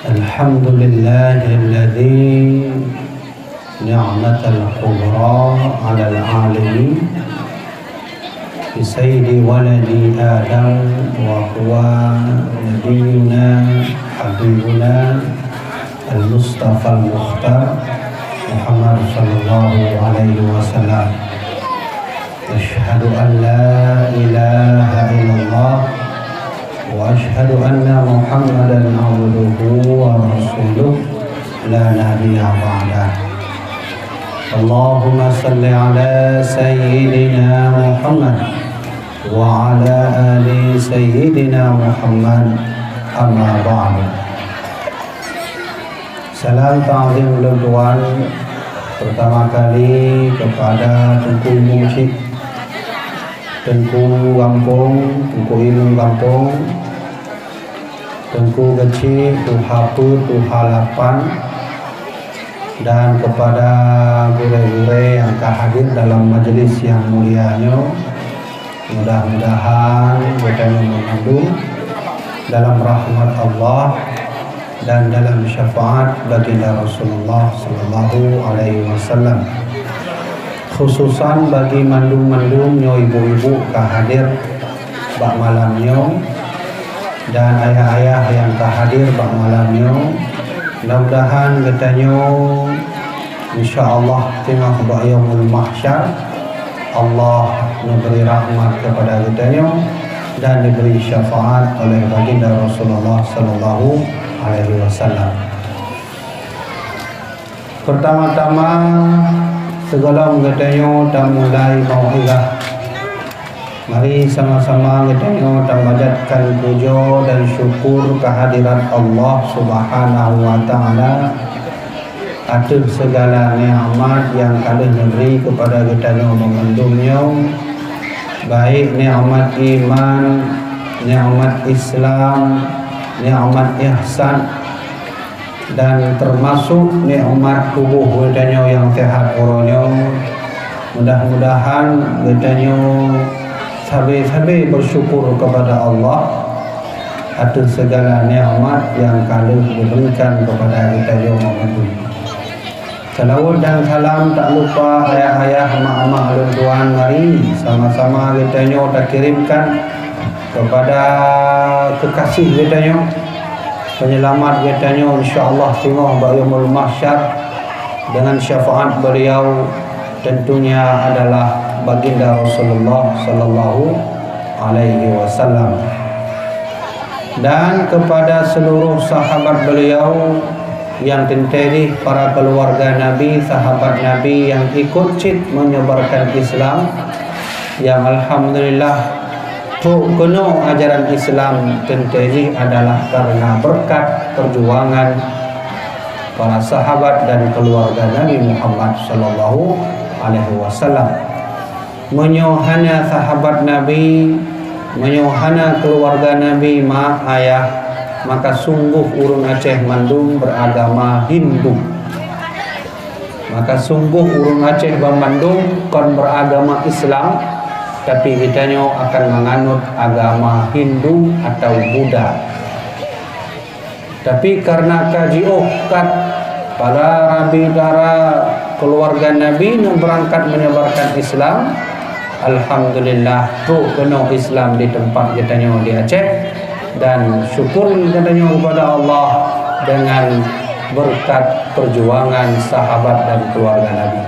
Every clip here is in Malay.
الحمد لله الذي نعمة الكبرى على العالمين بسيد ولد آدم وهو نبينا حبيبنا المصطفى المختار محمد صلى الله عليه وسلم. أشهد أن لا إله إلا الله وأشهد أن محمدا عبده ورسوله لا نبي بعده. اللهم صل على سيدنا محمد وعلى آل سيدنا محمد أما بعد. Salam ta'zim tuan pertama kali kepada Tengku Musik, Tengku Kampung, Tengku Ilmu Kampung, Tengku Kecil, Tuhapur, Tuhalapan, dan kepada gure-gure yang hadir dalam majelis yang mulianya. Mudah-mudahan kita mengandung dalam rahmat Allah dan dalam syafaat baginda Rasulullah sallallahu alaihi wasallam. Khususan bagi mandum-mandum nyo ibu-ibu kahadir bak malamnya dan ayah-ayah yang kahadir bak malamnya. Mudah-mudahan katanya insyaallah tengah bak yaumul mahsyar Allah memberi rahmat kepada katanya dan diberi syafaat oleh baginda Rasulullah sallallahu alaihi wasallam. Pertama-tama segala katanya dah mulai mau'izah. Mari sama-sama katanya dah panjatkan puja dan syukur kehadirat Allah Subhanahu wa taala atas segala nikmat yang Allah beri kepada katanya memendungnya, baik nikmat iman, nikmat Islam, nikmat ihsan, dan termasuk nikmat tubuh katanya yang sehat orangnya. Mudah-mudahan katanya sabi-sabi bersyukur kepada Allah atas segala nikmat yang Allah berikan kepada kita yang Muhammad. Salawat dan salam tak lupa ayah-ayah, mak-mak, tuan, mari sama-sama katanya kita kirimkan kepada kekasih katanya, penyelamat katanya, insya-Allah tengok yaumul mahsyar dengan syafaat beliau tentunya adalah baginda Rasulullah sallallahu alaihi wasallam, dan kepada seluruh sahabat beliau yang tenteri, para keluarga Nabi, sahabat Nabi yang ikut cit menyebarkan Islam, yang alhamdulillah penuh ajaran Islam tenteri adalah karena berkat perjuangan para sahabat dan keluarga Nabi Muhammad sallallahu alaihi wasallam. Menyohana sahabat Nabi, menyohana keluarga Nabi, mak ayah, maka sungguh urun Aceh mandung beragama Hindu. Maka sungguh urun Aceh Bandung kon beragama Islam, tapi kitanya akan menganut agama Hindu atau Buddha. Tapi karena kaji okat para rabi dara keluarga Nabi yang berangkat menyebarkan Islam, alhamdulillah tu penuh Islam di tempat kitanya di Aceh, dan syukur katanya kepada Allah dengan berkat perjuangan sahabat dan keluarga Nabi.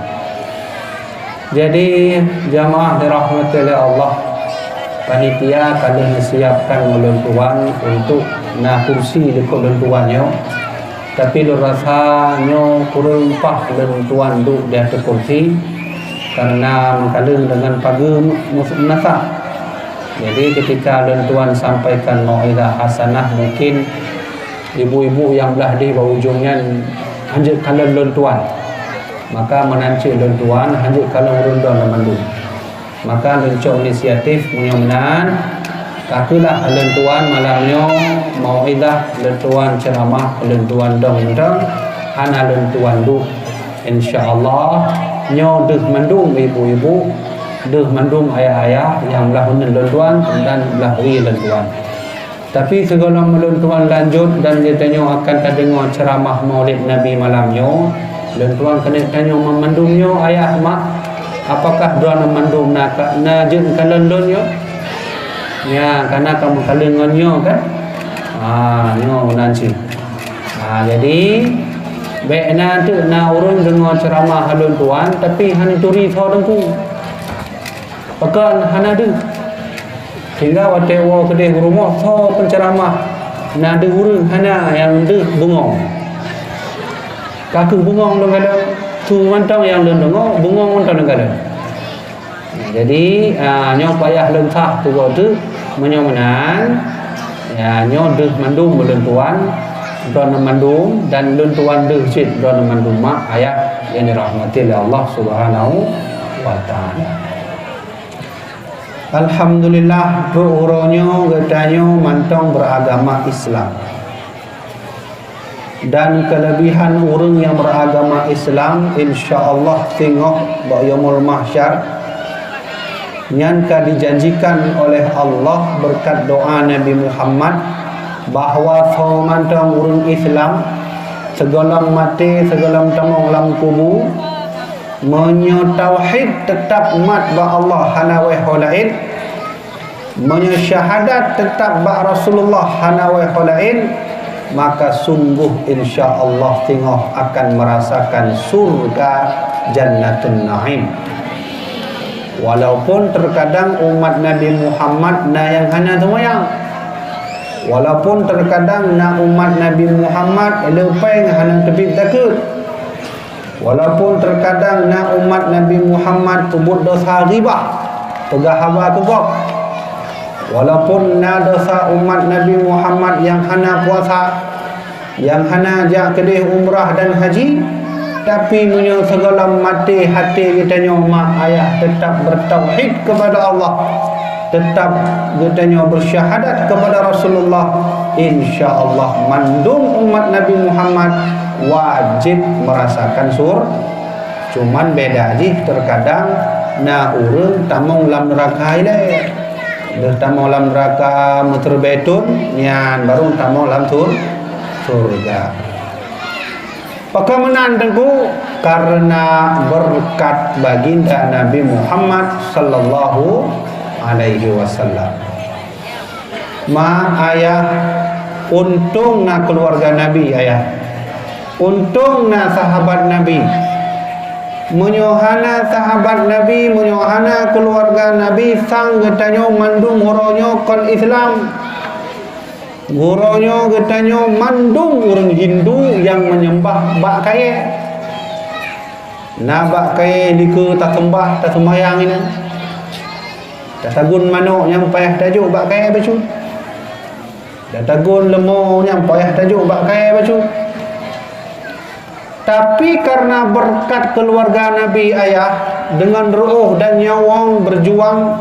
Jadi jamaah dirahmati oleh Allah, panitia kalian siapkan meluntuan untuk kursi dekat luntuannya, tapi lu rasanya kurang pas luntuan duduk di atas kursi karena mengkalung dengan pagar nasab. Jadi ketika luntuan sampaikan mau'izah hasanah, mungkin ibu-ibu yang belah di bawah ujungnya hanjut kalian luntuan, maka menanci luntuan hanjut kalian runtuan mandung. Maka luncur inisiatif menyomenan kakilah luntuan malamnya mau'izah luntuan ceramah luntuan dong-dong hana luntuan du, insyaallah nyo deh mandung ibu-ibu, deh mandung ayah-ayah yang belah hunun luntuan dan belah wi luntuan. Tapi segala melun tuan lanjut dan dia tanya akan terdengar ceramah Maulid Nabi malamnya. Dan tuan kena tanya memandumnya ayah mak, apakah dia memandum nak najun kalendonnya? Ya, karena kamu kalengonnya kan? Nyo nanti. Jadi baiknya tu na urun dengar ceramah halun tuan, tapi hani turi thau dengku. Pakan hana tu. Sehingga waktu awak kedai rumah so penceramah nak ada urang hana yang ada bungong. Kaku bungong dong kada. Tu mantang yang dong bungong mantang dong kada. Jadi nyo payah lentah tu tu menyomenan. Ya nyo deh mandum belentuan don mandum dan lentuan deh sit don mandum mak ayah yang dirahmati oleh Allah Subhanahu wa taala. Alhamdulillah beruronyo getanyo mantong beragama Islam. Dan kelebihan orang yang beragama Islam insya-Allah tengok yaumul mahsyar yang dijanjikan oleh Allah berkat doa Nabi Muhammad bahawa so mantong orang Islam segala mati segala tamong lam kubu menyo tauhid tetap mat ba Allah hana wa holain, menyo syahadat tetap ba Rasulullah hana wa holain, maka sungguh insya-Allah tengok akan merasakan surga jannatun naim. Walaupun terkadang umat Nabi Muhammad na yang hana semayang, walaupun terkadang na umat Nabi Muhammad lepai hana tebit takut, walaupun terkadang na umat Nabi Muhammad tubut dosa ghibah, pegah haba kegok, walaupun na dosa umat Nabi Muhammad yang hana puasa, yang hana jak kedih umrah dan haji, tapi punya segala mati hati kitanya mak ayah tetap bertauhid kepada Allah, tetap kitanya bersyahadat kepada Rasulullah, insya-Allah mandum umat Nabi Muhammad wajib merasakan cuman beda aja terkadang na urang tamong lam neraka ile dah tamong lam neraka muter betun nyan baru tamong lam surga. Maka menandengku karena berkat baginda Nabi Muhammad sallallahu alaihi wasallam. Ma ayah untung na keluarga Nabi ayah. Untung na sahabat Nabi. Menyohana sahabat Nabi, menyohana keluarga Nabi sang getanyo mandum horonyo kon Islam. Guronyo getanyo mandum orang Hindu yang menyembah bak kaya. Na bak kaya diku tak sembah tak sembahyang ini. Tak tagun manuk yang payah tajuk bak kaya bacu. Tak tagun lemau yang payah tajuk bak kaya bacu. Tapi karena berkat keluarga Nabi ayah dengan ruh dan nyawang berjuang,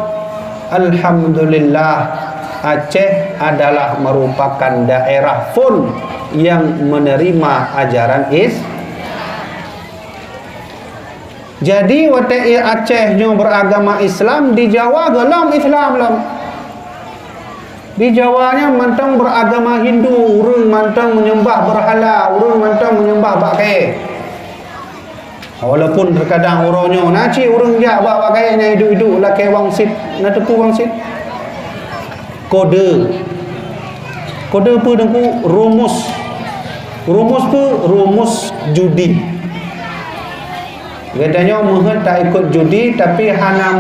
alhamdulillah Aceh adalah merupakan daerah pun yang menerima ajaran Jadi waktu Aceh nyo beragama Islam, di Jawa gelam Islam lam. Di Jawanya mantang beragama Hindu, urang mantang menyembah berhala, urang mantang menyembah bakai. Walaupun terkadang orangnya naci urang jak bak bakainya hidup-hidup laki wangsit, na tepu wangsit. Kode apa dengku? Rumus tu rumus judi. Katanya muhut tak ikut judi tapi hana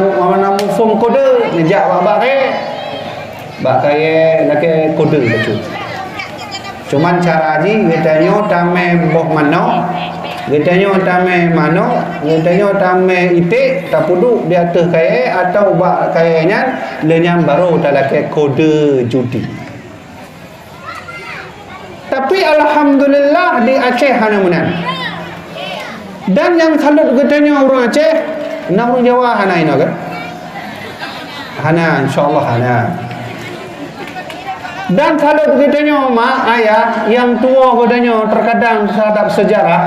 mufum kode ngejak bakai laki kode betul. Cuman cara ji katanya tame boh mano, katanya tame mano, katanya tame itik tak puduk di atas kaya atau bak kayanya lenyam baru tak laki kode judi. Tapi alhamdulillah di Aceh hana menang. Dan yang salut katanya orang Aceh, nak orang Jawa hana ina kan? Hana insya-Allah hana. Dan salut katanya mak ayah yang tua katanya terkadang terhadap sejarah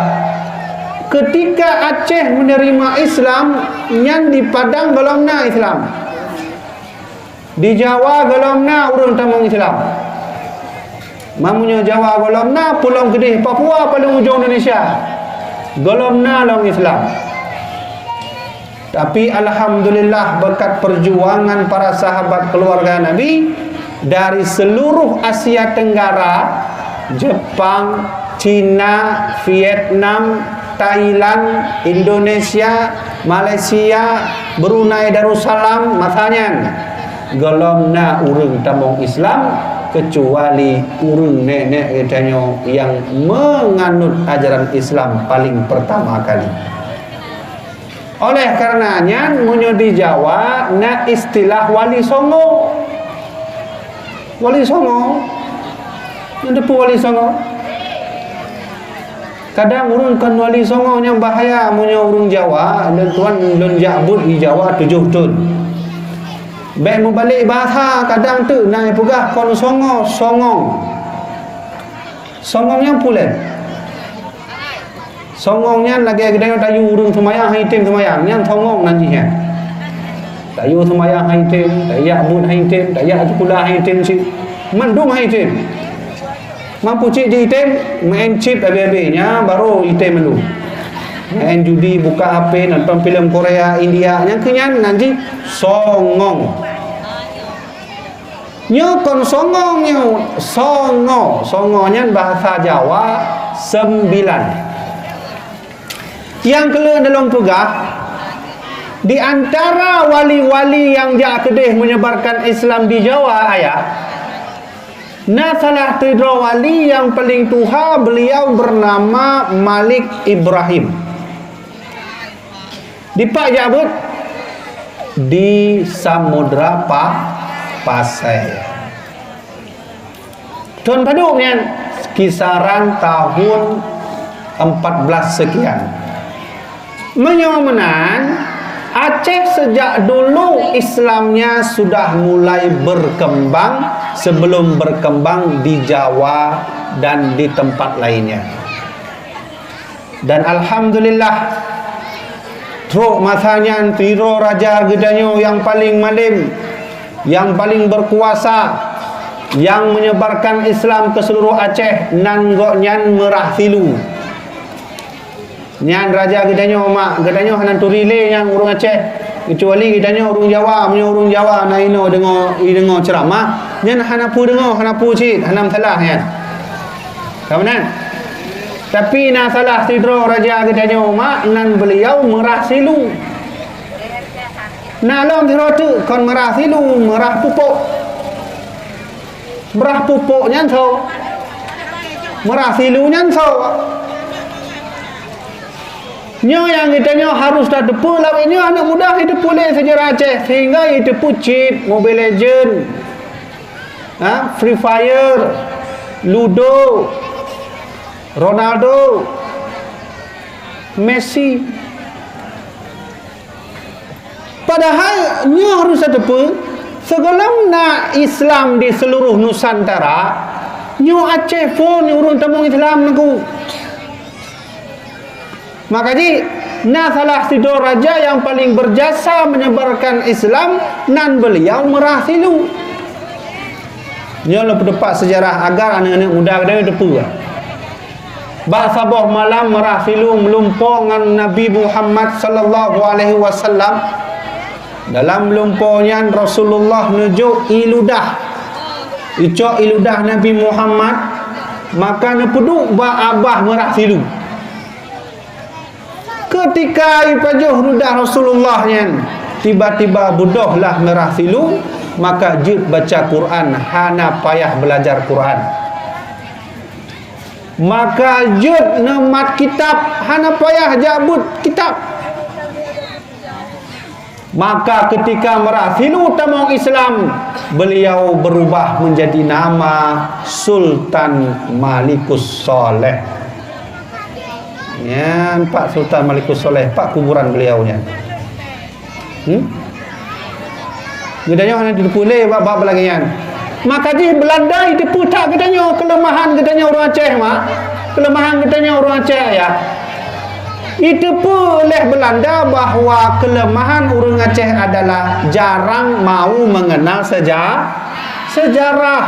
ketika Aceh menerima Islam yang di Padang gelomna Islam, di Jawa gelomna urang tamong Islam. Mamunya Jawa golomna, Pulau Kedih Papua paling ujung Indonesia. Golomna long Islam. Tapi alhamdulillah berkat perjuangan para sahabat keluarga Nabi dari seluruh Asia Tenggara, Jepang, China, Vietnam, Thailand, Indonesia, Malaysia, Brunei Darussalam, masanya golomna urang tambung Islam kecuali urang nenek katanya yang menganut ajaran Islam paling pertama kali. Oleh karenanya munyo di Jawa na istilah wali songo. Wali songo. Ndepu wali songo. Kadang urang kan wali songo nya bahaya munyo urang Jawa, dan tuan lun jabut di Jawa 7 tahun. Baik mu balik bahasa kadang tu naik pegah kon songo songong. Songongnya pulen. Songongnya lagi kadang tayu urang semayang haitim semayang yang songong nantinya. Tayu semayang haitim, tayak bun haitim, tayak sekolah haitim si. Mendung haitim. Mampu cik di item main chip ABB-nya baru item dulu. Main judi, buka HP, nonton filem Korea, India, yang kenyan nanti songong. Nyo kon songong nyo songo, songonya bahasa Jawa 9. Yang kelima dalam pegah di antara wali-wali yang jak kedih menyebarkan Islam di Jawa ayah. Nah, salah satu wali yang paling tua beliau bernama Malik Ibrahim. Di Pak Jabut di Samudra Pasai. Tahun paduknya kisaran tahun 14 sekian. Menyomenan Aceh sejak dulu Islamnya sudah mulai berkembang sebelum berkembang di Jawa dan di tempat lainnya. Dan alhamdulillah truk masanya tiro raja gedanyo yang paling malim, yang paling berkuasa, yang menyebarkan Islam ke seluruh Aceh, nanggoknyan Merah Silu. Nyan raja gedanyo mak gedanyo hanan turile yang urang Aceh, kecuali gedanyo urang Jawa, punya urang Jawa na ino dengo ceramah, nyan hanapu hanapu cik, hanam salah ya. Kamunan. Tapi na salah tidro raja gedanyo mak nan beliau Merah Silu. Na long tidro tu kon Merah Silu, merah pupuk. Merah pupuk nyan so. Merah Silu nyan so. Nyo yang kita harus dah depu lah ini anak muda itu boleh sejarah Aceh sehingga itu cheat Mobile Legend, Free Fire, Ludo, Ronaldo, Messi. Padahal nyo harus dah depu sebelum nak Islam di seluruh Nusantara, nyo Aceh pun urung tembung Islam aku. Makanya nah salah satu raja yang paling berjasa menyebarkan Islam nan beliau Merah Silu. Nyo lepas sejarah agar anak-anak muda kadang depu. Bahasa boh malam Merah Silu melumpur dengan Nabi Muhammad sallallahu alaihi wasallam. Dalam melumpunya Rasulullah nujuk iludah. Icok iludah Nabi Muhammad, maka nepeduk ba abah Merah Silu. Ketika ipajuh rudah Rasulullahnya tiba-tiba budohlah Merah Silu, maka jid baca Quran, hana payah belajar Quran. Maka jid nemat kitab, hana payah jabut kitab. Maka ketika Merah Silu tamong Islam, beliau berubah menjadi nama Sultan Malikus Soleh. Ya, Pak Sultan Malikus Soleh, Pak kuburan beliaunya. Gedanya hanya dipulih bab lagian. Maka di Belanda itu putar gedanya kelemahan gedanya orang Aceh mak. Kelemahan gedanya orang Aceh ya. Itu boleh Belanda bahawa kelemahan orang Aceh adalah jarang mau mengenal sejarah.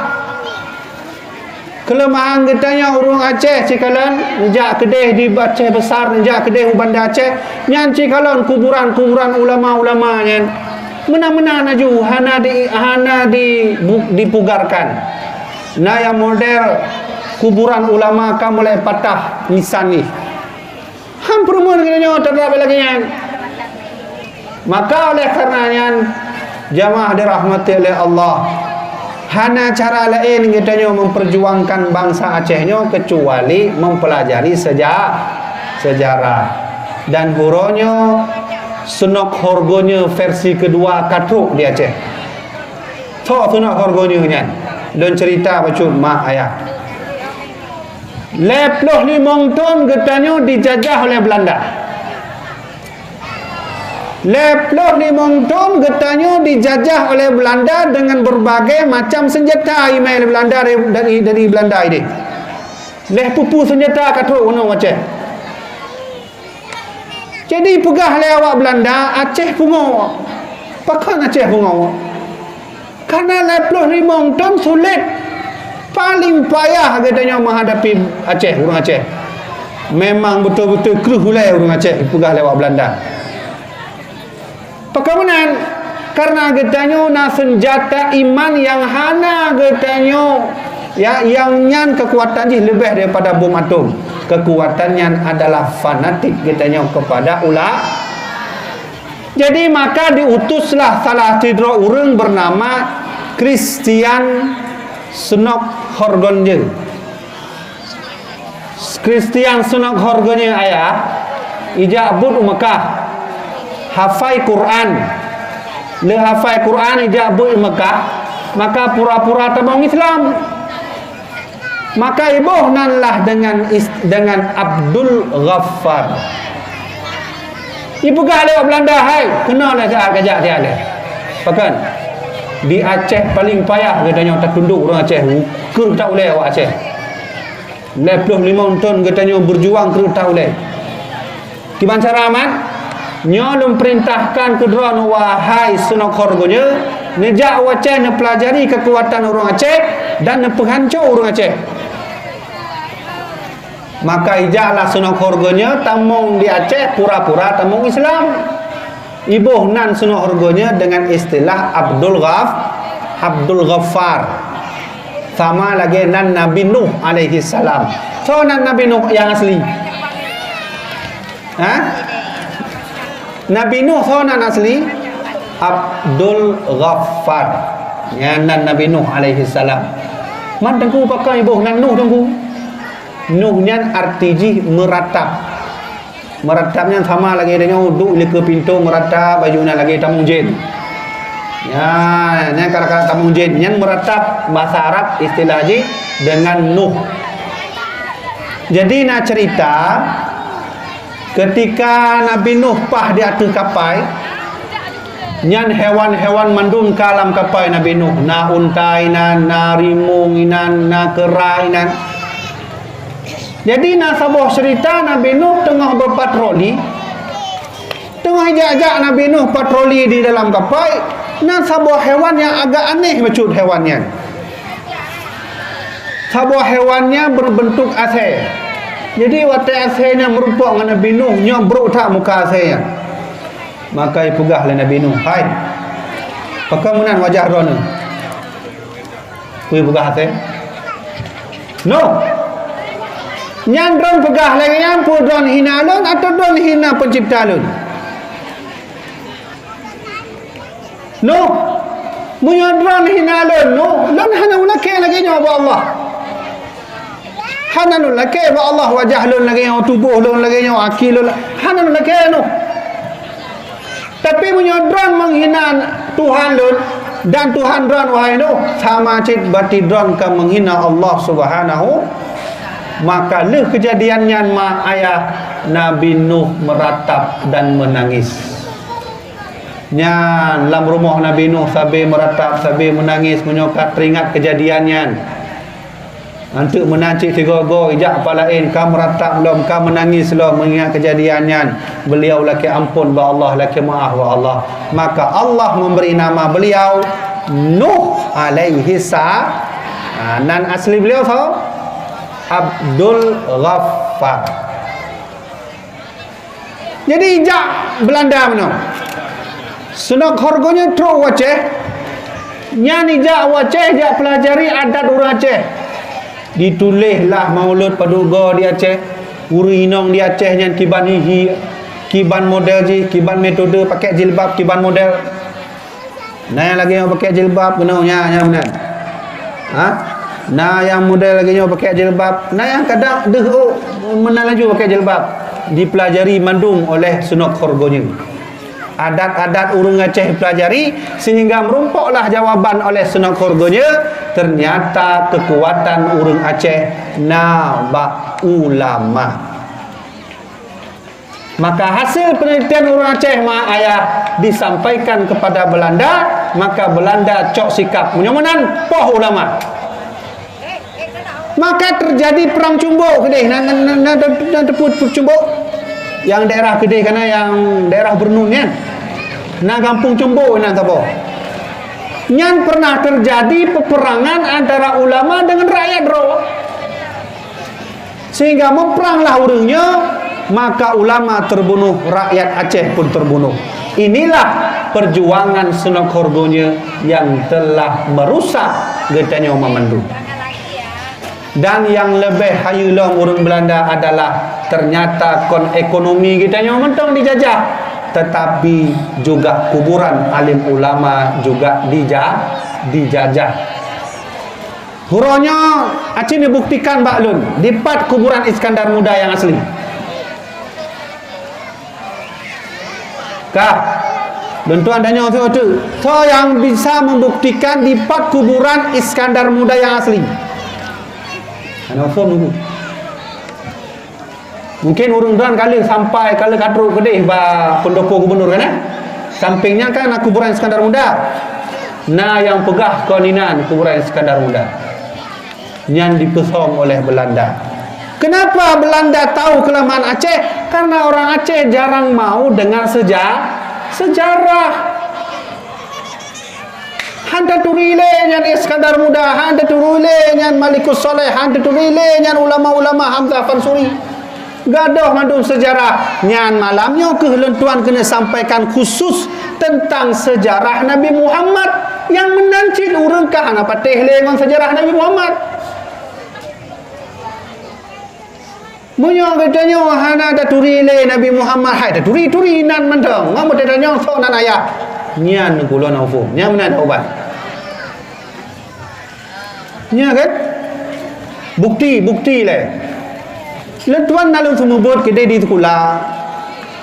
kelemahan getanya urang Aceh cikalan nejak kedai di Aceh besar, nejak kedai Bandar Aceh nyan cikalan kuburan-kuburan ulama-ulama nyan mena-mena naju hana dipugarkan. Nah yang model kuburan ulama kan mulai patah nisan ni. Hampir mun katanya terdapat lagi nyan. Maka oleh karenanya jamaah dirahmati oleh Allah, hana cara lain katanya memperjuangkan bangsa Acehnya kecuali mempelajari sejarah dan huronya senok horgonya versi kedua katruk di Aceh. Tok senok horgonya nyan dan cerita macam mak ayah. 55 tahun katanya dijajah oleh Belanda. 55 tahun katanya dijajah oleh Belanda dengan berbagai macam senjata email Belanda dari Belanda ini. Leh pupu senjata katruk gunung Aceh. Jadi pegah oleh awak Belanda, Aceh pungo. Pakan Aceh pungo. Karena 55 tahun sulit. Paling payah katanya menghadapi Aceh, orang Aceh. Memang betul-betul keruh hulai orang Aceh pegah oleh awak Belanda. Kemudian karena getanya na senjata iman yang hana getanya ya yang nyan kekuatannya lebih daripada bom atom. Kekuatannya adalah fanatik getanya kepada ulama. Jadi maka diutuslah salah tidro urang bernama Christian Senok Horgonje. Christian Senok Horgonje ayah ijabut Mekah. Hafai Quran. Le hafai Quran ijabut Mekah, maka pura-pura tabung Islam. Maka ibuh nanlah dengan Abdul Ghaffar. Ibu kah lewat Belanda hai, kenalah kajak dia ada. Bahkan di Aceh paling payah katanya tak tunduk orang Aceh. Ker tak boleh awak Aceh. 55 tahun katanya berjuang ker tak boleh. Gimana cara aman? Nyolong perintahkan ke drone wahai senok horgonya nejak Aceh nepelajari kekuatan orang Aceh dan nepenghancur orang Aceh. Maka ijaklah senok horgonya tamung di Aceh pura-pura tamung Islam. Ibuh nan senok horgonya dengan istilah Abdul Ghaffar. Sama lagi nan Nabi Nuh alaihi salam. So nan Nabi Nuh yang asli. Nabi Nuh sonan asli Abdul Ghaffar. Ya nan Nabi Nuh alaihi salam. Man tengku pakai ibuh nan Nuh tengku. Nuh nyan artiji meratap. Meratapnya sama lagi dengan duduk ke pintu meratap bajunya lagi tamung jin. Ya, ini kata-kata tamung jin nyan meratap bahasa Arab istilah haji dengan Nuh. Jadi nak cerita ketika Nabi Nuh pah di atas kapal, nyan hewan-hewan mandum kalam kapal Nabi Nuh, na untai nan, na rimung inan, na kerai inan. Jadi nak sabuh cerita Nabi Nuh tengah berpatroli, tengah ajak-ajak Nabi Nuh patroli di dalam kapal, nak sabuh hewan yang agak aneh maksud hewannya. Sabuh hewannya berbentuk asih. Jadi watak asihnya merupakan dengan Nabi Nuh nyobrok tak muka asihnya. Maka ipegah oleh Nabi Nuh, hai pakamunan wajah rona kui pegah asih no nyan dron pegah lagi yang pu dron hina lun atau dron hina pencipta lun no punya dron hina lun no lun hana ulake lagi nyawa Allah. Hananul lake ba Allah wajah lun lagi yang tubuh lun lagi yang akil lun hananul lake no. Tapi punya drone menghina Tuhan lun dan Tuhan drone wahai no sama cik berarti drone kan menghina Allah Subhanahu. Maka leh kejadiannya ma ayah Nabi Nuh meratap dan menangis. Nya dalam rumah Nabi Nuh sambil meratap sambil menangis menyokat teringat kejadiannya. Untuk menancik tiga-tiga ijak apa lain kau meratap belum kau menangis belum mengingat kejadiannya. Beliau laki ampun ba Allah laki maaf ba Allah. Maka Allah memberi nama beliau Nuh alaihi salam. Nan asli beliau tahu Abdul Ghaffar. Jadi ijak Belanda mana? Sunak harganya teruk Aceh. Nyan ijak Aceh, ijak pelajari adat orang Aceh. Ditulislah maulud paduga di Aceh. Uri inong di Aceh nyan kiban hihi, kiban model ji, kiban metode pakai jilbab, kiban model. Nah yang lagi yang pakai jilbab kenanya yang benar. Ha? Nah yang model lagi yang pakai jilbab, nah yang kadang menang laju pakai jilbab. Dipelajari mandung oleh Sunok Khorgonya. Adat-adat urung Aceh pelajari sehingga merumpuklah jawaban oleh Sunok Khorgonya. Ternyata kekuatan urung Aceh nabak ulama. Maka hasil penelitian urung Aceh ayah disampaikan kepada Belanda, maka Belanda cok sikap menyomanan poh ulama. Maka terjadi perang Cumbuk kedih nan teput Cumbuk yang daerah kedih karena yang daerah Bernun kan. Nah kampung Cumbuk nan tapo. Nyan pernah terjadi peperangan antara ulama dengan rakyat Rawa. Sehingga memperanglah urangnya, maka ulama terbunuh, rakyat Aceh pun terbunuh. Inilah perjuangan Sunok Khorgonya yang telah merusak getanya Mamandu. Dan yang lebih hayulah urang Belanda adalah ternyata ekonomi kita yang mentong dijajah, tetapi juga kuburan alim ulama juga dijajah. Huronya Aceh dibuktikan baklun dipat kuburan Iskandar Muda yang asli. Kah? Dan tuan tanya itu, so yang bisa membuktikan dipat kuburan Iskandar Muda yang asli. Ana nunggu. Mungkin urung dan kali sampai kali kadru kedih ba pendopo gubernur kan. Sampingnya kan kuburan Iskandar Muda. Nah yang pegah koninan kuburan Iskandar Muda. Yang dipesong oleh Belanda. Kenapa Belanda tahu kelemahan Aceh? Karena orang Aceh jarang mau dengar sejarah. Hanta turile nyan Iskandar Muda, hanta turile nyan Malikus Soleh, hanta turile nyan ulama-ulama Hamzah Fansuri. Gadoh mandung sejarah. Nyan malamnya kehelentuan kena sampaikan khusus tentang sejarah Nabi Muhammad yang menancit urang kah ana patih lengon sejarah Nabi Muhammad. Munyo katanya hana ada turile Nabi Muhammad, hai ada turi-turi nan mandang. Ngam katanya so nan ayah. Nyan kula naufu. Nyan mana obat. Nya kan? Bukti le. Lentuan nalung semubut kedai di sekolah.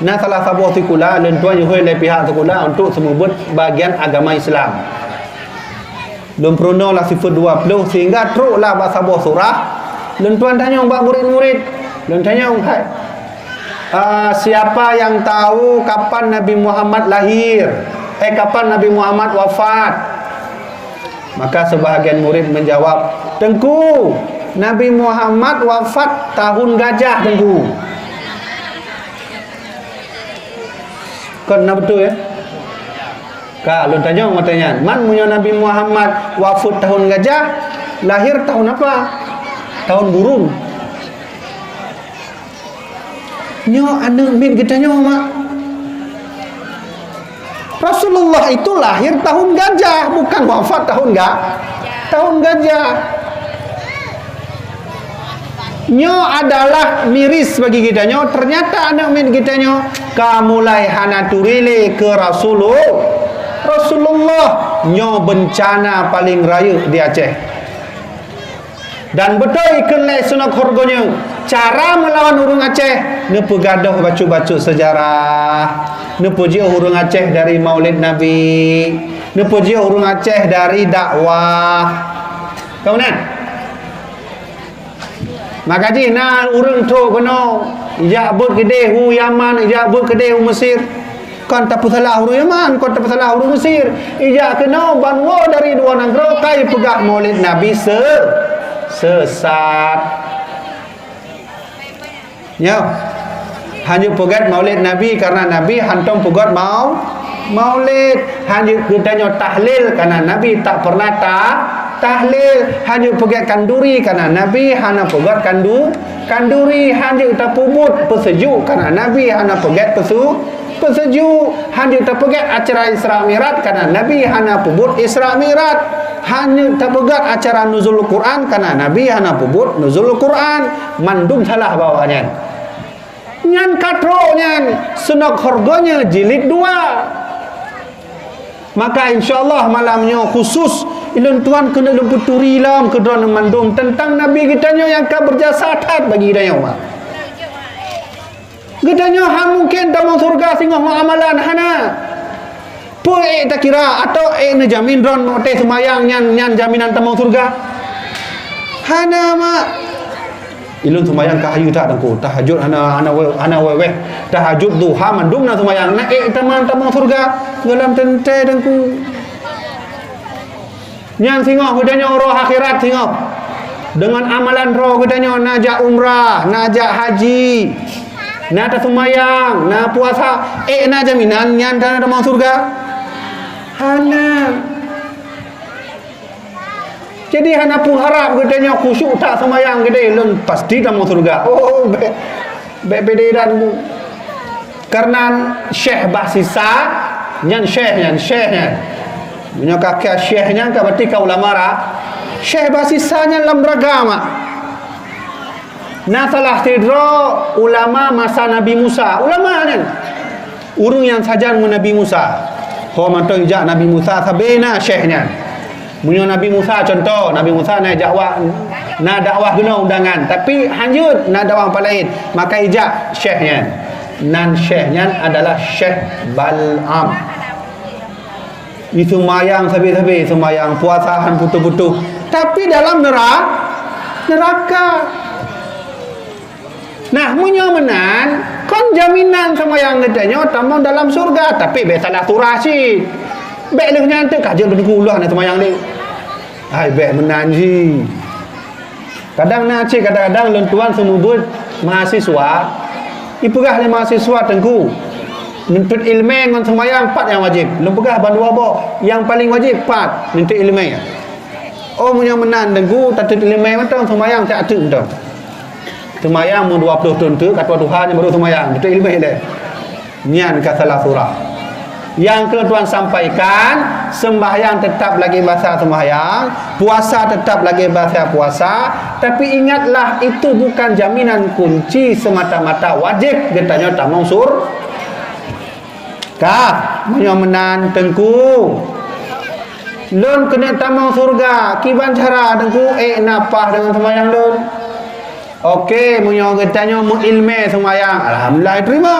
Nah salah satu sekolah lentuan yang oleh pihak sekolah untuk semubut bagian agama Islam. Lemprono lah sifat 20 sehingga teruklah bahasa buah surah. Lentuan tanya mbak murid-murid. Lentuan tanya hai. Siapa yang tahu kapan Nabi Muhammad lahir? Kapan Nabi Muhammad wafat? Maka sebahagian murid menjawab, Tengku, Nabi Muhammad wafat tahun gajah, Tengku. Kan betul ya? Kalau tanya matanya, man punya Nabi Muhammad wafat tahun gajah, lahir tahun apa? Tahun burung. Nyo anak min kita nyo mak. Rasulullah itu lahir tahun gajah, bukan wafat tahun gajah. Nyo adalah miris bagi kita nyo. Ternyata anak min kita nyo kamulai hana turile ke Rasulullah nyo bencana paling raya di Aceh. Dan betul ikenlah Sunok Khorgonya cara melawan urung Aceh nepu gaduh baca-baca sejarah, nepu jio urung Aceh dari Maulid Nabi, nepu jio urung Aceh dari dakwah. Kemudian maka ji na urung tu kono ijak but gede hu Yaman, ijak but gede hu Mesir. Kon tak salah urung Yaman, kon tak salah urung Mesir. Ijak kena banwo dari dua negara kai pegah Maulid Nabi sesat. Ya. Hanya pegat Maulid Nabi karena Nabi hantam pegat Maulid. Hanya kita tahlil karena Nabi tak pernah tahlil hanya pegat kanduri karena Nabi hana pegat kanduri hanya terpubut pesejuk karena Nabi hana pegat pesejuk hanya terpegat acara Isra Mi'raj karena Nabi hana pubut Isra Mi'raj hanya terpegat acara nuzul Quran karena Nabi hana pubut nuzul Quran mandum salah bawanya nyan katro nyan senok harganya jilid 2. Maka insyaAllah malamnya khusus ilun tuan kena lemputuri lam kedua mandum tentang Nabi kita yang akan berjasa tat bagi kita yang kita mungkin dalam surga sehingga amalan hana pun tak kira atau na jamin ron mote semayang nyan jaminan dalam surga hana mak ilun semayang kahayu tak dengku tahajud ana wewe tahajud duha mandum na semayang na taman surga dalam tentai dengku nyan singoh kudanya roh akhirat singoh dengan amalan roh kudanya najak umrah najak haji na ta semayang na puasa na jaminan nyan dalam surga hana. Jadi hana pun harap katanya khusyuk tak semayang gede lun pasti dalam surga. Oh bederan karena Syekh Basisa nyan Syekh punya kakek Syekhnya ka berarti ka ulama ra Syekh Basisa nyan lam ragama na salah tidro ulama masa Nabi Musa ulama nyan urung yang sajan dengan Nabi Musa ho mantong ijak Nabi Musa sabena Syekhnya punya Nabi Musa contoh Nabi Musa nak dakwah guna undangan tapi hanjut nak dakwah apa lain maka ijak syekhnya nan syekhnya adalah Syekh Bal'am itu mayang sabi-sabi semayang puasahan putu-putu tapi dalam neraka nah punya menan kon jaminan semayang katanya tamang dalam surga tapi salah turasi baik leh nyantai kajian berdua nak semayang ni hai baik menanji kadang naci kadang-kadang lentuan semubut mahasiswa ipegah le mahasiswa tengku nuntut ilmu dengan semayang 4 yang wajib lempegah bandua bo yang paling wajib 4 nuntut ilmu oh punya menan tengku tatut ilmu macam semayang tak ada entah semayang mu 20 tahun tu kata Tuhan yang baru semayang nuntut ilmu dia nian ka salah surah. Yang ketuan sampaikan sembahyang tetap lagi bahasa sembahyang, puasa tetap lagi bahasa puasa, tapi ingatlah itu bukan jaminan kunci semata-mata wajib getanya tamong sur kah menyomenan tengku lon kena tamong surga kiban cara tengku napah dengan sembahyang lon okey munyo getanya mu ilmu sembahyang alhamdulillah terima.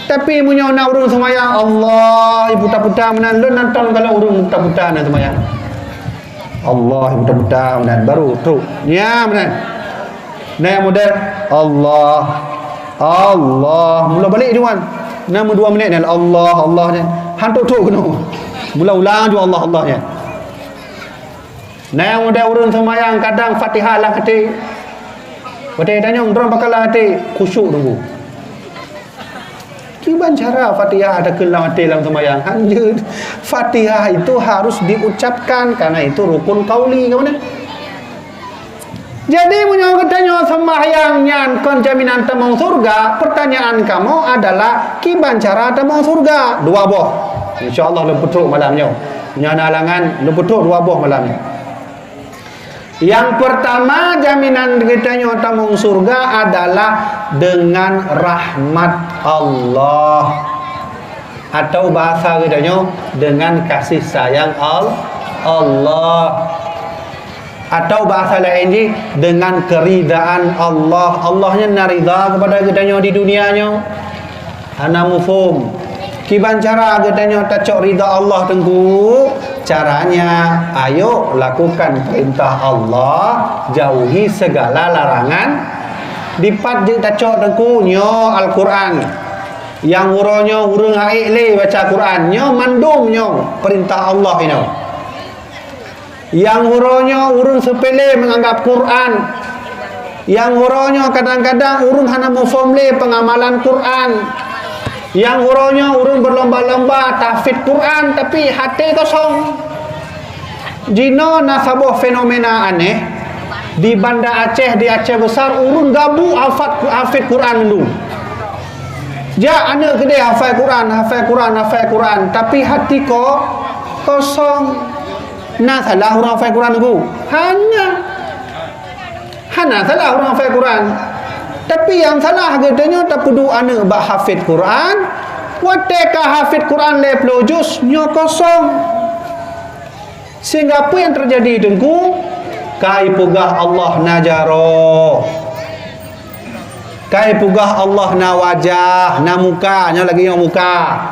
Tapi punya nak urung semayang Allah ibu tak-putar menan lu nonton kalau urung tak-putar nak semayang Allah ibu tak-putar menan baru tu ya menan nah yang model Allah mula balik juan nama 2 minit ni Allah ni hantuk tu kena mula ulang ju Allah nya nah yang model urung semayang kadang Fatihah lah ketik betul tanya orang bakal hati khusyuk tunggu kiban cara Fatihah ada kelam hati dalam sembahyang hanya Fatihah itu harus diucapkan karena itu rukun qauli ke mana jadi punya katanya sembahyangnya kon jaminan temong surga pertanyaan kamu adalah kiban cara temong surga 2 boh insyaallah lemputruk malamnya punya halangan lemputruk 2 boh malamnya yang pertama jaminan katanya tamung surga adalah dengan rahmat Allah atau bahasa katanya dengan kasih sayang Allah atau bahasa lain ni dengan keridaan Allah Allahnya narida kepada katanya di dunianya ana mufhum kiban cara katanya tacok rida Allah tengku caranya ayo lakukan perintah Allah jauhi segala larangan dipat je tacok tengku nyo Al-Quran yang uronyo urung haik le baca Quran nyo mandum nyo perintah Allah ini yang uronyo urung sepele menganggap Quran yang uronyo kadang-kadang urung hana mufhum le pengamalan Quran yang uronyo urung berlomba-lomba tahfidz Quran tapi hati kosong Jino nasabah fenomena aneh di Banda Aceh, di Aceh Besar, urun gabu hafid Quran dulu. Ja anak gede hafal Quran, tapi hati ko kosong. Nah salah orang hafal Quran tu. Hana salah orang hafal Quran. Tapi yang salah gedenya tak pudu anak bak hafid Quran. Wateka hafid Quran le pelojus nyo kosong. Sehingga apa yang terjadi dengku? Kai pugah Allah najaro. Kai pugah Allah na wajah, na muka, nya lagi yang muka.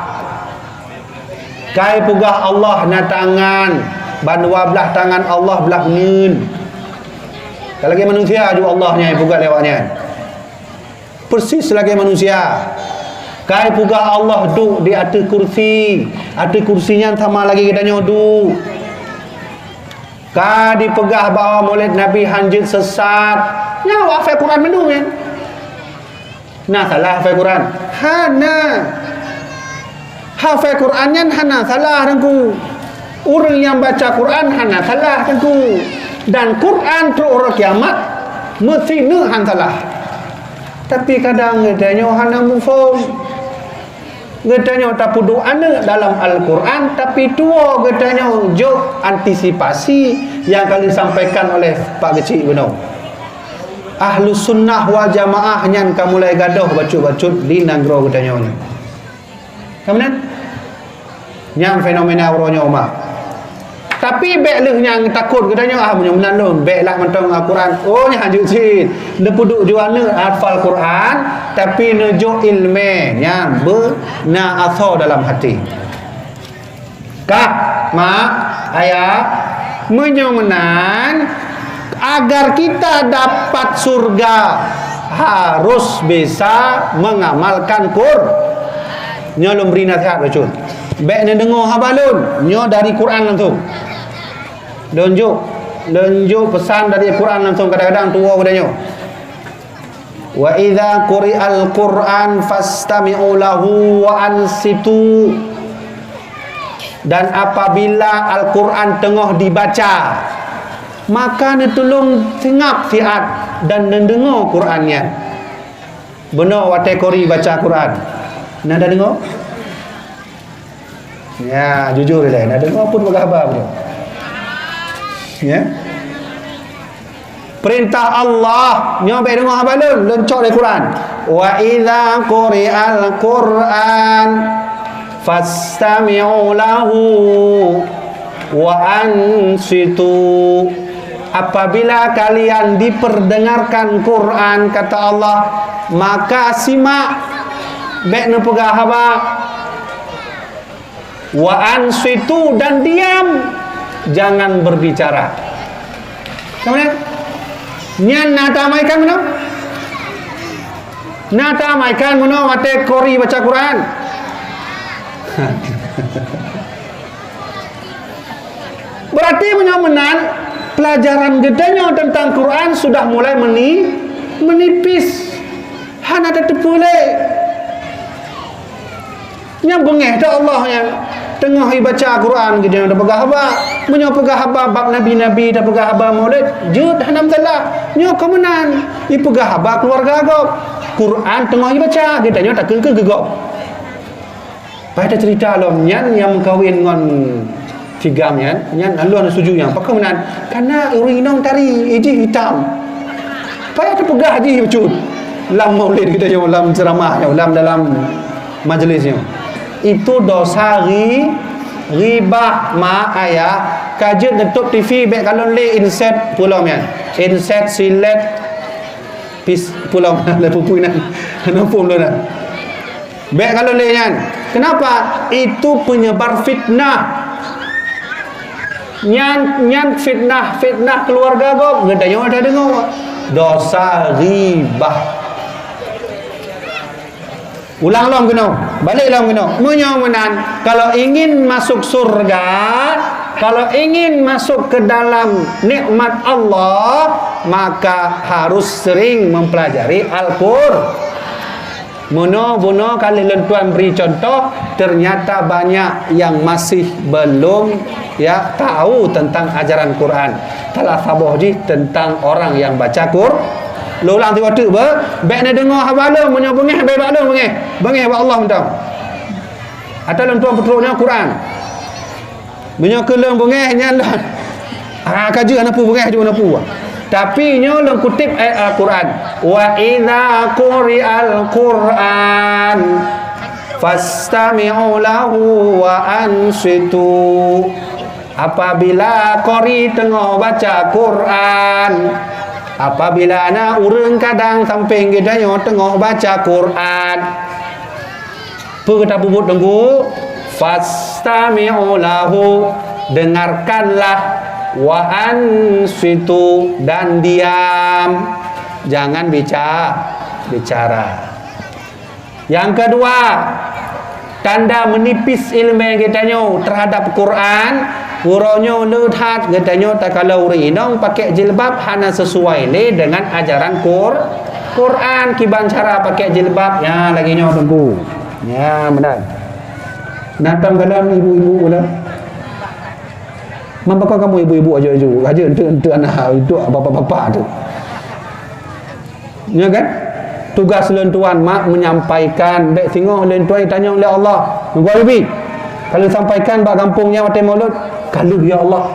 Kai pugah Allah na tangan, bandua belah tangan Allah belah ngeun. Kalau lagi manusia juga Allahnya yang pugah lewatnya. Persis lagi manusia. Kai pugah Allah duduk di atas kursi. Atas kursinya sama lagi kita nyodu. Ka dipegah bawa maulid Nabi hanjit sesat. Nyawa hafal Quran mendung kan? Nah salah hafal Quran. Hana. Hafal Qurannya hana salah dengku. Orang yang baca Quran hana salah dengku. Dan Quran terus orang kiamat mesti han salah. Tapi kadang gedanya hana mufum. Gedanya tak pudu anak dalam Al-Quran, tapi tua gedanya jok antisipasi yang kali sampaikan oleh Pak Kecik benar. Ahlus sunnah wal jamaah nyan kamu mulai gaduh bacut-bacut di nanggro gedanya ni. Kemudian yang fenomena orangnya umat. Tapi bek leh yang takut gedanya punya menandun bek lah mentong Al-Quran. Oh nya hajuk sin. Ne puduk juana hafal Quran tapi nejo ilmu yang na asal dalam hati. Kak, mak, ayah menyomenan agar kita dapat surga harus bisa mengamalkan Quran. Nyo lum beri nasihat bacun. Bek ne dengar habalun, nyo dari Quran langsung. Lonjuk pesan dari Quran langsung kadang-kadang tua padanya. Wa idza quri'al Qur'an fastami'u lahu wa ansitu. Dan apabila Al-Quran tengah dibaca, maka ditolong sengap siat dan dengar Qurannya. Benar wate kori baca Quran. Nak dah dengar? Ya, jujur dia. Nak dengar pun berkhabar dia. Ya. Perintah Allah nyo baik dengar habalun lencok dari Quran. Wa idza quri'al Qur'an fastami'u lahu wa ansitu. Apabila kalian diperdengarkan Quran kata Allah, maka simak baik ne pegah haba wa ansitu dan diam. Jangan berbicara. Kemudian nyan nata maikan mana? Nata maikan mana mate kori baca Quran. Berarti menyomenan pelajaran gedenya tentang Quran sudah mulai menipis. Hana ada tepule. Nya bengeh dah Allah yang tengah baca Quran gitu dah pegah haba menyo pegah haba bab nabi-nabi dah pegah haba maulid jud hanam salah nyo kemenan i pegah haba keluarga gop Quran tengah baca kita nyo tak kengke gegop pada cerita lom nyan yang kawin ngon tigam nyan alun suju yang pakai menan karena urinong tari iji hitam payah terpegah ji bacun lam maulid kita nyo lam ceramah lam dalam majlisnya itu dosa riba ma ayah kajet netuk TV baik kalau le insert pulau mian insert silet pis pulau le pupui nan nampum lo nan baik kalau le nyan kenapa itu penyebar fitnah nyan fitnah keluarga gop ngedayo ada dengar dosa riba. Ulang long kena, balik long kena. Menyomenan kalau ingin masuk surga, kalau ingin masuk ke dalam nikmat Allah, maka harus sering mempelajari Al-Qur'an. Buno kali lentuan beri contoh, ternyata banyak yang masih belum ya tahu tentang ajaran Quran. Telah saboh ji tentang orang yang baca Quran. Lu ulang tiba tu ber, baik nak dengar habalum punya bengih, baik balum bengih. Bengih wa Allah mentang. Atau lentuan petruknya Quran. Punya keleng bengih nyala. Kaji ana pu bengih ju ana pu. Tapi nyo leng kutip ayat Al-Quran. Wa idza quri'al Quran fastami'u lahu wa ansitu. Apabila qori tengah baca Quran, apabila anak urang kadang samping gedanyo tengah baca Quran, kita bubut tunggu fastami'u lahu, dengarkanlah, wa ansitu, dan diam, jangan bicara. Yang kedua, tanda menipis ilmu kita terhadap Quran, uronyo lehat kita tak kalau rinong pakai jilbab hana sesuai le dengan ajaran Quran. Kiban cara pakai jilbab ya lagi nyo tunggu ya benar natang kalam ibu-ibu pula. Mampakah kamu ibu-ibu aja ente anak itu bapak-bapak tu. Ya kan? Tugas lentuan mak menyampaikan, baik tengok lentuan tanya oleh Allah. Gua lebih. Kalau sampaikan bak kampungnya waktu Maulud, kalau ya Allah.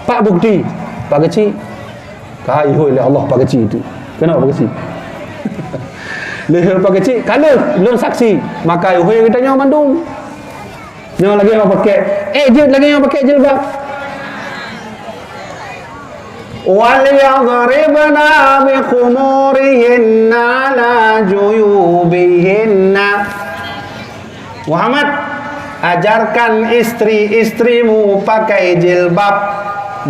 Pak bukti, pak kecil. Kai hoi oleh Allah pak kecil itu. Kenapa pak kecil? Leher pak kecil, kalau belum saksi, maka hoi kita tanya mandung. Yang lagi yang pakai, dia lagi yang pakai jilbab. وَلْيَضْرِبْنَ بِخُمُورِهِنَّ عَلَى جُيُوبِهِنَّ. Muhammad, ajarkan istri-istrimu pakai jilbab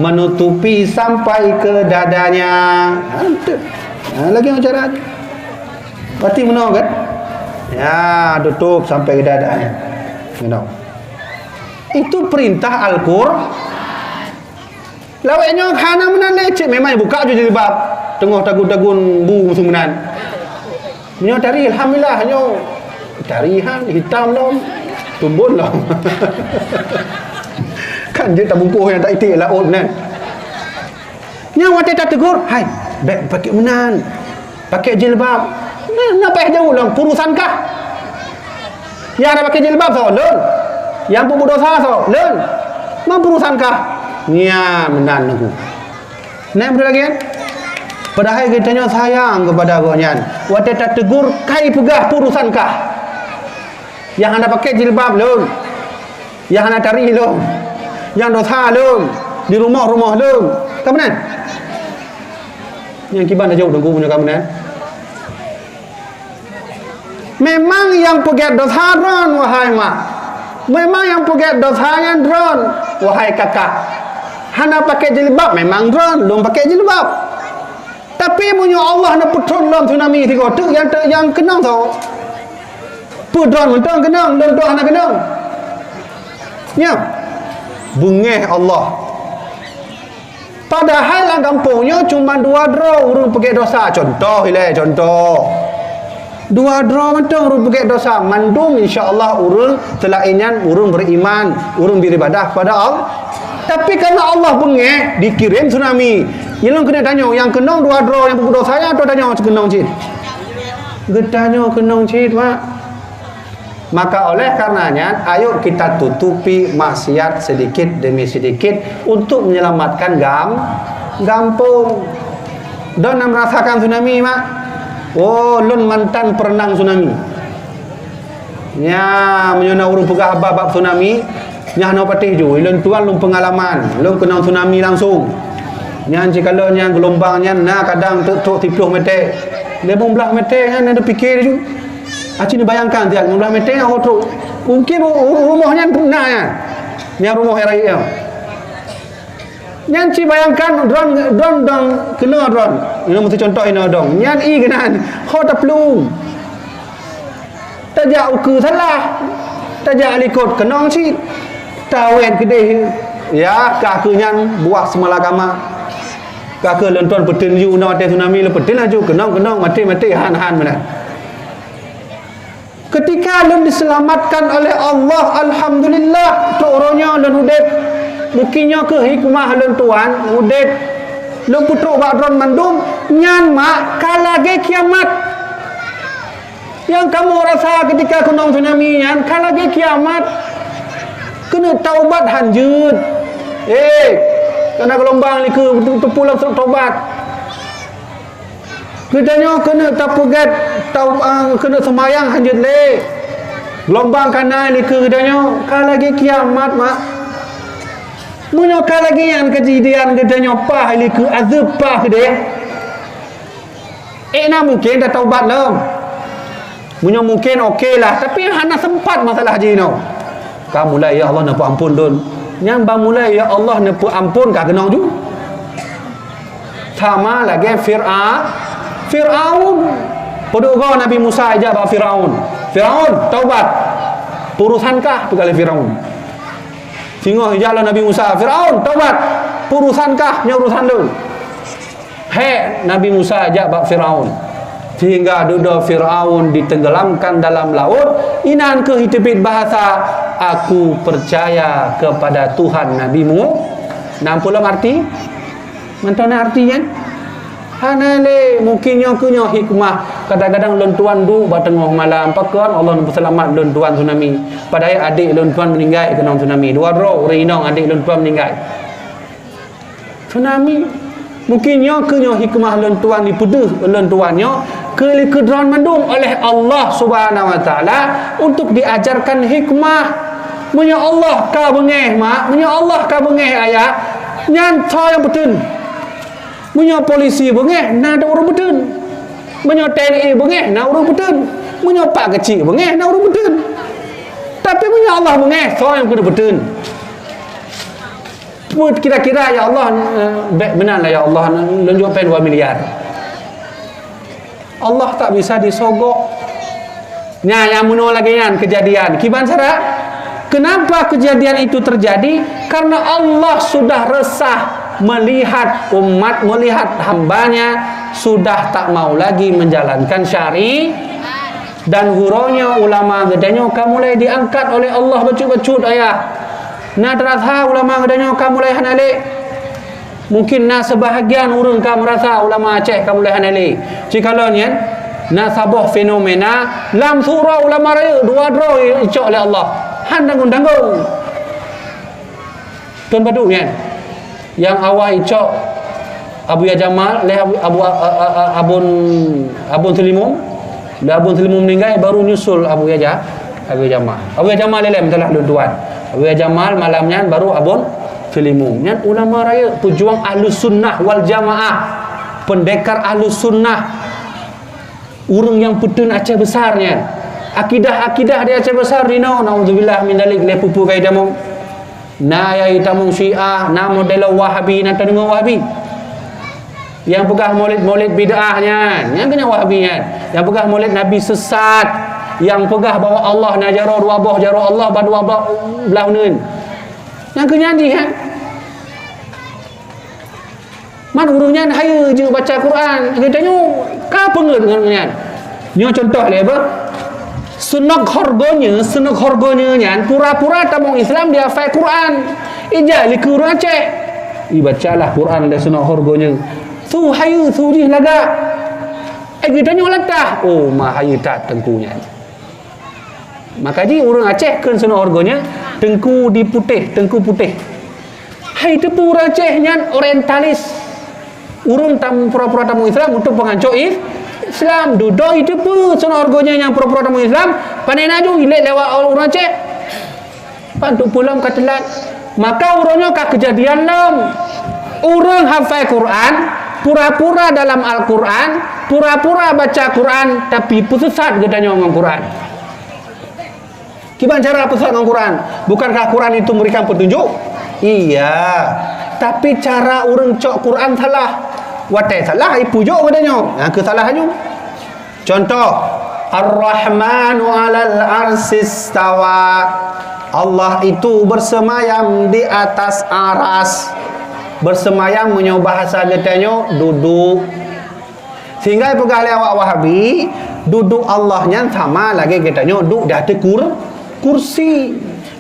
menutupi sampai ke dadanya. Lagi yang cara berarti menang kan? Ya, tutup sampai ke dadanya. Itu perintah Al-Qur'an. Lawaknya khana menan lecet memang buka je jilbab. Tengah tagun-tagun bu musuh-menan. Nyo dari alhamdulillah nyo dari hitam lom tumbun lom. Kan dia tak bungkuh yang tak itik lah menan. Nyo wate tak tegur, hai, baik pakai menan. Pakai jilbab. Nak payah jauh lom urusankah? Yang nak pakai jilbab so, lon. Yang bubuh dosa so, lon. Mampu urusankah? Nya menan aku. Nak betul lagi kan? Padahal kita nya sayang kepada agaknya. Wate tak tegur kai pegah urusankah? Yang anda pakai jilbab lom. Yang anda cari lom. Yang dosa lom. Di rumah-rumah lom. Tak benar? Yang kiban dah jauh tunggu punya kamu kan? Memang yang pegat dosa ron wahai mak. Memang yang pegat dosa yang ron wahai kakak. Hana pakai jilbab memang drone, belum pakai jilbab. Tapi punya Allah nak putron dalam tsunami tiga tu yang kenang tau. Putron mentang kenang, dan doa nak kenang. Ya. Bengih Allah. Padahal lah kampungnya cuma 2 draw urung pakai dosa. Contoh ile contoh. 2 draw mentang urung pakai dosa. Mandum insya-Allah urung selainnya urung beriman, urung beribadah kepada Allah. Tapi karena Allah bengih, dikirim tsunami. Yang kena tanya, yang kenong 2 draw yang berdosa saya atau tanya kenong cit? Getanya kenong cit, Mak. Maka oleh karenanya, ayo kita tutupi maksiat sedikit demi sedikit untuk menyelamatkan gampung. Dan merasakan tsunami, Mak. Oh, lun mantan perenang tsunami. Ya, menyona urung pegah bab tsunami. Nyah no patih ju, ilun tuan lum pengalaman, lum kena tsunami langsung. Nyah kalau nyah gelombangnya na kadang tuk 30 meter. 15 meter kan ada fikir ju. Aci ni bayangkan tiap 15 meter yang hotruk. Mungkin rumahnya nah ya. Nyah rumah raya. Nyah ci bayangkan drone dong kena drone. Ini mesti contoh ini dong. Nyah i kena ho tak pelung. Tajak uku salah. Tajak alikot kenong ci. Tawet gede ya kakunya buah semalagama kakak lentuan petin ju na mati tsunami le petin aju kenang mati han mana Ketika lun diselamatkan oleh Allah, alhamdulillah, tu orangnya lun udip. Bukinya ke hikmah lun tuan, udip lun putruk bakron mandum, nyan mak kalage kiamat. Yang kamu rasa ketika kena tsunami nyan kalage kiamat. Kena taubat hanjut. Kena gelombang ni ke pulang taubat. Kedanya kena tapugat kena semayang hanjut le. Gelombang kana ni ke kedanya kalage kiamat mak. Munyo kalage yang kejadian kedanya pah li ke azab pah kedeh. Nak mungkin dah taubat lah. Munyo mungkin okey lah, tapi hana sempat masalah haji no. Kamu mulai ya Allah nak ampun dun. Yang bang mulai ya Allah nak ampun kah kena ju. Sama lagi Fir'aun. Podogo Nabi Musa aja ba Fir'aun. Fir'aun taubat. Purusankah pegale Fir'aun. Singoh jalan Nabi Musa, Fir'aun taubat. Purusankah nya urusan lu. Nabi Musa aja ba Fir'aun. Sehingga duda Fir'aun ditenggelamkan dalam laut. Inan ke hitipit bahasa, aku percaya kepada Tuhan Nabimu. Nampulam arti? Mentana arti kan? Hanale mungkinnya kunyo hikmah. Kadang-kadang lon tuan du ba tengah malam pakuan Allah nak selamat lon tuan tsunami. Padahal adik lon tuan meninggal kena tsunami. Dua ro orang inong adik lon tuan meninggal. Tsunami mungkinnya kunyo hikmah lon tuan dipuduh lon tuannya kedron mandung oleh Allah Subhanahu wa taala untuk diajarkan hikmah. Munya Allah ka bengeh mak, munya Allah ka bengeh ayah. Nyan tho yang betul. Munya polisi bengeh na ada orang betul. Munya TNI bengeh na orang betul. Munya pak kecil bengeh na orang betul. Tapi munya Allah bengeh tho yang betul. Kira-kira ya Allah benarlah ya Allah lunjuk pen 2 miliar. Allah tak bisa disogok. Yang muno lagi kan kejadian. Kiban cara? Kenapa kejadian itu terjadi? Karena Allah sudah resah melihat umat, melihat hambanya sudah tak mau lagi menjalankan syari. Dan huronya ulama gedanya kamu mulai diangkat oleh Allah becut-becut ayah. Nah terasa ulama gedanya kamu mulai hanale. Mungkin na sebahagian urang ka merasa ulama Aceh ka mulai hanali. Jikalau nyen na sabah fenomena lam surah ulama raya dua dro icok oleh Allah. Han dangung-dangung. Tuan Badu nyen. Yang awal icok Abu Ya Jamal leh Abun Selimum. Dah Abun Selimum meninggal baru nyusul Abu Ya Jamal. Abu Ya Jamal lelem telah luduan. Abu Ya Jamal malamnya baru Abun Selimum. Yang ulama raya pejuang Ahlus Sunnah wal Jamaah, pendekar Ahlus Sunnah, urang yang petun Aceh besarnya. Akidah dia Aceh besar ni no, naudzubillah min dalik le pupu kai damung. Na ya itamung Syiah, na model Wahabi, na tadung Wahabi. Yang pegah maulid bid'ahnya, yang kena Wahabi kan. Yang pegah maulid Nabi sesat, yang pegah bawa Allah na jaro dua boh jaro Allah ba dua belah neun. Yang kenyanyi kan. Man urungnya haya je baca Quran. Kita nyu ka pengen dengan nyan. Nyu contoh le apa? Sunnah hargonya nyan pura-pura tamong Islam dia hafal Quran. Ija li Quran Aceh. Bacalah Quran dan sunnah hargonya. Tu haya tu di laga. Kita nyu latah. Oh mah haya tak tengkunya. Maka ji orang Aceh kan sunnah hargonya tengku putih. Hai tu pura Aceh nyan orientalis. Urung tam pura-pura tamu Islam untuk pengancok Islam. Duduk itu pun sunnah hargonya yang pura-pura tamu Islam. Panen aju hilik lewat orang Aceh. Pantuk pulang katelat. Maka urangnya ka kejadian lam. Urang hafal Quran, pura-pura dalam Al-Quran, pura-pura baca Quran, tapi sesat gedanya ngomong Quran. Gimana cara pesat dengan Quran? Bukankah Quran itu memberikan petunjuk? Iya. Tapi cara orang cok Quran salah. Watai salah, pujuk katanya. Yang kesalahannya. Contoh, Ar-Rahmanu 'alal arsis tawa. Allah itu bersemayam di atas aras. Bersemayam punya bahasa katanya duduk. Sehingga pegah oleh awak Wahabi, duduk Allahnya sama lagi katanya duduk di atas kursi.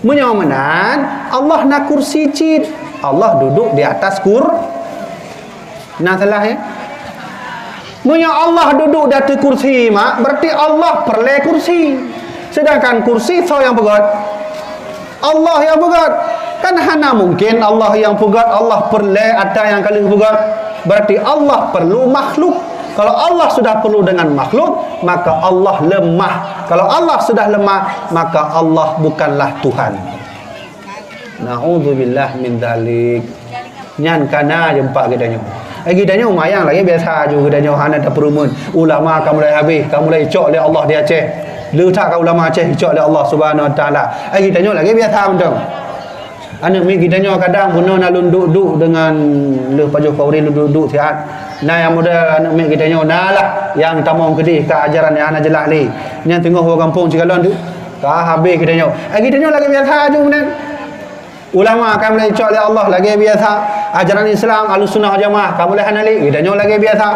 Menyamanan Allah nak kursi cid, Allah duduk di atas nah salah ya. Punya Allah duduk di atas kursi mak, berarti Allah perle kursi. Sedangkan kursi so yang pegat, Allah yang pegat. Kan hana mungkin Allah yang pegat, Allah perle ada yang kali pegat. Berarti Allah perlu makhluk. Kalau Allah sudah perlu dengan makhluk, maka Allah lemah. Kalau Allah sudah lemah, maka Allah bukanlah Tuhan. Na'udzubillah min dzalik. Nyan kana jumpa gedanya. Gedanya umayang lagi biasa juga gedanya hana tak perumun. Ulama kamu mulai habis, kamu mulai cok oleh Allah di Aceh. Letak ka ulama Aceh cok oleh Allah Subhanahu wa taala. Gedanya lagi biasa betul. Anak mi gedanya kadang bunuh nalun duduk dengan le pajuh kauri duduk sihat. Nah yang muda anak mi gedanya nalah yang tamong kedih ke ajaran yang ana jelas ni. Yang tengah orang kampung Cikalon tu. Ka habis gedanya. Gedanya lagi biasa aja benar. Ulama akan mulai cok oleh Allah lagi biasa. Ajaran Islam Ahlussunnah wal Jamaah kamu boleh hanali gedanya lagi biasa.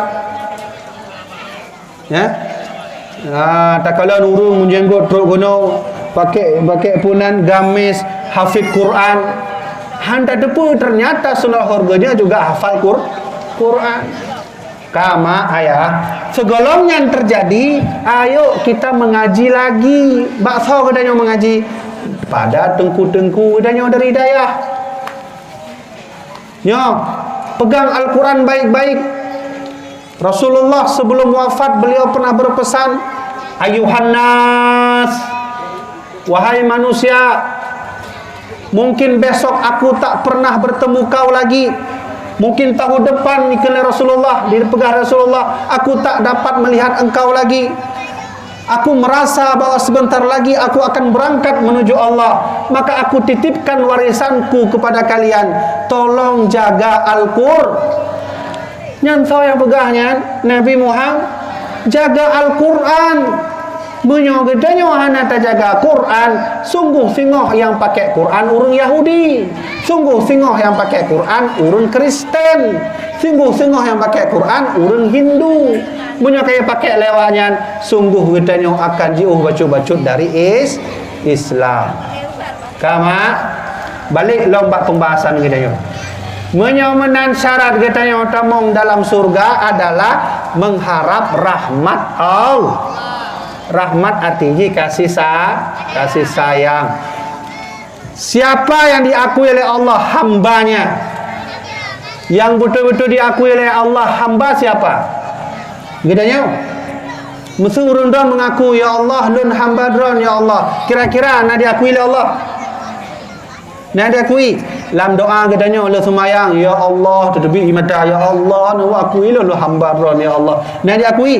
Ya. Tak kala urung menjenggot truk gono pakai punan gamis hafid Quran. Handa depu ternyata sunnah harganya juga hafal Quran. Kama ayah segolong yang terjadi, ayo kita mengaji lagi. Bakso katanya mengaji pada tengku-tengku katanya dari hidayah. Yo, pegang Al-Quran baik-baik. Rasulullah sebelum wafat beliau pernah berpesan, ayuhan nas, wahai manusia, mungkin besok aku tak pernah bertemu kau lagi. Mungkin tahun depan ikut Rasulullah, dipegang Rasulullah, aku tak dapat melihat engkau lagi. Aku merasa bahwa sebentar lagi aku akan berangkat menuju Allah. Maka aku titipkan warisanku kepada kalian. Tolong jaga Al-Qur'an. Yang saya pegahnya Nabi Muhammad jaga Al-Quran. Menyogedanya hana tak jaga Quran. Sungguh singoh yang pakai Quran urun Yahudi. Sungguh singoh yang pakai Quran urun Kristen. Sungguh singoh yang pakai Quran urun Hindu. Menyogedanya pakai lewatnya. Sungguh gedanya akan jiuh bacut-bacut dari Islam. Kama balik lomba pembahasan gedanya. Menyamanan syarat katanya utamong dalam surga adalah mengharap rahmat Allah. Rahmat artinya kasih sayang. Siapa yang diakui oleh Allah hambanya? Yang betul-betul diakui oleh Allah hamba siapa? Katanya mesti urundon mengaku ya Allah lun hamba dron ya Allah. Kira-kira nak diakui oleh Allah? Nak diakui dalam doa katanya oleh semayang ya Allah terlebih mata ya Allah nu akui lu hamba dron ya Allah. Nak diakui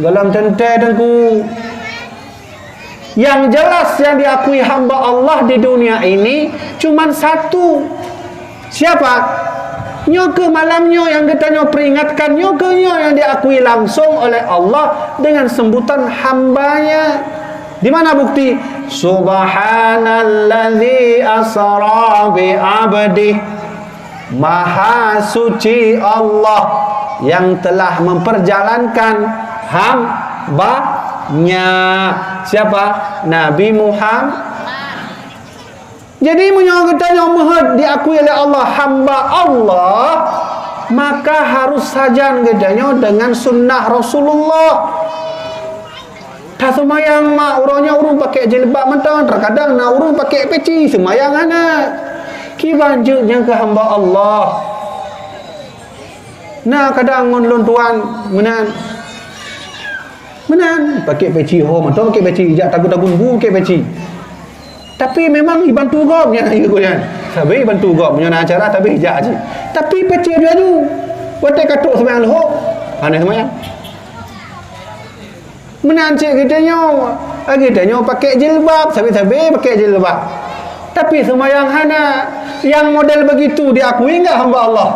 dalam tentang yang jelas yang diakui hamba Allah di dunia ini cuman satu. Siapa? Nyoke malamnya yang katanya peringatkan nyokenya yang diakui langsung oleh Allah dengan sebutan hambanya. Di mana bukti? Subhanalladzi asra bi 'abdi. Maha suci Allah yang telah memperjalankan hambanya. Siapa? Nabi Muhammad. Jadi menyogotanya muhad diakui oleh Allah hamba Allah, maka harus saja ngedanya dengan sunnah Rasulullah. Tak semayang mak urangnya urung pakai jilbab mentang, terkadang nak urung pakai peci semayang anak. Ki banjutnya ke hamba Allah. Nah kadang ngon tuan menan pakai peci ho mentang pakai peci jak tagu-tagu bu pakai peci. Tapi memang dibantu gom nya ikutnya. Tapi bantu gom punya acara tapi jak aje. Tapi peci dia tu. Watai katuk semayang lohok. Aneh semayang. Menancik kitanya pakai jilbab, sabi-sabi pakai jilbab. Tapi semayang hana yang model begitu diakui enggak hamba Allah?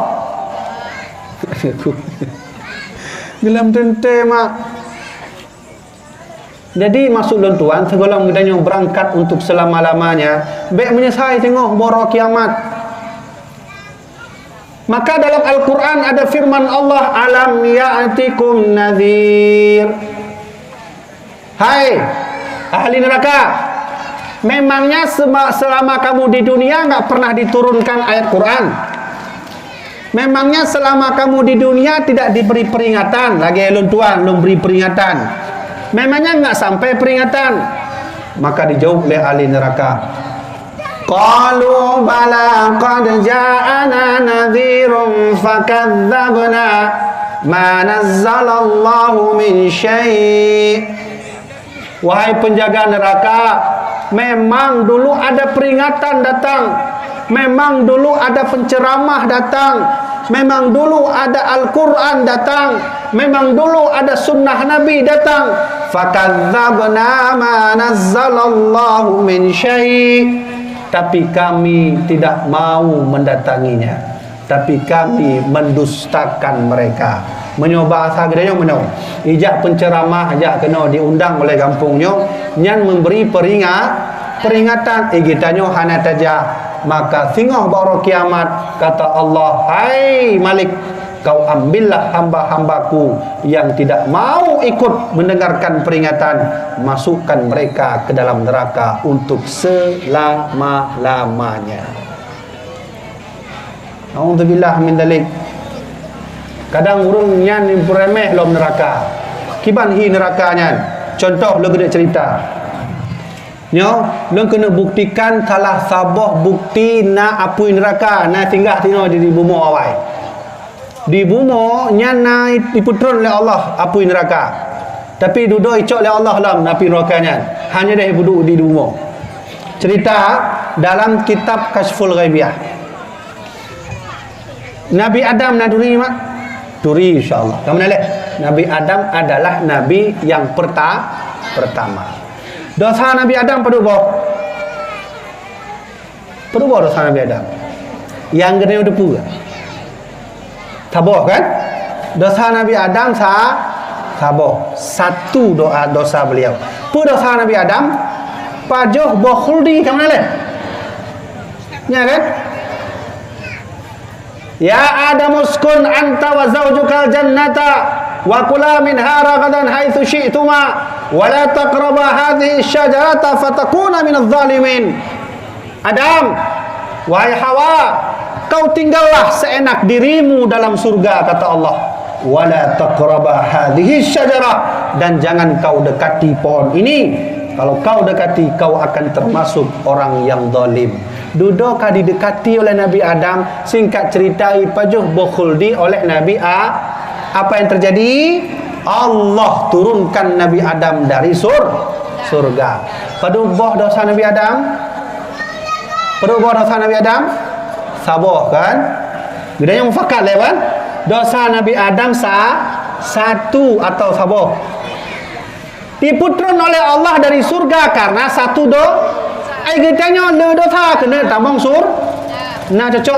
Dalam tente mak. Jadi masuk dalam tuan segala kitanya berangkat untuk selama-lamanya, baik menyesal tengok borok kiamat. Maka dalam Al-Quran ada firman Allah, alam ya'atikum nadhir. Hai ahli neraka, memangnya selama kamu di dunia nggak pernah diturunkan ayat Quran? Memangnya selama kamu di dunia tidak diberi peringatan? Lagi elon tuan belum beri peringatan, memangnya nggak sampai peringatan? Maka dijawab oleh ahli neraka, qalu bala qad ja'ana nadhirun fakadzabna ma nazzalallahu min syai'. Wahai penjaga neraka, memang dulu ada peringatan datang, memang dulu ada penceramah datang, memang dulu ada Al-Quran datang, memang dulu ada sunnah Nabi datang. Fakadzabna ma nazzalallahu min syai'. Tapi kami tidak mau mendatanginya, tapi kami mendustakan mereka. Menyoba asa gedenya menau ijak penceramah ajak kena diundang oleh kampungnya nyan memberi peringatan gitanyo hana taja. Maka singoh baru kiamat, kata Allah, hai Malik, kau ambillah hamba-hambaku yang tidak mau ikut mendengarkan peringatan, masukkan mereka ke dalam neraka untuk selama-lamanya. A'udzubillah min dzalik. Kadang urang nyan remeh lom neraka. Kiban hi nerakanya. Contoh lu kena cerita. Nyo, lu kena buktikan salah sabah bukti na apui neraka, na singgah tino di bumi awai. Di bumi nyan na diputron oleh Allah apui neraka. Tapi duduk icok oleh Allah dalam api nerakanya. Hanya dah duduk di bumi. Cerita dalam kitab Kashful Ghaibiyah. Nabi Adam nak duri mak? Duri insya-Allah. Kamu nak lihat? Nabi Adam adalah nabi yang pertama. Dosa Nabi Adam pada apa? Pada apa dosa Nabi Adam? Yang gede udah pula. Tabah kan? Dosa Nabi Adam tabah. Satu dosa beliau. Apa dosa Nabi Adam? Pajuh bokhuldi. Kamu nak lihat? Ya kan? Ya Adam uskun anta wa zawjukal jannata wa kula minha ragadan haitsu syi'tuma wa la taqraba hadhihi syajarata fatakuna minadh dhalimin. Adam, wahai Hawa, kau tinggallah seenak dirimu dalam surga, kata Allah. Wa la taqraba hadhihi syajarah, dan jangan kau dekati pohon ini. Kalau kau dekati, kau akan termasuk orang yang zalim. Dudukah didekati oleh Nabi Adam? Singkat cerita, pajuh bokhuldi oleh Nabi Apa yang terjadi? Allah turunkan Nabi Adam dari surga. Pada ubah dosa Nabi Adam? Pada ubah dosa Nabi Adam? Sabar kan? Gedanya mufakat lewan. Dosa Nabi Adam satu atau sabar. Diputron oleh Allah dari surga karena satu gedanya le dosa kena tambang nah cocok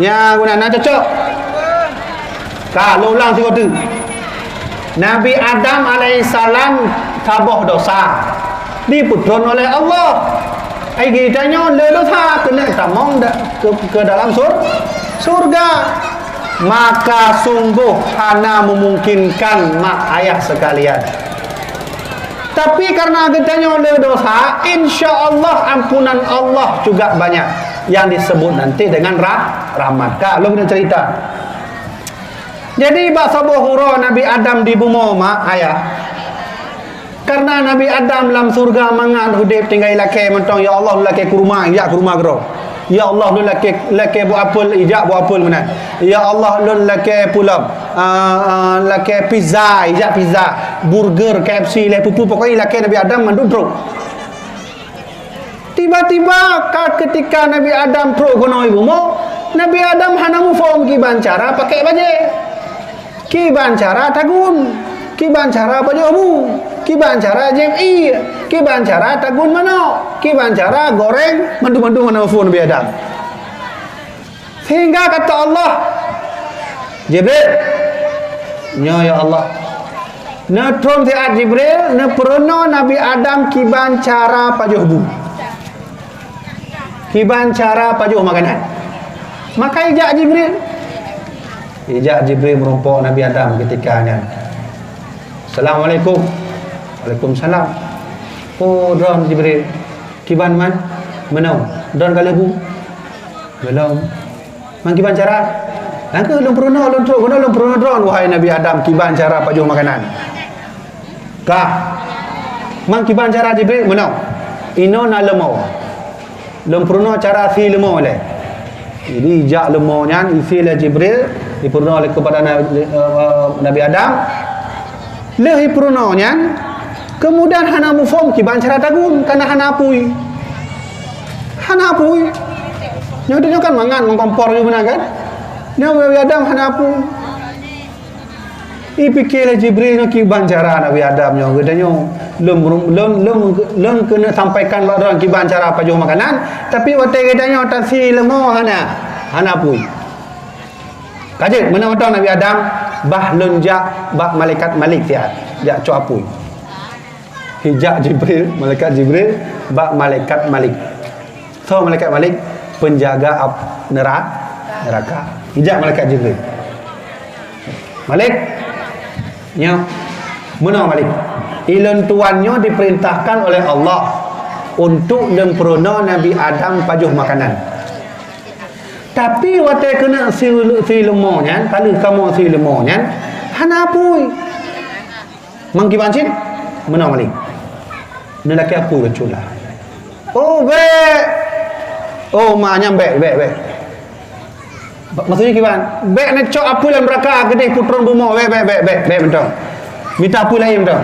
ya guna nah cocok kalau ulang tiga tu Nabi Adam alaihissalam tabah dosa diputron oleh Allah gedanya le dosa kena tambang ke dalam surga. Maka sungguh hana memungkinkan mak ayah sekalian. Tapi karena gedanya oleh dosa, insya Allah ampunan Allah juga banyak. Yang disebut nanti dengan rahmat. Kak, lu kena cerita. Jadi bahasa bohura Nabi Adam di bumi mak ayah. Karena Nabi Adam dalam surga mangan hudip tinggal laki mentong, ya Allah laki kurma, ya kurma gero. Ya Allah lu laki buat apel, ijak buat apel mana? Ya Allah lu laki pulau, laki pizza, ijak pizza, burger, KFC, pupu, pokoknya laki Nabi Adam mandudruk. Tiba-tiba ketika Nabi Adam pro gono ibu mo, Nabi Adam hanamu form ki bancara pakai baje, ki bancara tagun, ki bancara bajomu, ki bancara jem'i, ki bancara tagun mano, ki bancara goreng, mandu-mandu mana phone Nabi Adam. Sehingga kata Allah, Jibril, ya Allah, netron tiat Jibril, ne perono Nabi Adam ki bancara pajohbu. Kiban cara pajuh makanan. Maka ijak Jibril merumpuk Nabi Adam ketikanya. Assalamualaikum. Waalaikumsalam. Oh, don Jibril. Kiban man? Menau. Don kalabu? Belum. Man kiban cara? Langkah belum pernah don wahai Nabi Adam kiban cara pajuh makanan. Kah? Man kiban cara Jibril? Menau. Ino na lemau. Belum pernah cara si lemau le. Jadi ijak lemau nyan isi le Jibril dipurna oleh kepada Nabi Adam. Lehi purna nyan kemudian hana mufom kiban cara tagun kana hana apui. Nyo kan mangan mengkompor juga benar kan? Nabi Adam hana apui. Ipikir Jibril nak kiban cara Nabi Adam nyo gedanya lem kena sampaikan orang kiban cara pajuh makanan tapi watai gedanya tasi lemau hana pui. Kajet mana watang Nabi Adam bah lenjak bah malaikat Malik siat jak cu apui. Hijak Jibril, malaikat Jibril bah malaikat Malik. So malaikat Malik penjaga neraka. Hijak malaikat Jibril. Malik nya mana Malik? Ilon tuannya diperintahkan oleh Allah untuk memperona Nabi Adam pajuh makanan. Tapi waktu kena si lemonya, kalau kamu si lemonya, hana apui. Mangki bancin, mana Malik? Nelaki apui betul lah. Oh bek, oh maknya bek. Maksudnya gimana? Bek nak cok apui dalam neraka gede putron bumo bek betul. Minta apui lain betul.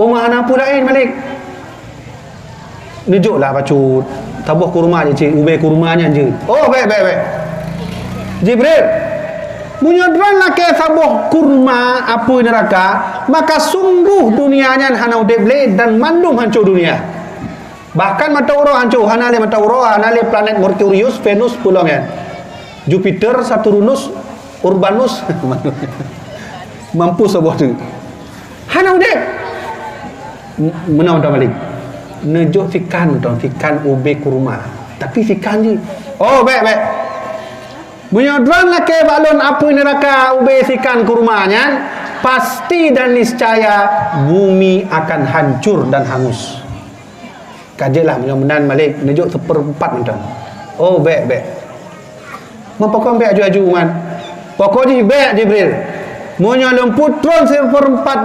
Oh mana apui lain Malik? Nujuklah pacut tabuh kurma je cik, ube kurmanya je. Oh bek. Jibril munyodran lah ke sabuh kurma apui neraka, maka sungguh dunianya hana udeble dan mandum hancur dunia. Bahkan mata uro hancur, hanale mata uro, hanale planet Merkurius, Venus pulangnya. Jupiter, Saturnus, Urbanus mampu sebuah tu. Hana udep. Menau dah balik. Nejuk fikan ube kurma. Tapi fikan je. Oh, baik. Menyodran lah ke balon api neraka ube fikan kurmanya, pasti dan niscaya bumi akan hancur dan hangus. Kajilah mudah-mudahan Malik nejuk seperempat macam. Oh, baik. Mempokong baik aju-aju man. Pokoknya baik Jibril. Monya lemput tron seperempat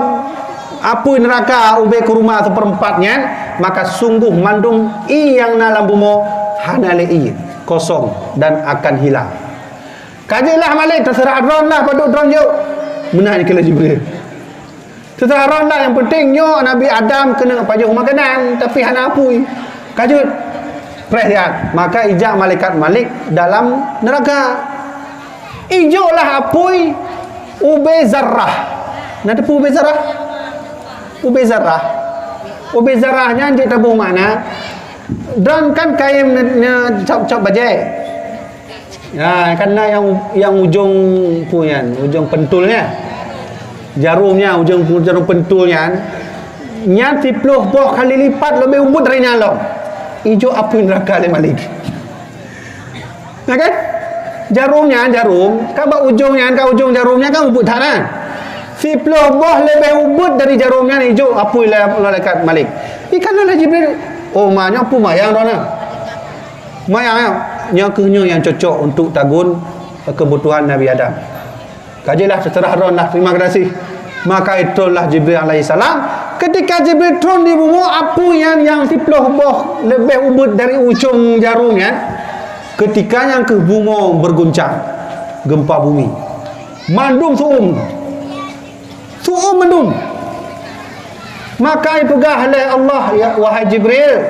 api neraka ube kurma seperempatnya, maka sungguh mandung yang dalam bumi hanale kosong dan akan hilang. Kajilah Malik, terserah drone lah, paduk drone yuk. Menanya ke Jibril. Terserah drone lah, yang penting yuk Nabi Adam kena pajuh makanan, tapi hana apui. Kajut. Perhatian. Maka ijak malaikat Malik dalam neraka. Ijoklah apui ube zarrah. Nanti ube zarrah? Ube zarrahnya dia tabuh mana? Dan kan kain cap bajai. Ya, karena yang ujung punya, ujung pentulnya, jarumnya, ujung jarum pentulnya, nya 10 boh kali lipat lebih umbut dari nyalong. Ijo api neraka le Malik. Ya kan? Jarum, kabak ujungnya, ujung jarumnya kan umbut tanah. 10 boh lebih umbut dari jarumnya ijo api le malaikat Malik. Ikan le Jibril. Oh, maknya apa mayang dona? Mayang yang cocok untuk tagun kebutuhan Nabi Adam. Kajilah terserah ronlah. Terima kasih. Maka itulah Jibril alaihissalam. Ketika Jibril turun di bumi, api yang 10 boh lebih umbut dari ujung jarumnya, ketika yang ke bumi berguncang, gempa bumi, mandum suum mandum. Maka ipegah oleh Allah, ya wahai Jibril,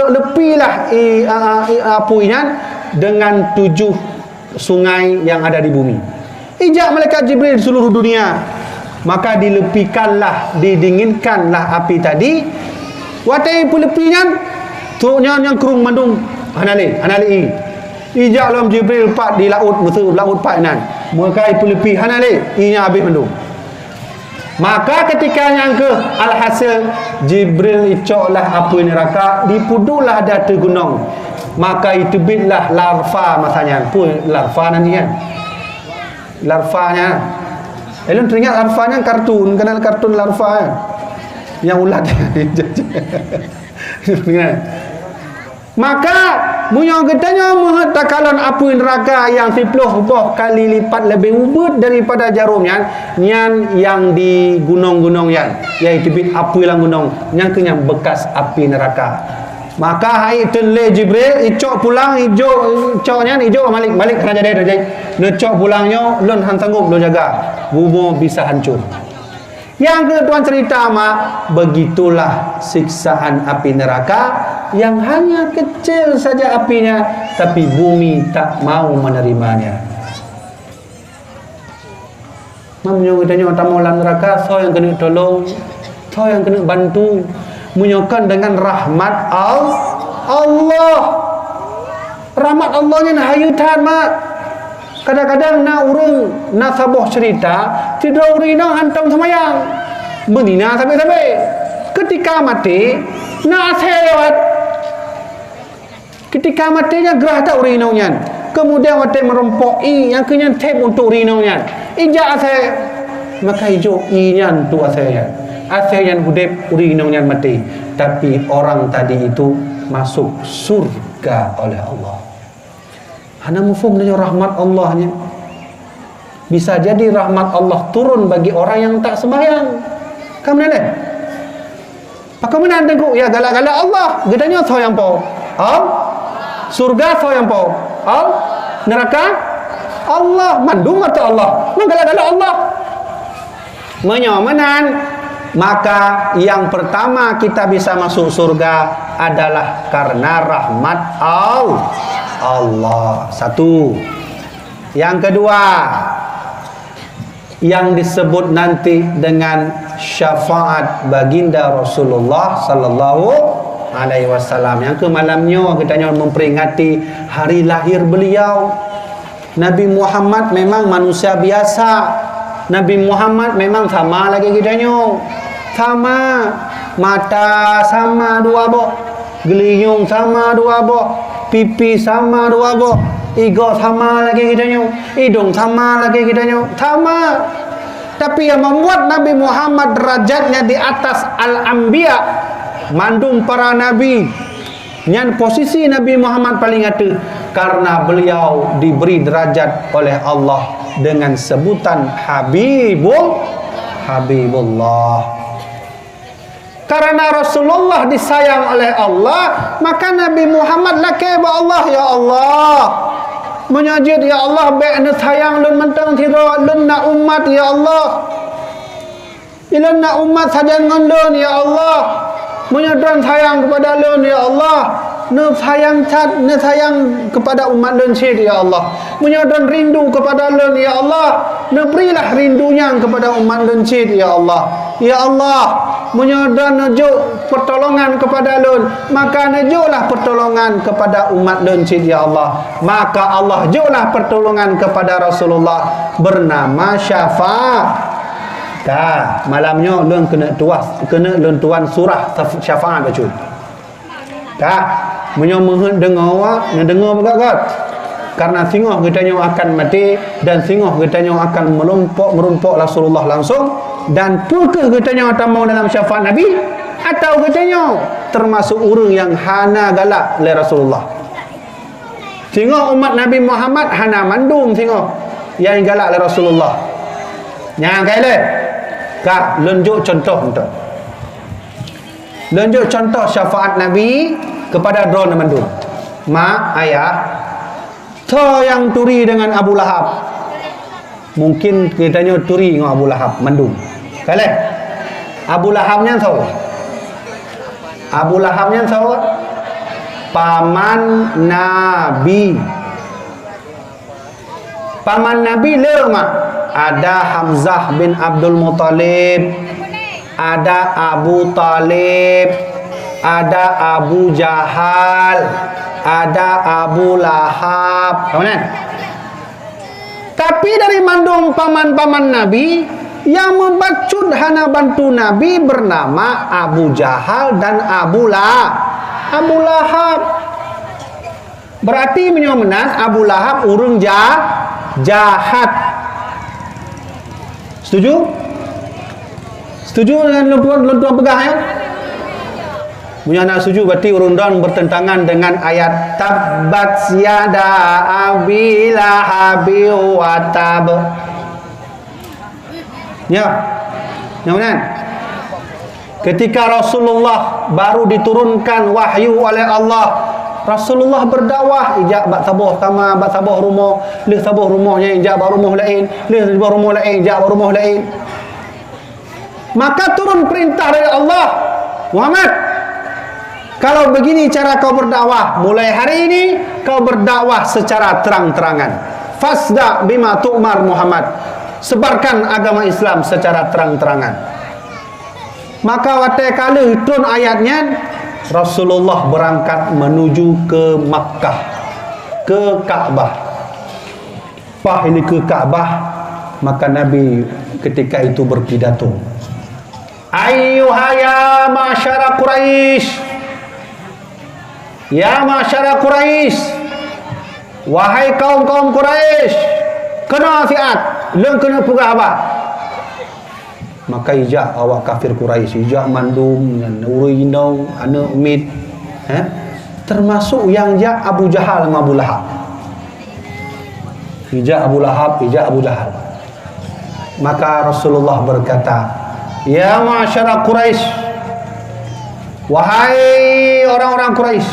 lepilah apunya dengan 7 sungai yang ada di bumi. Ijak malaikat Jibril di seluruh dunia. Maka dilepikanlah, didinginkanlah api tadi. Watai pulepinya tuknya yang kerung mandung hanali. Ijak lam Jibril pat di laut musuh laut painan. Maka pulepi hanali inya habis mandung. Maka ketika yang ke alhasil Jibril icoklah api neraka, dipudulah data gunung. maka itu bitlah larva masanya. Pun larva nanti kan. Larvanya. Elon teringat larvanya kartun, kenal kartun larva kan? Yang ulat. Maka munyo getanya mengatakan api neraka yang 10 kali lipat lebih ubud daripada jarumnya nyan yang di gunung-gunung yan, yaitu bit api lang gunung yang kenyang bekas api neraka. Maka hai tenle Jibril icok pulang ijo coknya ijo balik kerana jadi necok pulangnya lon han sanggup lo jaga bumo bisa hancur. Yang kedua cerita mak, begitulah siksaan api neraka yang hanya kecil saja apinya, tapi bumi tak mau menerimanya. Mamnyo kitanya tamolan neraka, so yang kena tolong, so yang kena bantu, menyokan dengan rahmat Allah. Rahmat Allahnya nah hayutan mak. Kadang-kadang nak urung nak sabuh cerita tidak urina hantam semayang menina sampai ketika mati nak lewat ketika matinya gerah tak urinanya kemudian mati merompoi yang kenyan tep untuk urinanya ija asai maka hijau inyan tu asai yang hudep urinanya mati tapi orang tadi itu masuk surga oleh Allah. Hana mufum dengan rahmat Allahnya. Bisa jadi rahmat Allah turun bagi orang yang tak sembahyang. Kamu mana? Pakai mana anda ku? Ya galak-galak Allah. Gedanya so yang pau. Surga so yang pau. Neraka Allah. Mandung atau Allah. Galak-galak Allah. Menyomenan. Maka yang pertama kita bisa masuk surga adalah karena rahmat Allah. Satu. Yang kedua, yang disebut nanti dengan syafaat baginda Rasulullah sallallahu alaihi wasallam. Yang ke malamnya kita memperingati hari lahir beliau. Nabi Muhammad memang manusia biasa. Nabi Muhammad memang sama lagi kitanya. Sama mata sama dua boh, geliung sama dua boh, pipi sama dua boh, ego sama lagi kitanya, hidung sama lagi kitanya, sama. Tapi yang membuat Nabi Muhammad derajatnya di atas al-anbiya, mandung para nabi, yang posisi Nabi Muhammad paling atas karena beliau diberi derajat oleh Allah dengan sebutan Habibullah. Karena Rasulullah disayang oleh Allah, maka Nabi Muhammad laki ba Allah, ya Allah menyajid ya Allah baikna sayang lun mentang tira lun nak umat ya Allah ilun nak umat saja ngan lun ya Allah menyadran sayang kepada lun ya Allah ne sayang cat ne sayang kepada umat lun syed ya Allah menyadran rindu kepada lun ya Allah ne berilah rindunya kepada umat lun syed ya Allah menyadran nejuk pertolongan kepada lun maka nejuklah pertolongan kepada umat lun syed ya Allah maka Allah juklah pertolongan kepada Rasulullah bernama syafaat. Dah malamnya lun kena lun tuan surah syafaat baca. Dah menyomohon dengar berkat karena singoh kitanya akan mati dan singoh kitanya akan merumpok Rasulullah langsung dan pukul kitanya tamau dalam syafaat Nabi atau kitanya termasuk orang yang hana galak oleh Rasulullah. Singoh umat Nabi Muhammad hana mandung singoh yang galak oleh Rasulullah. Yang kali kak lunjuk contoh untuk lunjuk contoh syafaat Nabi kepada drone mandung mak ayah to yang turi dengan Abu Lahab mungkin kitanya turi dengan Abu Lahab mandung kali Abu Lahabnya tahu paman Nabi lemah ada Hamzah bin Abdul Muttalib, ada Abu Talib, ada Abu Jahal, ada Abu Lahab. Kemudian, tapi dari mandung paman-paman Nabi yang membacut hana bantu Nabi bernama Abu Jahal dan Abu Lahab. Berarti menyomenan Abu Lahab urang jahat. Setuju? Setuju dengan lentuan pegah ya? Punya anak setuju berarti urundan bertentangan dengan ayat Tabbat yada abi lahabi wa tab. Ya. Yang mana? Ketika Rasulullah baru diturunkan wahyu oleh Allah, Rasulullah berdakwah, ijak bak tabuh kama bak tabuh rumah, leh tabuh rumahnya ijak bak rumah lain, leh tabuh rumah lain ijak bak rumah lain. Maka turun perintah dari Allah, Muhammad, kalau begini cara kau berdakwah, mulai hari ini kau berdakwah secara terang-terangan. Fasda bima tu'mar Muhammad. Sebarkan agama Islam secara terang-terangan. Maka waktu kala turun ayatnya, Rasulullah berangkat menuju ke Makkah, ke Ka'bah. Pas ini ke Ka'bah, maka Nabi ketika itu berpidato. Ayyuhaya masyara Quraisy, ya masyara Quraisy, wahai kaum-kaum Quraisy, kena fiat, leng kena pegah apa? Maka ijak awak kafir Quraisy, ijak mandum dengan urui indau anu umid, termasuk yang jak Abu Jahal sama Abu Lahab. Ijak Abu Lahab, ijak Abu Jahal. Maka Rasulullah berkata, ya masyarakat Quraisy, wahai orang-orang Quraisy,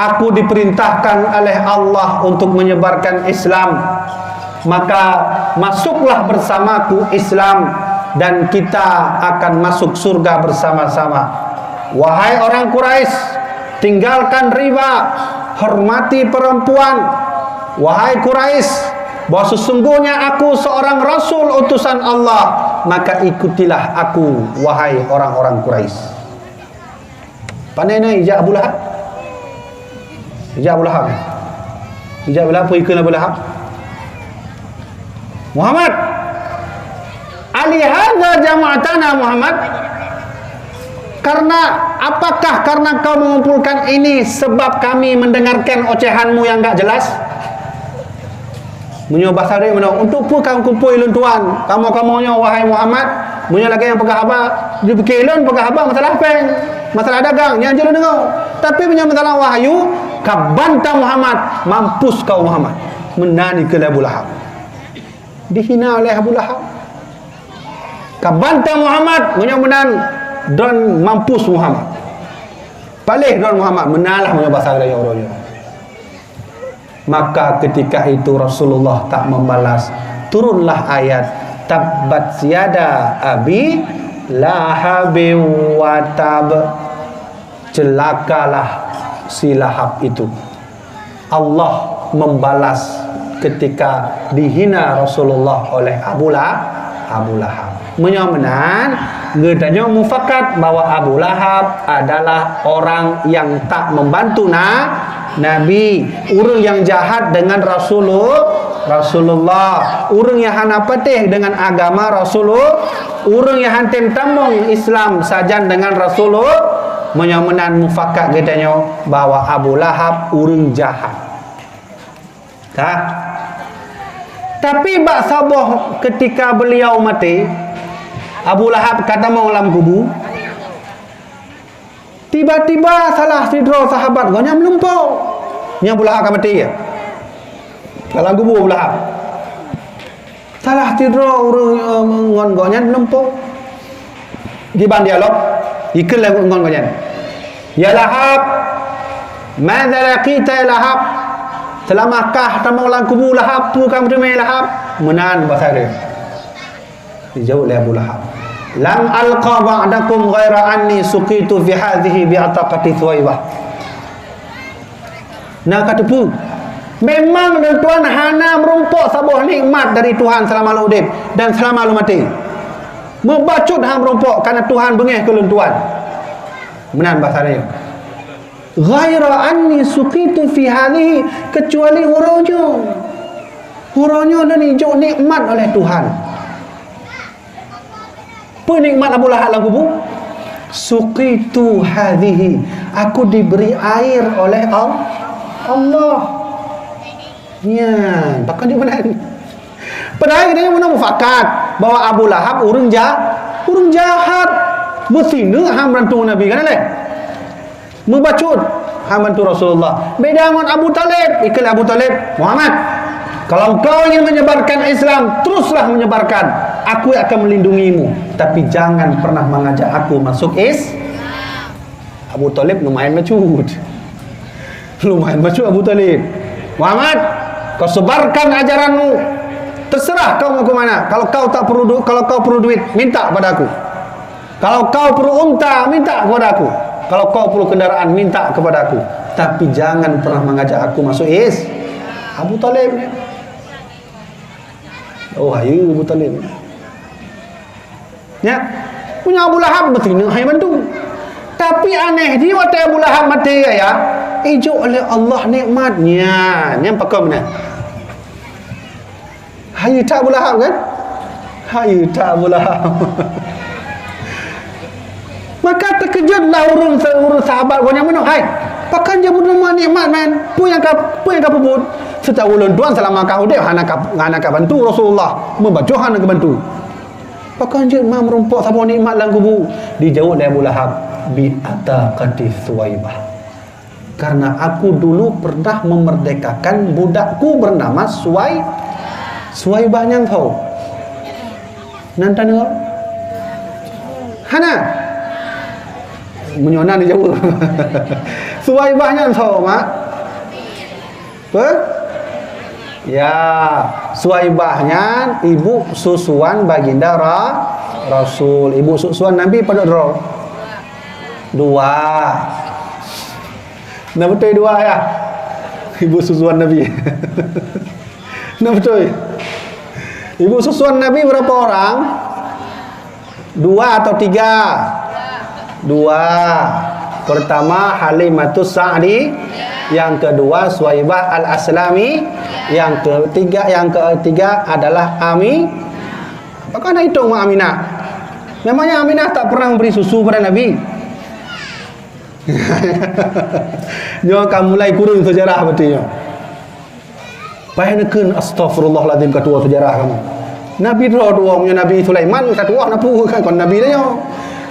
aku diperintahkan oleh Allah untuk menyebarkan Islam, maka masuklah bersamaku Islam dan kita akan masuk surga bersama-sama. Wahai orang Quraisy, tinggalkan riba, hormati perempuan. Wahai Quraisy, bahwa sesungguhnya aku seorang rasul utusan Allah, maka ikutilah aku, wahai orang-orang Quraisy. Pandai ni ijak Abu Lahab? Ijak Abu Lahab. Ijak Abu Lahab apa ikut Abu Lahab? Muhammad, alihadza jama'atana Muhammad, karena apakah karena kau mengumpulkan ini sebab kami mendengarkan ocehanmu yang enggak jelas? Menyoba sari mana untuk apa kamu kumpul ilun tuan kamu-kamunya wahai Muhammad, punya lagi yang pegah apa dia fikir ilun pegah apa masalah peng masalah dagang yang jelun dengar, tapi punya masalah wahyu kabanta Muhammad, mampus kau Muhammad, menani ke Abu Lahab, dihina oleh Abu Lahab. Kabanta Muhammad, punya menan don mampus Muhammad, palih don Muhammad, menalah punya bahasa dia orangnya. Maka ketika itu Rasulullah tak membalas, turunlah ayat Tabbat yada abi lahabi wa tab. Celakalah si Lahab itu. Allah membalas ketika dihina Rasulullah oleh Abu Lahab. Menyamanan gedanya mufakat bahwa Abu Lahab adalah orang yang tak membantu Nabi, orang yang jahat dengan Rasulullah, orang yang hana patih dengan agama Rasulullah, orang yang hantim tamung Islam sajan dengan Rasulullah. Menyamanan mufakat gedanya bahwa Abu Lahab orang jahat. Tak? Tapi bak saboh ketika beliau mati, Abu Lahab kata mau dalam kubu, tiba-tiba salah sidro sahabat gonya melumpau. Nya Abu Lahab mati ya. Dalam kubu Abu Lahab. Salah sidro urang ngon gonya melumpau. Di ban dialog, ikut lagu ngon gonya. Ya Lahab, madza laqita ya Lahab? Selamakah tamu dalam kubu Lahab tu kamu demi Lahab? Menan bahasa dia. Dijawab oleh Abu Lahab. Lam alqa ba'dakum ghaira anni suqitu fi hadhihi bi'ataqati thuwaibah. Nah kata pun, memang Tuhan hana merumpuk sabuh nikmat dari Tuhan selama lu hidup dan selama lu mati. Membacut hang merumpuk karena Tuhan bengih ke Tuhan. Menan bahasa dia. Ghaira anni suqitu fi hadhihi, kecuali huronyo. Huronyo dan hijau nikmat oleh Tuhan. Nikmat Abu Lahab lagu bu, suqitu hadhihi, aku diberi air oleh Allah. Ya, bahkan di mana? Padahal dia mana mufakat bahwa Abu Lahab urang jahat. Betina hang bantu Nabi kan leh. Membacut hang bantu Rasulullah. Beda dengan Abu Talib. Ikut Abu Talib, Muhammad, kalau kau ingin menyebarkan Islam, teruslah menyebarkan. Aku akan melindungimu, tapi jangan pernah mengajak aku masuk Abu Talib lumayan macut. Lumayan macut Abu Talib. Muhammad, kau sebarkan ajaranmu. Terserah kau mau ke mana. Kalau kau perlu duit, minta pada aku. Kalau kau perlu unta, minta kepada aku. Kalau kau perlu kendaraan, minta kepada aku. Tapi jangan pernah mengajak aku masuk Abu Talib. Oh, ayo Abu Talib. Ya, punya Abu Lahab betina hai bantu. Tapi aneh dia waktu Abu Lahab mati ya, ijo oleh Allah nikmatnya. Yang pakai mana? Hai tak Abu Lahab kan? Hai tak Abu Lahab. Maka terkejutlah urun sahabat banyak mana. Hai, pakan dia bernama nikmat man. Pu yang kau pun. Setahu ulun tuan selama kau dia hana ka bantu Rasulullah. Membaca hana ka bantu. Pakan dia mah merumpok sama nikmat dalam kubu. Dijawab oleh Abu Lahab, bi ataqati Suwaibah. Karena aku dulu pernah memerdekakan budakku bernama Suwaibah yang tahu. Nanti dengar. Hana menyonan dia jauh. Suwaibahnya tahu mak? Apa? Ya, Suwaibahnya ibu susuan baginda Rasul. Ibu susuan Nabi pada dua. Nah betul dua ya. Ibu susuan Nabi. Nah betul. Ibu susuan Nabi berapa orang? 2 atau 3? 2. Pertama Halimatus Sa'di, yang kedua Suwaibah Al-Aslami, yang ketiga adalah Ami. Maka nak hitung Aminah. Memangnya Aminah tak pernah memberi susu pada Nabi. Nyo akan mulai kurung sejarah betulnya. Pahenekeun astagfirullahalazim ketua sejarah kamu. Nabi dua punya Nabi Sulaiman ketua napu kan kon Nabi nya.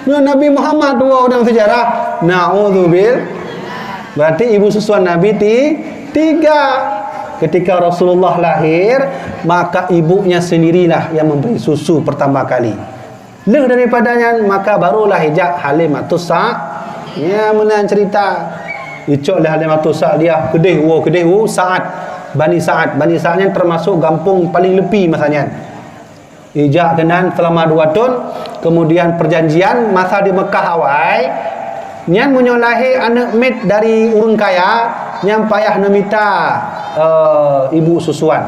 Nabi Muhammad dua dalam sejarah. Nauzubil. Berarti ibu susuan Nabi 3. Ketika Rasulullah lahir, maka ibunya sendirilah yang memberi susu pertama kali. Lebih daripadanya maka barulah hijab Halimatus ya menan cerita. Icok lah Halimatus Sa'diyah kedih Sa'ad. Bani Sa'adnya termasuk kampung paling lepi masanya. Ijak kenan selama 2 tahun. Kemudian perjanjian masa di Mekah awal, nyan menyolahi anak mit dari urang kaya, nyan payah nemita ibu susuan.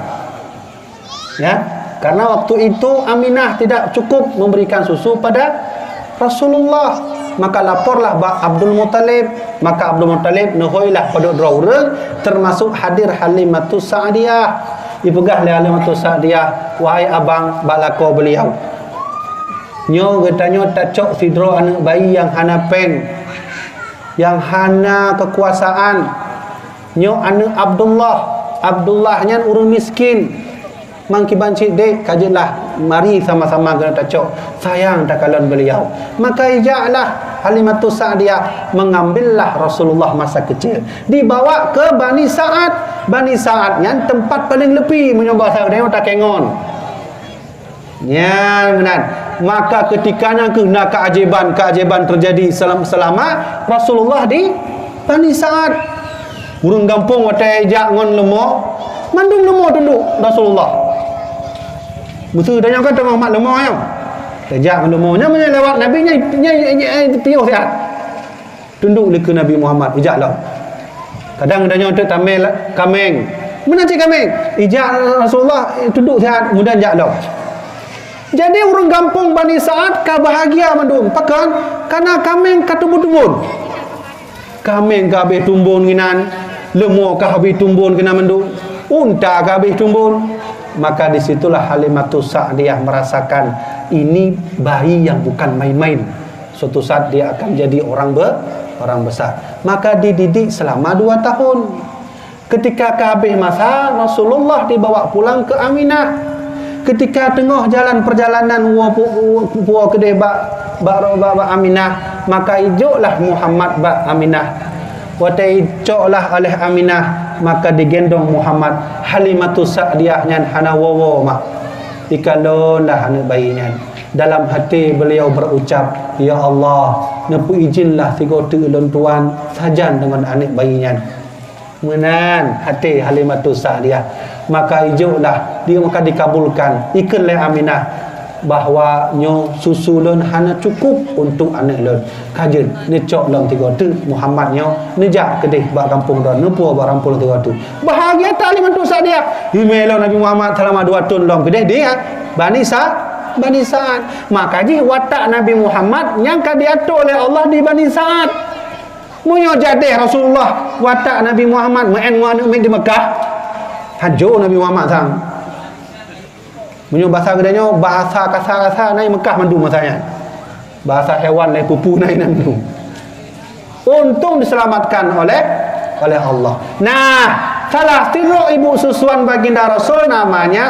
Ya, karena waktu itu Aminah tidak cukup memberikan susu pada Rasulullah. Maka laporlah Abdul Muttalib. Maka Abdul Muttalib nehoilah pada orang, termasuk hadir Halimatus Sa'diyah. Ipegah le Halimatus Sa'diyah, wahai abang balako beliau. Nyo katanya tak cok sidro anak bayi yang hana pen, yang hana kekuasaan. Nyo anak Abdullahnya urang miskin. Mangki banci dek kajilah, mari sama-sama kena tak cok sayang tak kalon beliau. Maka ijaklah Halimatus Sa'diyah mengambillah Rasulullah masa kecil, dibawa ke Bani Sa'ad yang tempat paling lepi menyembah dia tak kengon. Ya benar. Maka ketikanya kena keajaiban terjadi selama Rasulullah di Bani Sa'ad. Urang kampung watai jak ngon lemok, mandung lemok tunduk Rasulullah. Betul dah yang kata Muhammad lemok nya. Tajak lemoknya lewat Nabi nya piuh sihat. Tunduk ke Nabi Muhammad ijaklah. Kadang dah nyontek kameng. Mana cik kameng? Ijak Rasulullah tunduk sihat kemudian jaklah. Jadi orang kampung Bani Sa'ad ka bahagia mandung. Pakan karena kameng ka tumbun-tumbun. Kameng ka habis tumbun ginan, lemok ka habis tumbun kena mandung, unta ka habis tumbun. Maka disitulah Halimatus Sa'diyah merasakan ini bayi yang bukan main-main. Suatu saat dia akan jadi orang besar. Maka dididik selama 2 tahun. Ketika habis masa, Rasulullah dibawa pulang ke Aminah. Ketika tengah jalan perjalanan puak kedai bak Aminah, maka ijoklah Muhammad bak Aminah. Wata ijoklah oleh Aminah, maka digendong Muhammad. Halimatus Sa'diyah nyan hana wawo mak. Ikalonlah anak bayinya. Dalam hati beliau berucap, ya Allah, nepu izinlah tiga tulun tuan sajan dengan anak bayinya. Menan hati Halimatus Sa'diyah, maka ijoklah dia, maka dikabulkan ikhlas Aminah bahawa nyo susu lun hana cukup untuk anak lun. Kajen necok long tiga tu Muhammad nyo nejak kedih bak kampung dah nepu bak rampul tiga tu. Bahagia tak Halimatus Sa'diyah. Himelo Nabi Muhammad selama 2 tahun long kedih dia Bani Sa'ad. Maka ji watak Nabi Muhammad yang diatur oleh Allah di Bani Sa'ad. Munyo jadi Rasulullah watak Nabi Muhammad main di Mekah. Hajo Nabi Muhammad sang. Munyo bahasa gedanya bahasa kasar-kasar naik Mekah mandu masanya. Bahasa hewan naik pupu naik nandu. Untung diselamatkan oleh Allah. Nah, salah satu ibu susuan baginda Rasul namanya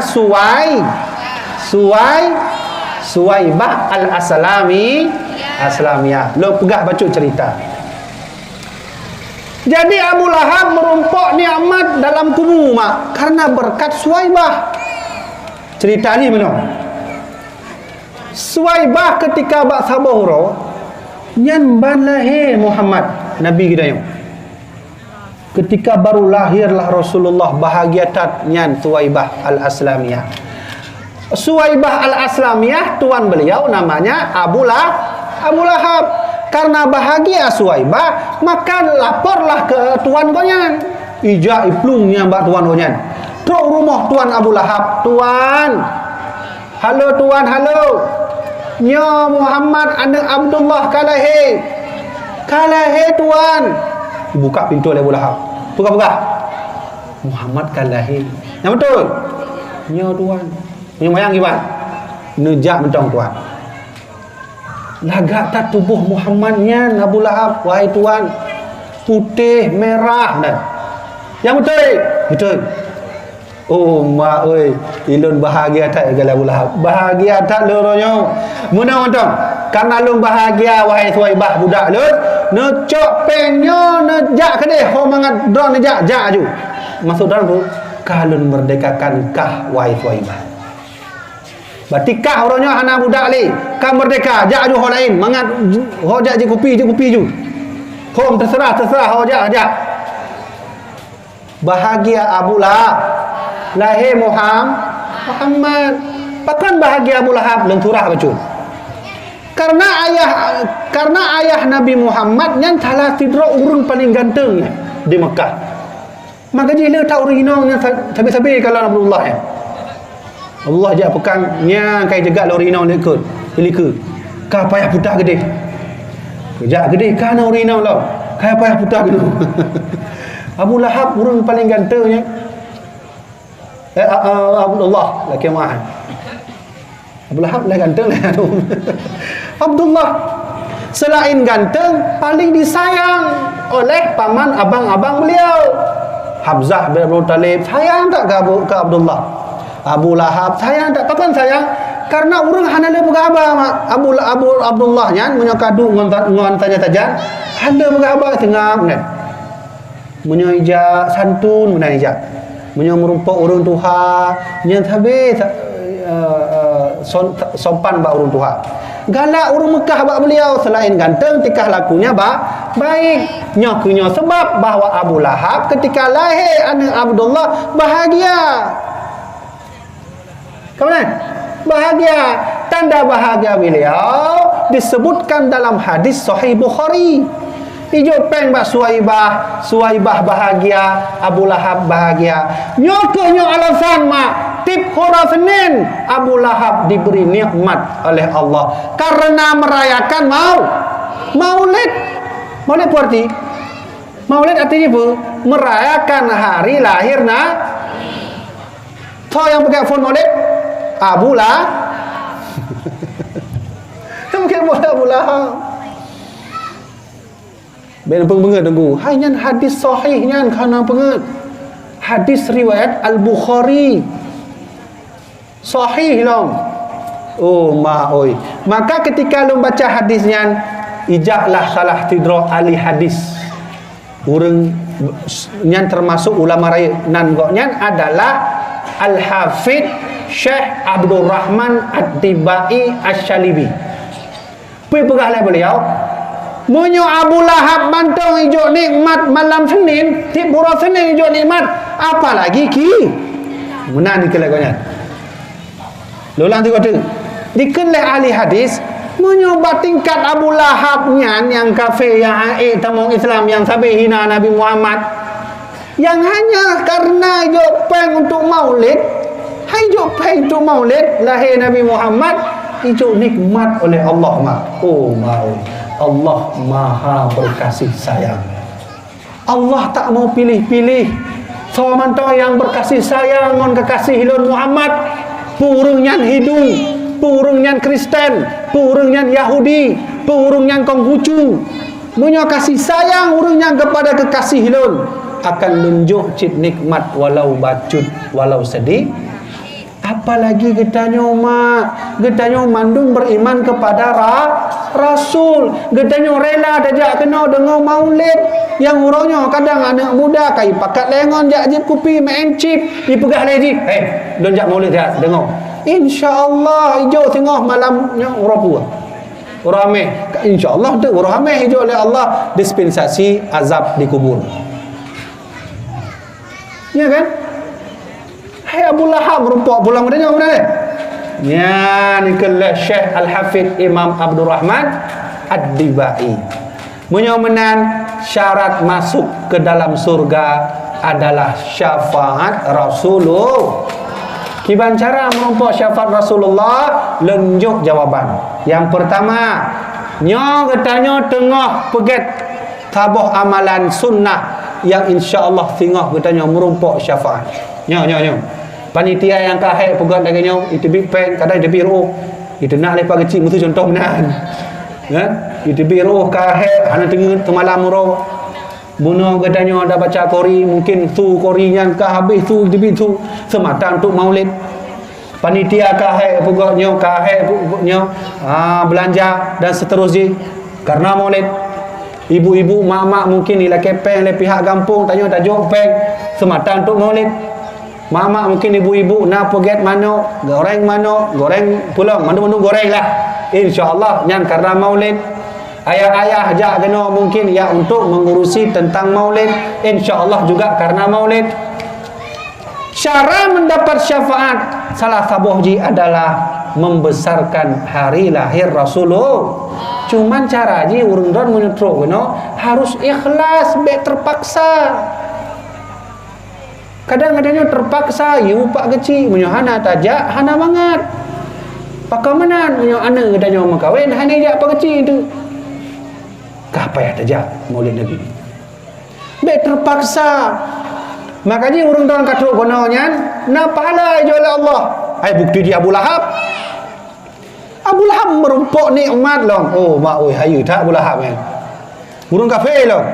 Suwaibah Al-Aslamiyah. Lo pegah baca cerita. Jadi Abu Lahab merumpok nikmat dalam kubu mak karena berkat Suwaibah. Cerita ni mana? Suwaibah ketika bak sabahura nyan ban lahir Muhammad Nabi kita yang. Ketika baru lahirlah Rasulullah bahagia tat nyan Suwaibah Al-Aslamiyah. Suwaibah Al-Aslamiyah tuan beliau namanya Abu Lahab. Karena bahagia Suwaibah, maka laporlah ke tuan konyan. Ija iplung yang bak tuan konyan. Truk rumah tuan Abu Lahab. Tuan. Halo tuan, halo. Nyo Muhammad anak Abdullah kalahe. Kalahe tuan. Buka pintu oleh Abu Lahab. Buka. Muhammad kalahe. Yang betul. Nyo tuan. Nyo mayang gimana? Nejak mentong tuan. Lagak tak tubuh Muhammadnya Abu Lahab, wahai tuan, putih merah dan yang betul. Oh mak oi, ilun bahagia tak kalau Abu Lahab. Bahagia tak loronya. Munang ontong. Karena lun bahagia wahai Suwaibah budak lun, necok penyo nejak kedeh ho mangat don nejak ju. Masuk dalam tu kalun merdekakan kah wahai Suwaibah. Berarti kah orangnya anak budak li. Kah merdeka, jak ju orang lain. Mangat ho jak je kopi ju. Hom terserah ho jak. Bahagia Abu Lahab. Lahir Muhammad. Pakan bahagia Abu Lahab lenturah bacun. Karena ayah Nabi Muhammad yang salah tidro urun paling ganteng di Mekah. Maka dia le tak original yang sabi-sabi kalau Abdullah ya. Allah ajak pekan nya kai jaga lorino ni ikut ilika ka payah putar gede kejak gede kan lorino lah kai payah putar gede Abu Lahab urang paling gantengnya Abdullah laki mah Abu Lahab lah ganteng lah Abdullah selain ganteng paling disayang oleh paman abang-abang beliau Hamzah bin Abu Talib sayang tak ke Abdullah. Abu Lahab sayang tak kapan sayang karena orang handal bergabar Abdullah nya menyokadu ngon tanya tajan handal bergabar tengah kan menyoija santun menaija menyomerumpok urang tuha nya tabe sopan ba urang tuha galak urang Mekah bak beliau selain ganteng tikah lakunya baik nyo sebab bahawa Abu Lahab ketika lahir anak Abdullah bahagia. Kemudian bahagia, tanda bahagia beliau disebutkan dalam hadis Sahih Bukhari. Ijo peng bak Suwaibah bahagia, Abu Lahab bahagia. Nyo alasan mak tip hura Senin Abu Lahab diberi nikmat oleh Allah karena merayakan Maulid. Maulid berarti Maulid artinya apa? Merayakan hari lahir Tahu yang pakai phone Maulid? Abu Lahab. Mungkin boleh Abu Lahab. Ben pengenget tunggu. Hai nyan hadis sahih nyan kana penget. hadis riwayat Al-Bukhari. Sahih long. Oh ma oi. Maka ketika lu baca hadisnya, ijaklah salah tidro ahli hadis. Urang yang termasuk ulama raya nan goknya adalah Al-Hafidh Syekh Abdul Rahman At-Tibai Asy-Syalibi. Pi pegahlah beliau. Munyo Abu Lahab mantong ijo nikmat malam Senin, tibura Senin ijo nikmat, apalagi ki. Menan dikelagonya. Lulang tiga tu. Dikenlah ahli hadis menyoba tingkat Abu Lahab yang kafir, yang aib tamong Islam, yang sampai hina Nabi Muhammad, yang hanya karena ijo peng untuk maulid, ijo peng untuk maulid lahir Nabi Muhammad, ijo nikmat oleh Allah ma. Oh mau Allah maha berkasih sayang. Allah tak mau pilih-pilih. Sawamanto yang berkasih sayang ngon kekasih hilun Muhammad, purung nyan hidung, purung nyan Kristen, purung nyan Yahudi, purung nyan Konghucu. Munyo kasih sayang urung nyan kepada kekasih hilun, akan nunjuk cit nikmat walau bacut, walau sedih. Apalagi getanyo mandung beriman kepada Rasul, getanyo rela dajak kena dengar maulid yang urangnya kadang anak muda kai pakat lengon jak jip kupi main chip dipegah lagi. Don jak maulid ya dengar. Insya-Allah hijau tengah malamnya urapu. Urame insya-Allah tu urame hijau oleh Allah dispensasi azab di kubur. Ya kan? Hai Abu Lahab merumpok pulang padanya mana dia? Ya ni kelah Syekh Al-Hafidh Imam Abdul Rahman Ad-Tibai. Menyomenan syarat masuk ke dalam surga adalah syafaat Rasulullah. Kiban cara merumpok syafaat Rasulullah, lenjuk jawaban. Yang pertama, nyo katanya tengah peget tabuh amalan sunnah yang insya-Allah tengah katanya merumpok syafaat. Nyo panitia yang kahek pegat lagi nyo itu big pen kadang itu biru itu nak lepas kecil mutu contoh menan ya itu biru kahek hana tengah temalam ro bunuh gadanya ada baca kori mungkin tu korinya kah habis tu itu semata untuk maulid. Panitia kahek pegat nyo belanja dan seterusnya karena maulid. Ibu-ibu mak-mak mungkin ila kepeng le pihak kampung tanya tajuk peng semata untuk maulid. Mama mungkin ibu-ibu nak pergi mano, goreng pulang, manu goreng lah. InsyaAllah nyan karena maulid. Ayah-ayah ajak kena mungkin ya untuk mengurusi tentang maulid. InsyaAllah juga karena maulid. Cara mendapat syafaat salah sabuhji adalah membesarkan hari lahir Rasulullah. Cuman cara ji urang don menyutruk kena harus ikhlas, baik terpaksa. Kadang-kadangnya terpaksa you pak kecil menyo hana tajak hana banget pakamanan menyo ana kadangnya makawin hana jak pak kecil tu kah payah tajak maulid nabi be terpaksa. Makanya urang don katruk gononnya na pahala jo oleh Allah. Ai bukti dia Abu Lahab merumpok nikmat long. Oh mak oi hayu tak Abu Lahab kan urang kafir long.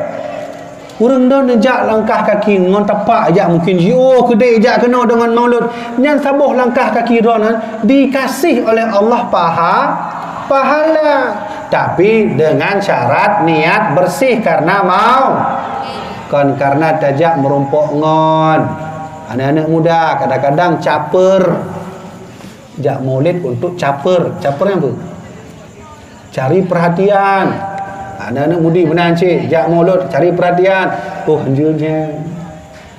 Urang dah nejak langkah kaki ngon tapak ajak mungkin jio kedai ajak kena dengan maulud yang sabuh langkah kaki ronan dikasih oleh Allah pahala tapi dengan syarat niat bersih karena mau kan karena tajak merumpok ngon. Anak-anak muda kadang-kadang caper jak maulid untuk caper yang apa? Cari perhatian. Anak-anak mudi menan cik jak maulud cari perhatian. Oh anjurnya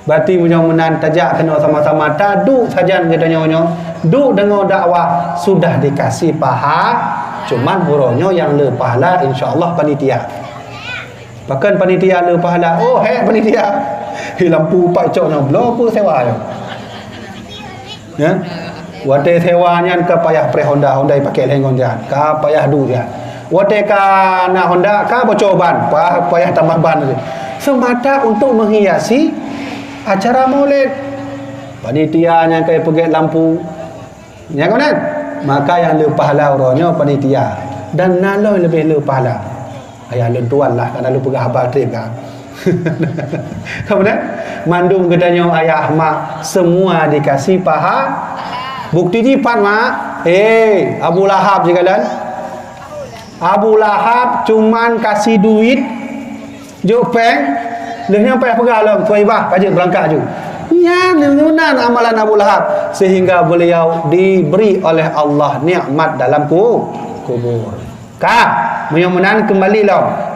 berarti punya menan tajak kena sama-sama taduk saja katanya duk dengar dakwah sudah dikasih cuman buronyo yang le pahala insyaallah panitia. Bahkan panitia le pahala. Oh panitia lampu pak coknya belum apa sewa ya wate sewanya ke payah pre Honda pakai lengon dia ka payah du dia. Wate ka na Honda ka bocor ban, payah tambah ban semata untuk menghiasi acara maulid. Panitia yang kayak pergi lampu ya kan? Maka yang lebih pahala orangnya panitia dan naloi lebih pahala. Ayah lu tuan lah kan lu pergi habar trip kan. Kemudian mandum katanya ayah mak semua dikasih paha. Bukti jipat mak. Abu Lahab sekalian. Abu Lahab cuman kasih duit jopeng dia nyampai pegang dalam tuaibah kaji berangkat je. Ya, nunan amalan Abu Lahab sehingga beliau diberi oleh Allah nikmat dalam kubur. Mudah-mudahan kembali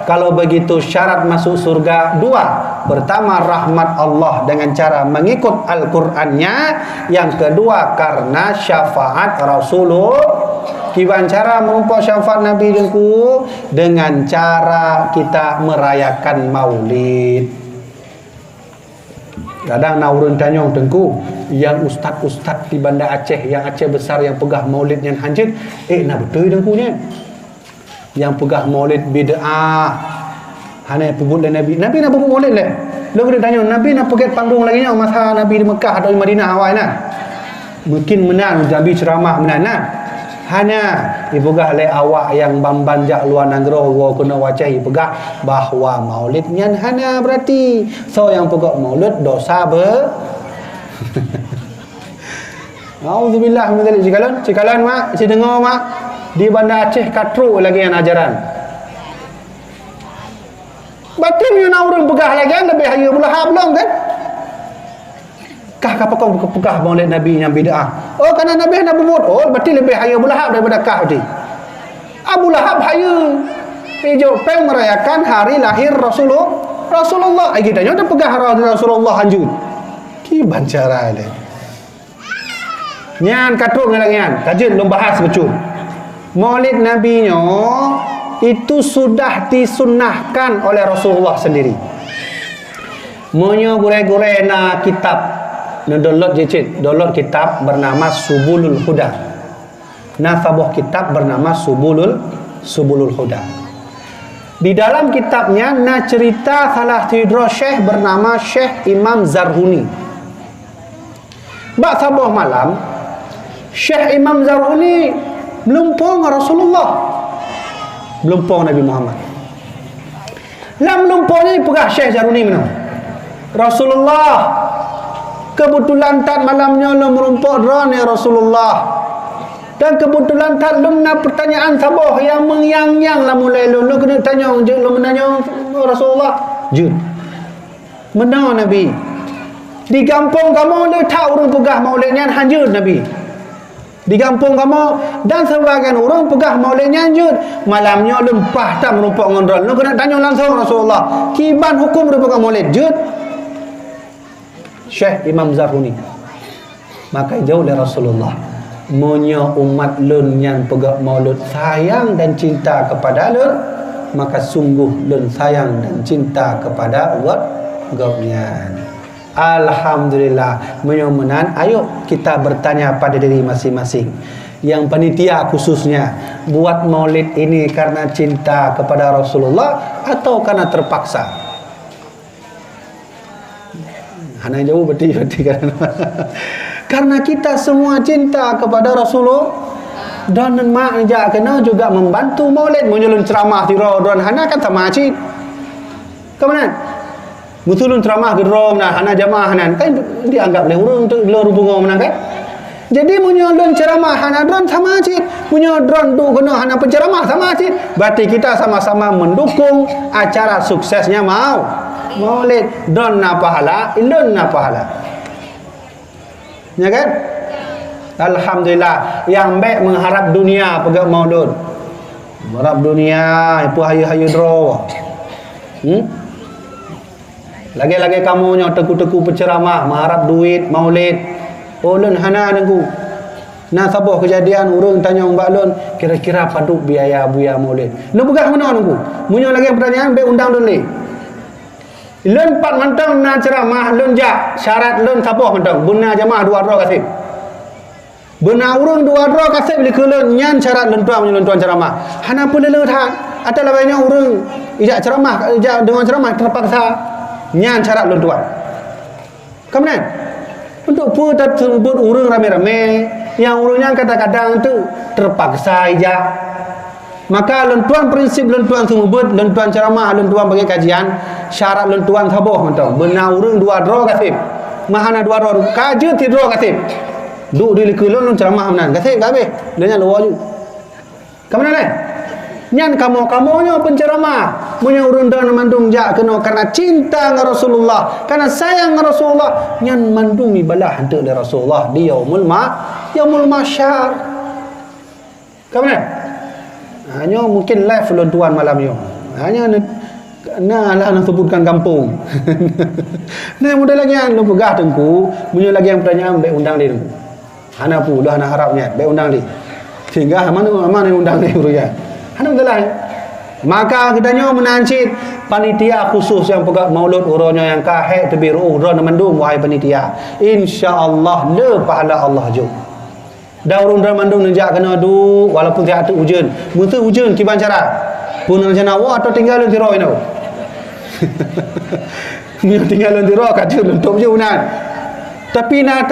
kalau begitu syarat masuk surga dua. Pertama, rahmat Allah dengan cara mengikut Al-Qur'annya. Yang kedua, karena syafaat Rasulullah. Kiban cara merumpok syafaat Nabi dengku dengan cara kita merayakan maulid. Kadang naurun tanyong dengku yang ustaz-ustaz di Banda Aceh, yang Aceh besar yang pegah maulid yang hanjit, nak betul dengkunya. Yang pegah maulid bid'ah. Hanya pebut le Nabi. Nabi nak pebut maulid le. Lu kena tanya Nabi nak pegat panggung lagi nya masa Nabi di Mekah atau di Madinah awal nah. Mungkin menan Nabi ceramah menan nah. Hanya dipegah le awak yang bambanjak luar negara gua kena wacahi pegah bahawa maulid nyan hana berarti. So yang pegah maulid dosa Auzubillah min dzalik. Cikalan mak, si dengar mak. Di Banda Aceh katruk lagi yang ajaran. Batin yang orang pegah lagi kan lebih haya Lahab belum kan? Kah apa kau pegah maulid Nabi yang bid'ah? Oh, kerana Nabi nak berbuat. Oh, berarti lebih haya Abu Lahab daripada kah berarti. Abu Lahab haya peng merayakan hari lahir Rasulullah. Kita dah pegah hari Rasulullah hanjut. Ki bancara le. Nyan katruk lagi nyan. Kajian belum bahas betul. Maulid Nabi-nya itu sudah disunnahkan oleh Rasulullah sendiri. Monyo gure-gure na kitab na download kitab bernama Subulul Huda. Na sabuh kitab bernama Subulul Huda. Di dalam kitabnya na cerita salah tidro syekh bernama Syekh Imam Zarhuni. Bak sabuh malam Syekh Imam Zarhuni melumpung Rasulullah, melumpung Nabi Muhammad. Lam melumpungnya pegah Syekh Zaruni mana? Rasulullah. Kebetulan tak malamnya lu merumpuk drone ya Rasulullah. Dan kebetulan tak lu nak pertanyaan sabuh yang mengyang-yang lah mulai lu kena tanya lu menanya Rasulullah. Jud. Mana Nabi? Di kampung kamu lu tak orang pegah maulidnya hanjut Nabi. Di kampung kamu dan sebagian orang pegah maulid nyanjut malamnya lempah tak merumpuk ngondol. Lu kena tanya langsung Rasulullah. Kiban hukum merumpuk maulid jud Syekh Imam Zarhuni. Maka jauh dari Rasulullah. Monya umat lun yang pegah maulid sayang dan cinta kepada lun, maka sungguh lun sayang dan cinta kepada gaunya. Alhamdulillah. Menyumenan, ayo kita bertanya pada diri masing-masing. Yang panitia khususnya buat maulid ini karena cinta kepada Rasulullah atau karena terpaksa? Hana jauh berarti karena kita semua cinta kepada Rasulullah dan mak jak kena juga membantu maulid menyelun ceramah tiro dan hana kan sama cik. Kemana? Mutulun ceramah gedrom nah hana jamaah nan kan dianggap oleh orang untuk luar hubungan menang kan. Jadi menyolong ceramah hana drone sama cik, punya drone tu kena hana penceramah sama cik. Berarti kita sama-sama mendukung acara suksesnya maulid. Drone na pahala, ilun na pahala. Ya kan? Alhamdulillah. Yang baik mengharap dunia pegang maulid. Mengharap dunia itu hayu-hayu draw. Lagi-lagi kamu yang teku-teku penceramah mengharap duit maulid. Oh lun hana nengku. Nah sabuh kejadian urang tanya mbak lun kira-kira paduk biaya buya maulid. Lu pegah mana nengku? Munyo lagi pertanyaan be undang dun le. Lun pat mantang na ceramah lun jak syarat lun sabuh mantang buna jamaah dua roh kasih. Buna urang dua roh kasih beli kelun nyan syarat lun tuan ceramah. Hana pun lele tak. Atau labanya urang ijak ceramah ijak dengan ceramah terpaksa nyan syarat lun tuan. Kemudian untuk pun tersebut urang rame-rame yang urangnya kadang-kadang tu terpaksa ijak Maka lentuan prinsip lentuan sumubut, lentuan ceramah, lentuan bagi kajian, syarat lentuan taboh mentong. Benar urang dua dro kasip. Mahana dua dro. Kaje ti dro kasip. Duk di likulun ceramah menan. Kasip ka habis. Dia luar ju. Kamana le? Nyan kamu-kamunya penceramah. Munya urang dan mandung jak kena karena cinta dengan Rasulullah, karena sayang dengan Rasulullah. Nyan mandung mi balah hante le Rasulullah di yaumul mahsyar. Kamana? Hanya mungkin live lentuan malam ni. Hanya nak sebutkan kampung. Nah mudah lagi yang pegah tengku, punya lagi yang pertanyaan baik undang dia tengku. Ana pu dah nak harapnya baik undang dia. Sehingga mana yang undang dia ya. Ana betul. Maka kitanya menancit panitia khusus yang pegah maulud uronya yang kahek tebiru ron mendung wahai panitia. Insya-Allah le pahala Allah jo. Daurun ramandung nejak kena adu walaupun tiada hujan. Mutu hujan kiban cara. Pun macam awak atau tinggal di roi no. Ni tinggal di roi kata lentuk je unan. Tapi na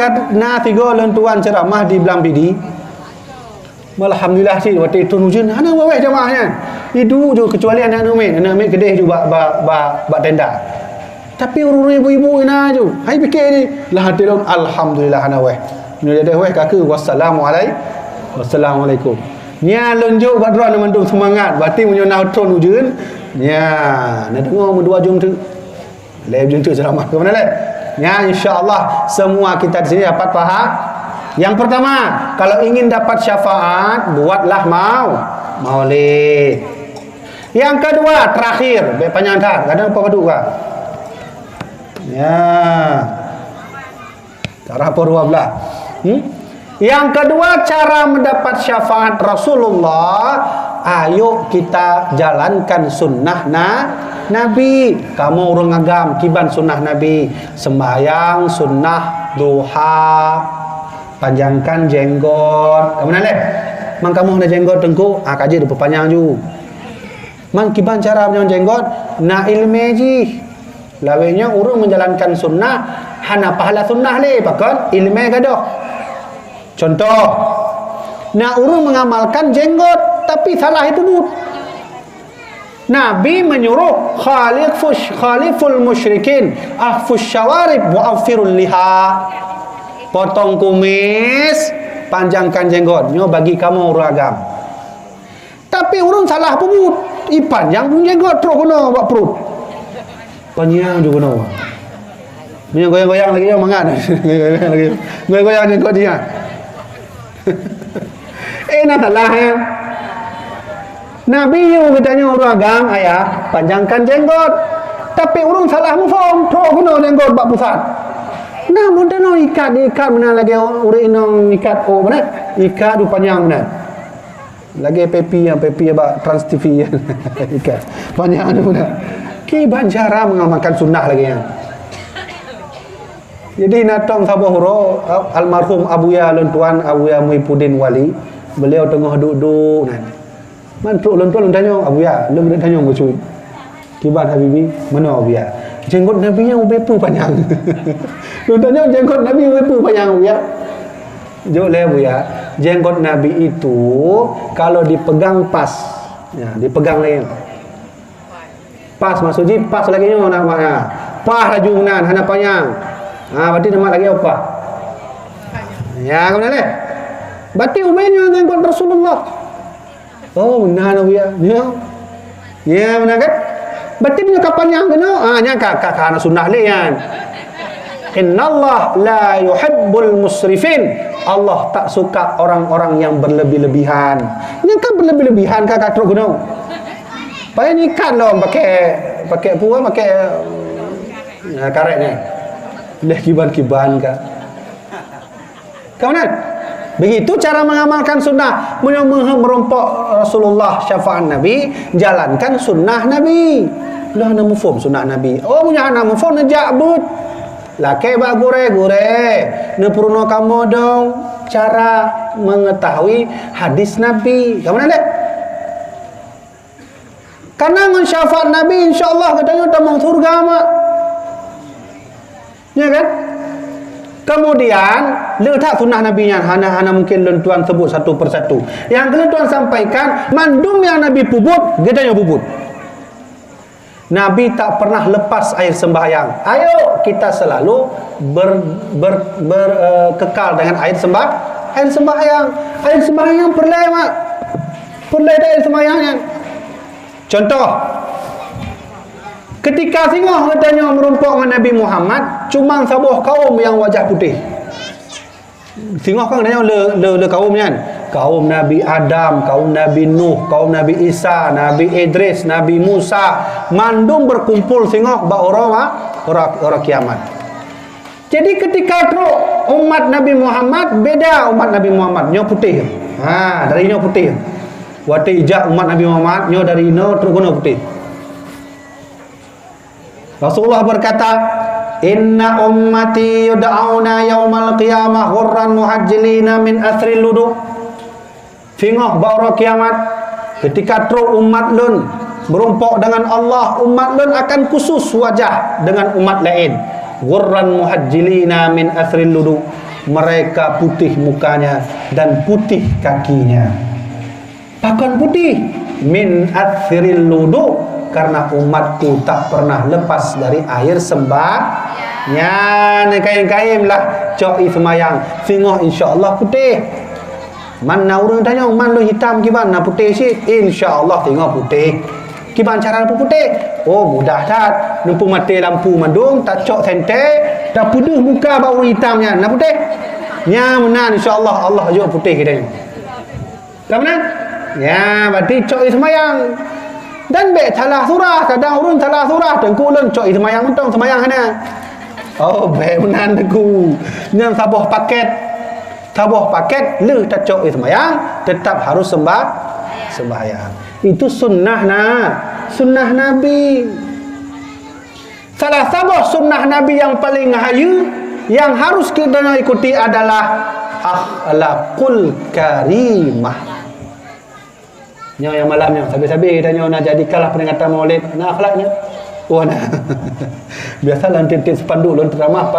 tiga lentuan ceramah di belang bidi. Alhamdulillah sih waktu itu hujan ana waweh jamaahnya. Hidu je kecuali anak ambil kedai je bak tenda. Tapi urus ibu-ibu ina je. Hai fikir ni lah hati alhamdulillah ana weh. Ni dia weh kaki wassalamualaikum. Nya lonjok badra nak mandung semangat. Berarti punya nautron hujan. Nya nak dengar mu 2 jam tu. Lep jam tu ceramah ke mana lep? Nya insya-Allah semua kita di sini dapat faham. Yang pertama, kalau ingin dapat syafaat, buatlah maulid. Yang kedua, terakhir, baik panjang tak? Kadang apa padu kah? Ya. Cara apa dua belah? Yang kedua, cara mendapat syafaat Rasulullah, ayo kita jalankan sunnah Nabi. Kamu orang agam kiban sunnah Nabi, sembahyang sunnah duha, panjangkan jenggot. Kamu nak? Mang kamu nak jenggot tengku, kaji depa panjang ju. Mang kiban cara panjang jenggot, na ilmu ji. Lawenya orang menjalankan sunnah, hana pahala sunnah le, pakon ilmu gadoh. Contoh, nak urung mengamalkan jenggot tapi salah itu but. Nabi menyuruh khaliful musyrikin ahfus syawarib wa afirul liha. Potong kumis, panjangkan jenggot. Nyo bagi kamu urang agam. Tapi urung salah pun panjang pun jenggot terus kena buat perut. Panjang juga kena. Punya goyang-goyang lagi mangat. Goyang-goyang jenggot dia. Nak salah ya. Nabi yang katanya orang agam ayah panjangkan jenggot, tapi orang salah mufom terus guna jenggot bak pusat. Nah mudah no ikat mana lagi orang inong ikat mana ikat du panjang mana lagi pepi bak Trans TV ikat panjang tu mana ki banjara mengamalkan sunnah lagi ya. Jadi natong sabah huro almarhum Abuya lentuan Abuya Muhyiddin Wali, beliau tengah duduk nan. Mantuk lentuan tanya Abuya, lu tanya ngucuy. Kiban Habibi, mana Abuya? Jenggot Nabi yang bepu panjang. Lu tanya jenggot Nabi bepu panjang Abuya. Jauh le Abuya, jenggot Nabi itu kalau dipegang pas, ya, dipegang lagi. Pas maksudnya pas lagi nya nak mana? Pas rajunan hana panjang. Berarti nama lagi apa? Ya, kemudian ni. Berarti umumnya jenggot Rasulullah. Oh, benar Nabiya. Ya, benar kan? Berarti punya kapan yang kena? Nya kakak sunnah le kan. Innallah la yuhibbul musrifin. Allah tak suka orang-orang yang berlebih-lebihan. Nya kan berlebih-lebihan kakak terus guna. Payah nikat loh pakai puas pakai karetnya. Leh kiban-kiban kah? Kawan, begitu cara mengamalkan sunnah, merompok Rasulullah syafaat Nabi, jalankan sunnah Nabi. Lah nak mufum sunnah Nabi. Oh punya anak mufum nejak but. Laki bak gure-gure. Ne purno kamu dong cara mengetahui hadis Nabi. Kamu nak? Karena dengan syafaat Nabi insya-Allah katanya tamang surga mak. Ya kan? Kemudian letak sunnah Nabi nya hana mungkin tuan sebut satu persatu. Yang kena tuan sampaikan mandum yang Nabi puput, gedanya puput. Nabi tak pernah lepas air sembahyang. Ayo kita selalu kekal dengan air sembahyang. Air sembahyang perlai mak. Perlai air sembahyangnya. Contoh, ketika tengok katanya merumpuk dengan Nabi Muhammad, cuma sebuah kaum yang wajah putih. Tengok kan katanya le kaum kan. Kaum Nabi Adam, kaum Nabi Nuh, kaum Nabi Isa, Nabi Idris, Nabi Musa, mandum berkumpul tengok ba orang kiamat. Jadi ketika tu umat Nabi Muhammad beda umat Nabi Muhammad, nyo putih. Dari nyo putih. Waktu ijak umat Nabi Muhammad nyo dari nyo terus guna putih. Rasulullah berkata, "Inna ummati yud'auna yaumal qiyamah ghurran muhajjilina min athril wudu." Tengok bahawa kiamat ketika terus umat lun berumpuk dengan Allah, umat lun akan khusus wajah dengan umat lain. Ghurran muhajjilina min athril wudu. Mereka putih mukanya dan putih kakinya. Bahkan putih min athril wudu, karena umatku tak pernah lepas dari air sembahyang. Kain-kain lah cok semayang. Tengok insya-Allah putih. Mana orang tanya man lo hitam gimana putih sih? Insya-Allah tengok putih. Gimana cara lampu putih? Oh mudah dah. Lampu mati lampu mandung tak cok sente, dah pudus muka bau hitamnya. Nak putih? Nya menan insya-Allah Allah juga putih kita. Tak benar? Ya, berarti cok semayang. Dan baik salah surah, kadang urun salah surah tengku lun cok semayang mentong semayang hana. Oh, baik menan tengku. Yang sabuh paket le tak cok semayang, tetap harus sembahyang. Itu sunnah sunnah Nabi. Salah sabuh sunnah Nabi yang paling hayu yang harus kita ikuti adalah akhlaqul karimah. Yang malamnya sabi-sabi kita nak jadikanlah peringatan Maulid nak akhlaknya. Oh nah. Biasalah titik spanduk lon ceramah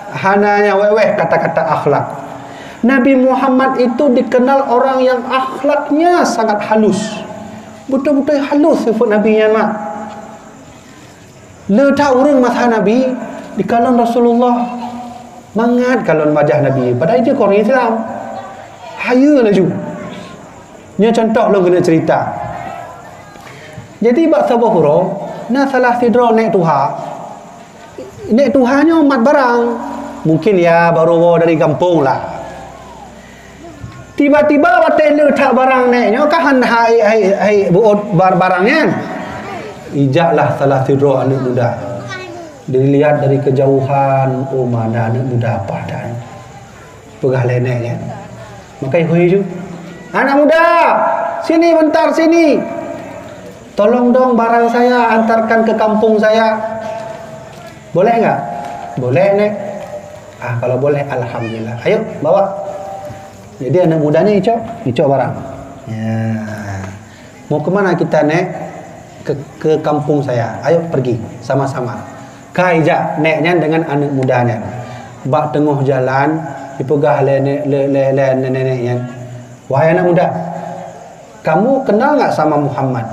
hana yang weweh kata-kata akhlak. Nabi Muhammad itu dikenal orang yang akhlaknya sangat halus. Betul-betul halus sifat Nabi nya mak. Le tak urang masa Nabi di kalangan Rasulullah mangat kalon wajah Nabi. Padahal dia orang Islam. Hayu laju. Nya contoh lo kena cerita. Jadi bak sabah huruf, na salah sidra naik tuha. Naik tuhanya umat barang. Mungkin ya baru dari kampung lah. Tiba-tiba batai letak barang naiknya kan hai buat barangnya. Ijaklah salah sidra anak muda. Dilihat dari kejauhan, oh mana anak muda apa dah. Pegah leneknya. Maka hui ju. Anak muda, sini bentar sini. Tolong dong barang saya antarkan ke kampung saya. Boleh enggak? Boleh, Nek. Kalau boleh alhamdulillah. Ayo bawa. Jadi anak muda ni icok barang. Ya. Mau ke mana kita, Nek? Ke kampung saya. Ayo pergi sama-sama. Kaijak neknya dengan anak mudanya. Bak tengah jalan dipegah neneknya. Wahai anak muda, kamu kenal nggak sama Muhammad?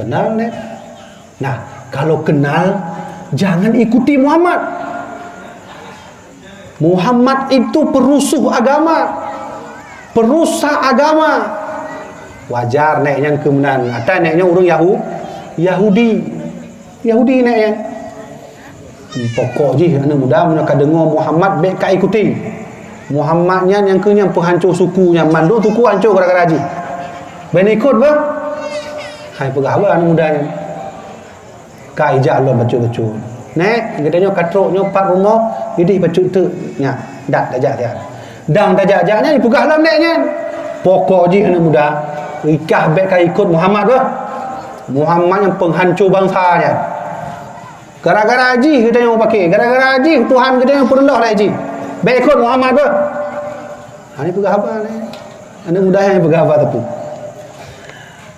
Kenal, Nek? Nah, kalau kenal, jangan ikuti Muhammad. Muhammad itu perusuh agama, perusak agama. Wajar neknya kemudian. Atau neknya orang Yahudi neknya. Pokok je anak muda nak dengar Muhammad baik kau ikuti. Muhammadnya yang kenyang penghancur sukunya, mandu suku hancur gara-gara haji. Ben ikut bah. Hai pegah bah anak mudanya. Ka ijak Allah betul-betul. Nek, katanya katroknya 4 rumah, idih betul tu nya. Dak dajak dia. Dang dajak-jaknya dipegah lah neknya. Pokok je anak muda. Ikah baik kau ikut Muhammad bah. Muhammad yang penghancur bangsanya. Gara-gara haji katanya mau pakai. Gara-gara haji Tuhan katanya perendah lah haji. Baik ikut Muhammad pun. Ini pegah apa ni? Anak muda yang pegah apa tu?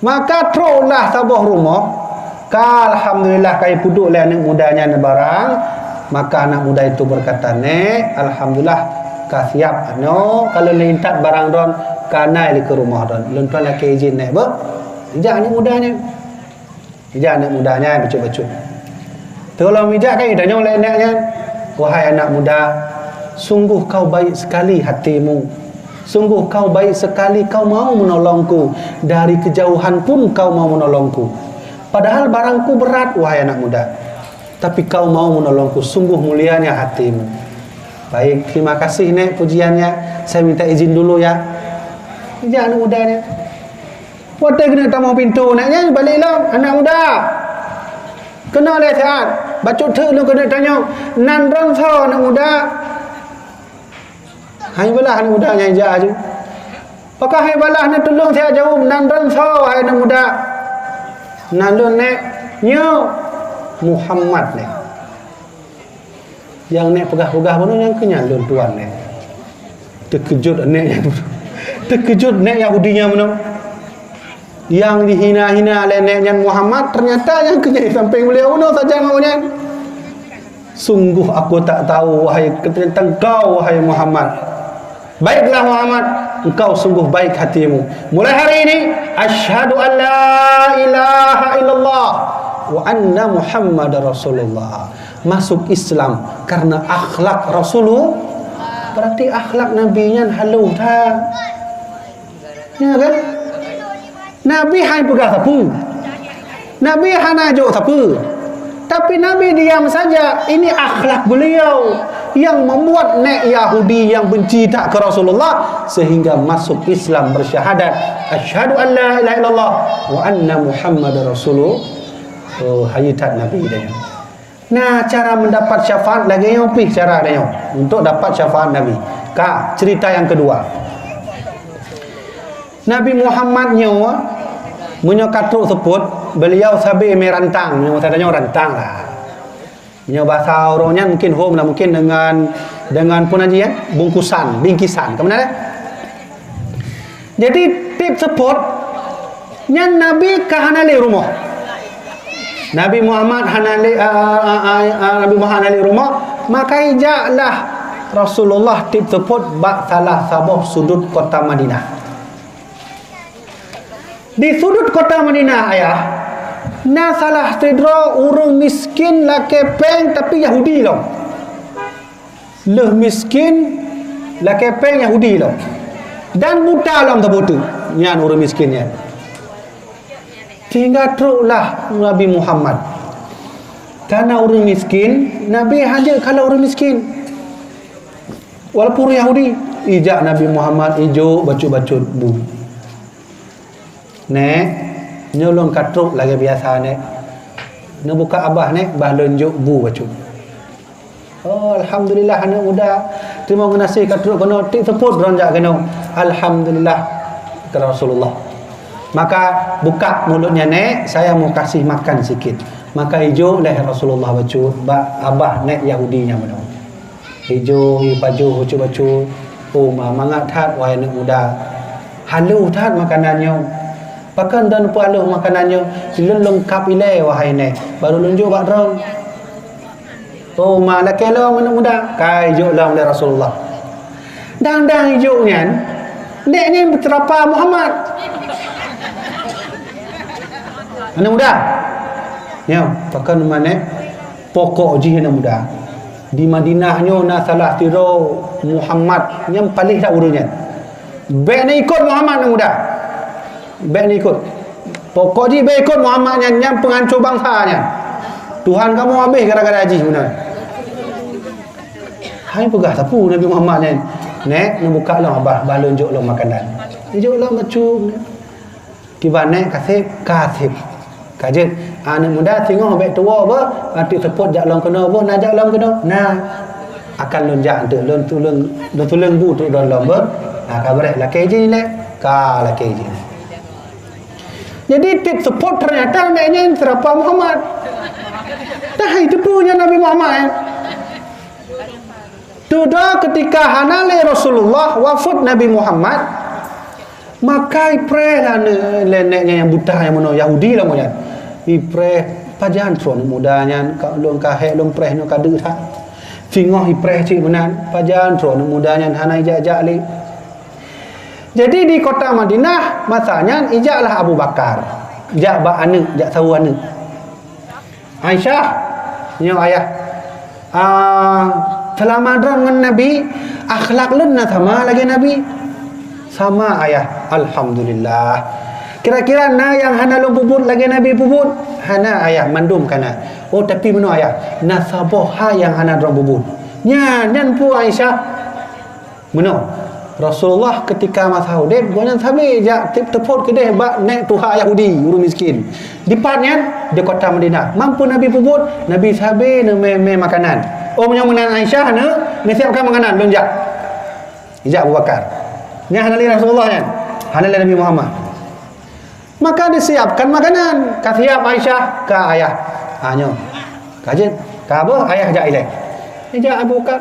Maka teruslah sabah rumah. Alhamdulillah kai puduk le anak mudanya barang. Maka anak muda itu berkata, "Nek, alhamdulillah ka siap ano kalau lintat barang don kanai ke rumah don. Lun tuan laki izin nek be." Ijak anak mudanya. Ijak anak mudanya becut-becut. Tolong ijak kan idanya oleh neknya. Wahai anak muda, sungguh kau baik sekali hatimu. Sungguh kau baik sekali, kau mau menolongku. Dari kejauhan pun kau mau menolongku. Padahal barangku berat, wahai anak muda. Tapi kau mau menolongku, sungguh mulianya hatimu. Baik, terima kasih Nek pujiannya. Saya minta izin dulu ya. Ijak anak mudanya. Waktu kena tamu pintu Neknya baliklah anak muda. Kena oleh sihat. Bacuk tu lu kena tanya. Nan rang so anak muda. Hai balah anak muda yang ijak je. Pakah hai balah nak tolong saya jawab nan rang so hai anak muda. Nan lu Nek nyo Muhammad ni. Yang Nek pegah-pegah mana yang kenyal don tuan Nek. Terkejut Nek yang terkejut Nek Yahudinya mana. Yang dihina-hina oleh Neknya Muhammad ternyata yang kenyal sampai beliau mana saja maunya. Sungguh aku tak tahu wahai tentang kau wahai Muhammad. Baiklah Muhammad, engkau sungguh baik hatimu. Mulai hari ini asyhadu an la ilaha illallah wa anna Muhammad Rasulullah. Masuk Islam karena akhlak Rasulullah. Berarti akhlak nabinya halu tak? Ya kan? Nabi hai pegang sapu. Nabi hana ajuk sapu. Tapi Nabi diam saja. Ini akhlak beliau yang membuat Nek Yahudi yang benci tak ke Rasulullah sehingga masuk Islam bersyahadat asyhadu an la ilaha illallah wa anna Muhammad Rasulullah. Oh, hayitat Nabi dia. Nah, cara mendapat syafaat lagi yang pih cara dia untuk dapat syafaat Nabi. Kak, cerita yang kedua. Nabi Muhammad nyawa menyokatruk sebut beliau sabi merantang, maksudnya rantang lah. Nyawa bahasa orangnya mungkin home lah, mungkin dengan pun aja ya, bingkisan. Kemana? Jadi tip sebut nyan Nabi kahanali rumah. Nabi Muhammad Nabi Muhammad rumah, maka ijaklah Rasulullah tip sebut bak salah sabuh sudut kota Madinah. Di sudut kota Madinah ayah, na salah tidro urung miskin laki peng tapi Yahudi loh. Leh miskin laki peng Yahudi loh. Dan buta loh tebutu. Nyan urung miskinnya. Sehingga teruklah Nabi Muhammad. Karena orang miskin, Nabi hanya kalau orang miskin. Walaupun Yahudi, ijak Nabi Muhammad ijo bacut-bacut bu. Nek, nyolong katruk lagi biasa nek. Nak buka abah nek, bah lenjuk bu bacut. Oh, alhamdulillah anak muda. Terima kasih katruk kena tik seput beranjak kena. Alhamdulillah ke Rasulullah. Maka buka mulutnya nek, saya mau kasih makan sikit. Maka hijau leh Rasulullah bacut, abah nek Yahudinya mana. Hijau, baju bacut. Oh, mangat tat wahai anak muda. Halu tat makanannya. Pakan dan paluh makanannya. Lun lengkap ilai wahai nek. Baru lunjuk bak drone. Oh, mana kelo anak muda. Kai hijau lah oleh Rasulullah. Dang hijau nyan. Neknya berterapa Muhammad. Anak muda. Ya, pakan mana pokok ji anak muda. Di Madinahnya na salah tiro Muhammad yang paling tak urusnya. Baik ni ikut Muhammad anak muda. Baik ni ikut. Pokok ji baik ikut Muhammad yang pengancur bangsanya. Tuhan kamu habis gara-gara haji sebenarnya. Hai pegah sapu Nabi Muhammad ni. Nek nak buka lah abah balunjuk lah makanan. Juk lah macam tiba nek kasih kajet anak muda tengok baik tua apa nanti seput jak long kena apa nak jak long kena nah akan lonjak tu lon bu tu don long ber nah kabar laki je ni ka laki je. Jadi tip seput ternyata neknya serapa Muhammad. Dah itu punya Nabi Muhammad. Sudah ketika hanale Rasulullah wafat Nabi Muhammad, maka ipre lah neneknya yang buta yang mana Yahudi lah punya. Ipre pajan suan mudanya kalau long kahek long preh no kadu tak. Tingoh ipreh cik benan pajan tro mudanya hana ijak-ijak li. Jadi di kota Madinah masanya ijaklah Abu Bakar. Jak ba anak, jak tahu anak. Aisyah nyo ayah. Telah madron dengan Nabi, akhlak luna sama lagi Nabi. Sama ayah. Alhamdulillah. Kira-kira na yang hana lu puput lagi Nabi puput. Hana ayah mandum kana. Oh tapi mana ayah? Nasabah ha yang hana dron puput. Nyan pu Aisyah. Mana? Rasulullah ketika masa Hudaib gonan sabi jak tepot kedeh bak nek tuha Yahudi urang miskin. Dipatnya di kota Madinah. Mampu Nabi puput, Nabi sabi ne me makanan. Oh punya menan Aisyah ne siapkan makanan lonjak. Ijak Abu Bakar. Nya hanali Rasulullah nya. Hanali Nabi Muhammad. Maka disiapkan makanan. Kasiap Aisyah ke ayah. Nyo. Kajen. Ka apa ayah jak ilek. Ijak Abu Bakar.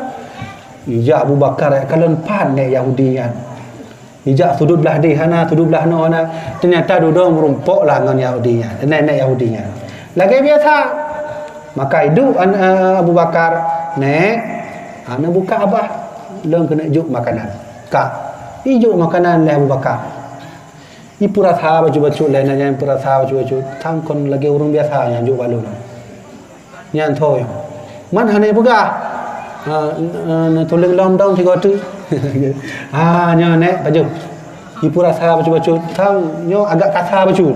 Ijak Abu Bakar kalau pan ne Yahudi kan. Ijak sudut belah di hana sudut belah no ana. Ternyata duduk merumpok lah dengan Yahudi nya. Nenek Yahudi nya. Lagi biasa. Maka hidup Abu Bakar, nek ana buka abah leung kena juk makanan. Kak, ijuk makanan le Abu Bakar. I purasa baju-baju lain yang purasa baju-baju tangkon lagi urang biasa yang juk balun. Nyan thôi. Man hane buka. Tolong lom dong 3 tu. Nya nek baju. I purasa baju-baju tang nyo agak kasar baju.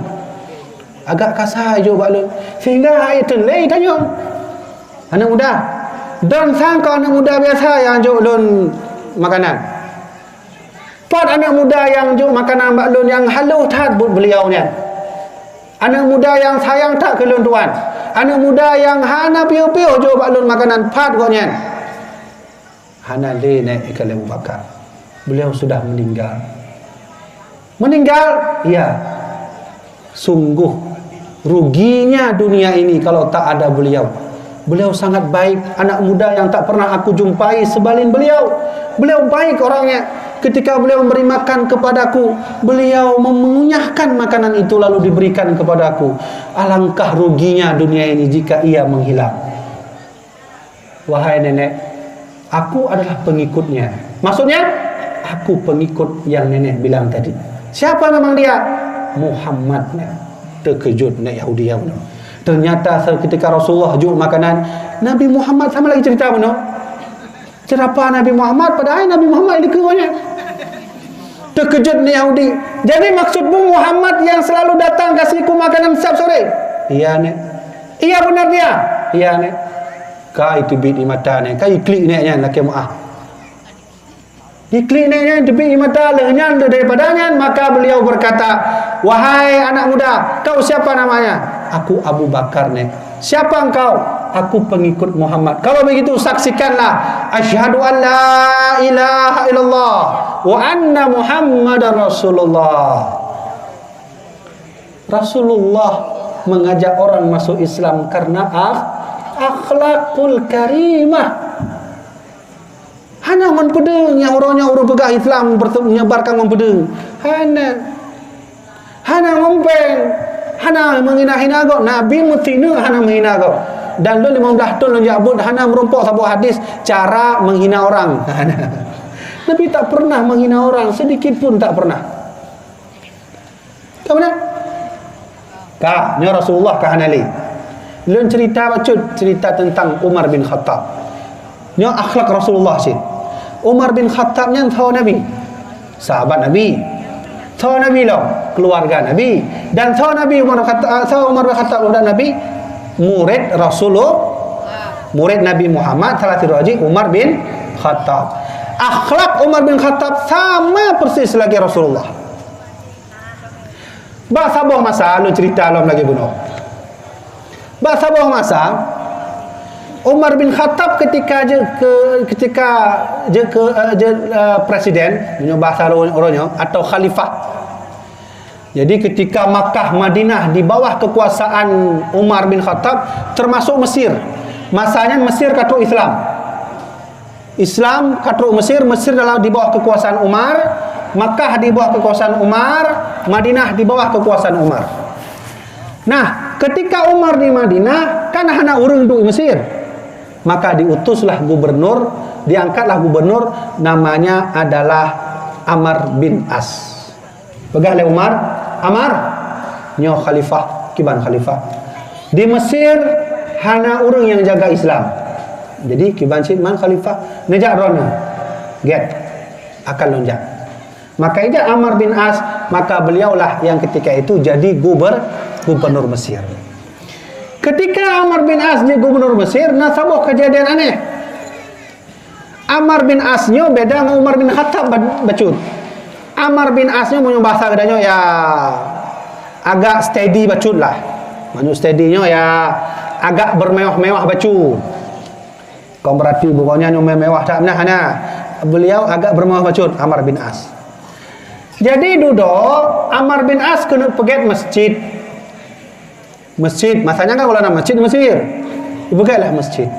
Agak kasar juk balun. Sehingga itu lei tanya. Anak muda. Dan sangka anak muda biasa yang juk lun makanan. Pat anak muda yang juk makanan baklun yang halu tat but beliau nya. Anak muda yang sayang tak ke lun tuan. Anak muda yang hana piu-piu juk baklun makanan pat kok nya. Hana le naik ke Abu Bakar. Beliau sudah meninggal. Meninggal? Ya. Sungguh ruginya dunia ini kalau tak ada beliau. Beliau sangat baik, anak muda yang tak pernah aku jumpai sebalin beliau. Beliau baik orangnya. Ketika beliau memberi makan kepadaku, beliau mengunyahkan makanan itu lalu diberikan kepadaku. Alangkah ruginya dunia ini jika ia menghilang. Wahai nenek, aku adalah pengikutnya. Maksudnya, aku pengikut yang nenek bilang tadi. Siapa memang dia? Muhammadnya. Terkejut nek Yahudi yang benar. Ternyata ketika Rasulullah juk makanan, Nabi Muhammad sama lagi cerita benar. Cerapa Nabi Muhammad padahal Nabi Muhammad dikewanya. Terkejut nek Yahudi. Jadi maksudmu Muhammad yang selalu datang kasihku makanan setiap sore? Iya nek. Iya benar dia. Iya nek. Ka itu bit di mata nek. Ka iklik neknya laki maaf. Iklik neknya bit di mata lehnya daripadanya, maka beliau berkata, "Wahai anak muda, kau siapa namanya?" "Aku Abu Bakar nek." "Siapa engkau?" "Aku pengikut Muhammad." "Kalau begitu saksikanlah, asyhadu an la ilaha illallah wa anna Muhammadar Rasulullah." Rasulullah mengajak orang masuk Islam karena akhlakul karimah. Hana mempedeng yang orangnya orang pegang Islam menyebarkan mempedeng. Hana ngompeng. Hana menghina-hina kau. Nabi mutina hana menghina kau. Dan lu 15 tahun lu jabut hana merumpok sebuah hadis cara menghina orang. Nabi tak pernah menghina orang, sedikit pun tak pernah. Kau benar? Kak, ni Rasulullah kah Hanali. Lu cerita bacut cerita tentang Umar bin Khattab. Ni akhlak Rasulullah sih. Umar bin Khattab nya tahu Nabi. Sahabat Nabi. Tahu Nabi lah, keluarga Nabi. Dan tahu Nabi Umar bin Khattab dan Nabi murid Rasulullah. Murid Nabi Muhammad sallallahu alaihi wasallam Umar bin Khattab. Akhlak Umar bin Khattab sama persis lagi Rasulullah. Bahasa boh masa lu cerita alam lagi bunuh. Bahasa boh masa Umar bin Khattab ketika presiden bahasa orangnya atau khalifah. Jadi ketika Makkah Madinah di bawah kekuasaan Umar bin Khattab termasuk Mesir. Masanya Mesir katuk Islam. Islam katuk Mesir, Mesir dalam di bawah kekuasaan Umar, Makkah di bawah kekuasaan Umar, Madinah di bawah kekuasaan Umar. Nah, ketika Umar di Madinah kan hana urang duk Mesir. Maka diutuslah gubernur, diangkatlah gubernur, namanya adalah Amr bin As. Pegah le Umar, Amar nyo khalifah, kiban khalifah. Di Mesir hana orang yang jaga Islam. Jadi kiban man khalifah nejak rono. Get akan lonjak. Maka ija Amr bin As, maka beliaulah yang ketika itu jadi gubernur Mesir. Ketika Amr bin As jadi gubernur Mesir, nah sabuh kejadian aneh. Amr bin Asnyo beda dengan Umar bin Khattab bacut. Amr bin Asnyo punya bahasa kedanya ya agak steady bacut lah. Manu steady-nya ya agak bermewah-mewah bacut. Kau berarti pokoknya mewah tak nah. Beliau agak bermewah bacut Amr bin As. Jadi duduk Amr bin As kena pergi masjid, masanya kan kalau nama masjid Mesir, pergilah masjid.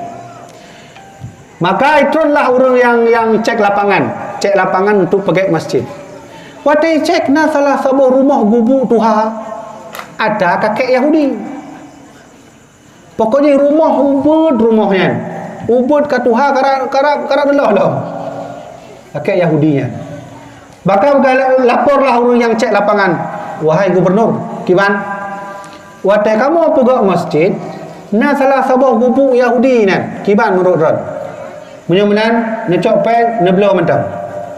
Maka itulah orang yang cek lapangan untuk pergi masjid. Waktu cek na salah sebuah rumah gubuk tuha ada kakek Yahudi. Pokoknya rumahnya ubud ke tuha karena Allah. Kakek Yahudinya. Maka laporlah orang yang cek lapangan, wahai gubernur, kiban waktu kamu pergi masjid, na salah sebuah gubuk Yahudi nan, kiban menurut Ron. Menyamanan necok peng neblo mentam.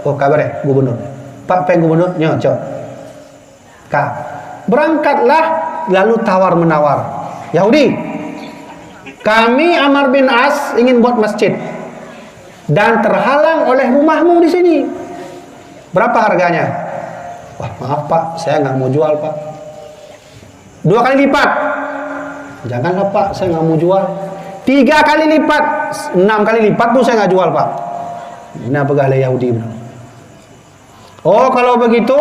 Oh kabar gubernur. Pak peng gubernur nyocok. Ka. Berangkatlah lalu tawar menawar. Yahudi. Kami Amr bin As ingin buat masjid dan terhalang oleh rumahmu di sini. Berapa harganya? Wah, maaf Pak, saya nggak mau jual Pak. 2 kali lipat. Janganlah Pak, saya nggak mau jual. 3 kali lipat, 6 kali lipat pun saya nggak jual Pak. Ini pegah Yahudi benar. Oh kalau begitu,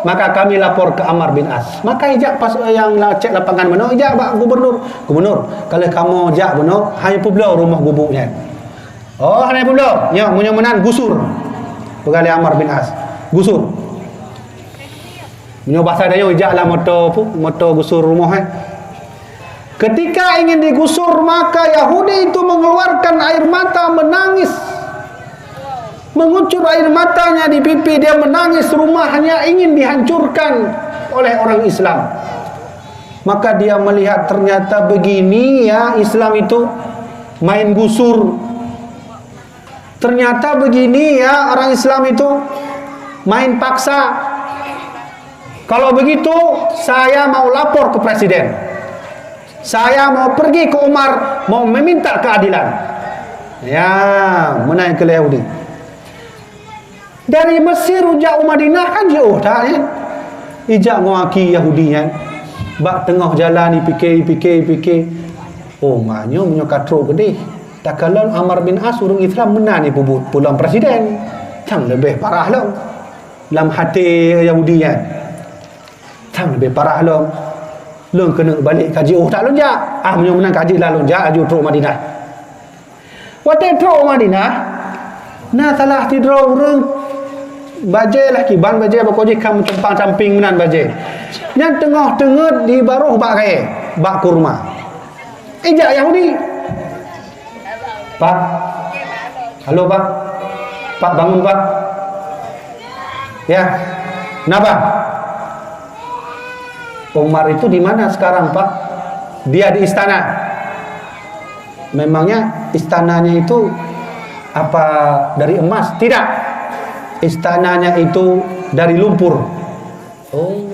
maka kami lapor ke Amr bin As. Maka ijak pas yang cek lapangan mana, ijak Pak Gubernur. Gubernur, kalau kamu ijak benar, hanya publau rumah gubuknya. Oh hanya publau, nya menyan gusur. Pegah Amr bin As, gusur. Menyo bahasa dia ijak lah moto gusur rumah. Ketika ingin digusur, maka Yahudi itu mengeluarkan air mata, menangis. Mengucur air matanya di pipi, dia menangis, rumahnya ingin dihancurkan oleh orang Islam. Maka dia melihat ternyata begini ya Islam itu main gusur. Ternyata begini ya orang Islam itu main paksa. Kalau begitu saya mau lapor ke presiden. Saya mau pergi ke Umar, mau meminta keadilan. Ya, menaik ke Yahudi. Dari Mesir ujak Madinah kan jauh dah kan. Ijak ngaki Yahudi kan. Bak tengah jalan ni fikir. Oh, maknanya menyokatro gede. Tak kalau Amr bin As urung Islam menang ni pulang presiden. Tang lebih parah lah. Dalam hati Yahudi kan. Tang lebih parah lah. Long kena balik kaji tak lonjak. Menang kaji lah lonjak aju teruk Madinah. Waktu teruk Madinah, nah salah tidur orang bajai lah kiban bajai bakoji kam cumpang camping menan bajai. Yang tengah-tengah di baruh bak kaya, bak kurma. Ijak Yahudi. Pak. Halo Pak. Pak bangun Pak. Ya. Kenapa? Umar itu di mana sekarang Pak? Dia di istana. Memangnya istananya itu apa dari emas? Tidak. Istananya itu dari lumpur. Oh,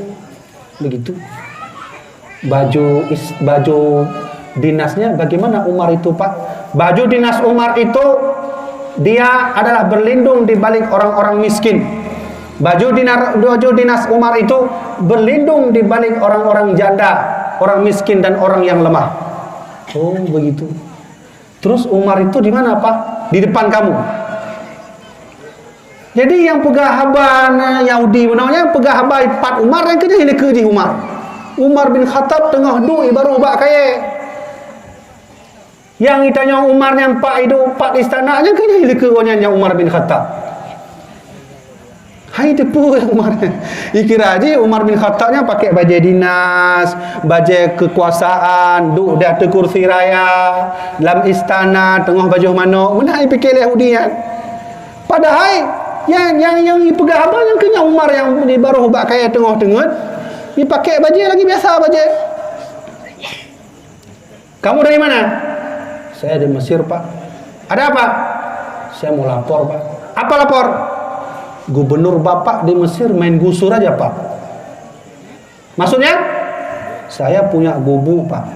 begitu. Baju dinasnya bagaimana Umar itu Pak? Baju dinas Umar itu dia adalah berlindung di balik orang-orang miskin. Baju dinas Umar itu berlindung di balik orang-orang janda, orang miskin dan orang yang lemah. Oh, begitu. Terus Umar itu di mana, Pak? Di depan kamu. Jadi yang pegahaban Yahudi namanya pegahaban Pat Umar yang kerja ini kerja Umar. Umar bin Khattab tengah duk baru bak kaya. Yang ditanya Umar yang Pak itu Pat istana aja kerja ini kerja Umar bin Khattab. Hai depu Umar. Ikira aja Umar bin Khattabnya pakai baju dinas, baju kekuasaan, duduk di atas kursi raya, dalam istana, tengah baju manuk. Mana ai fikir Yahudi kan? Padahal yang pegang apa yang kena Umar yang di baru hubak kaya tengah-tengah, dia pakai baju lagi biasa baju. Kamu dari mana? Saya dari Mesir, Pak. Ada apa? Saya mau lapor, Pak. Apa lapor? Gubernur Bapak di Mesir main gusur aja, Pak. Maksudnya? Saya punya gubuk, Pak.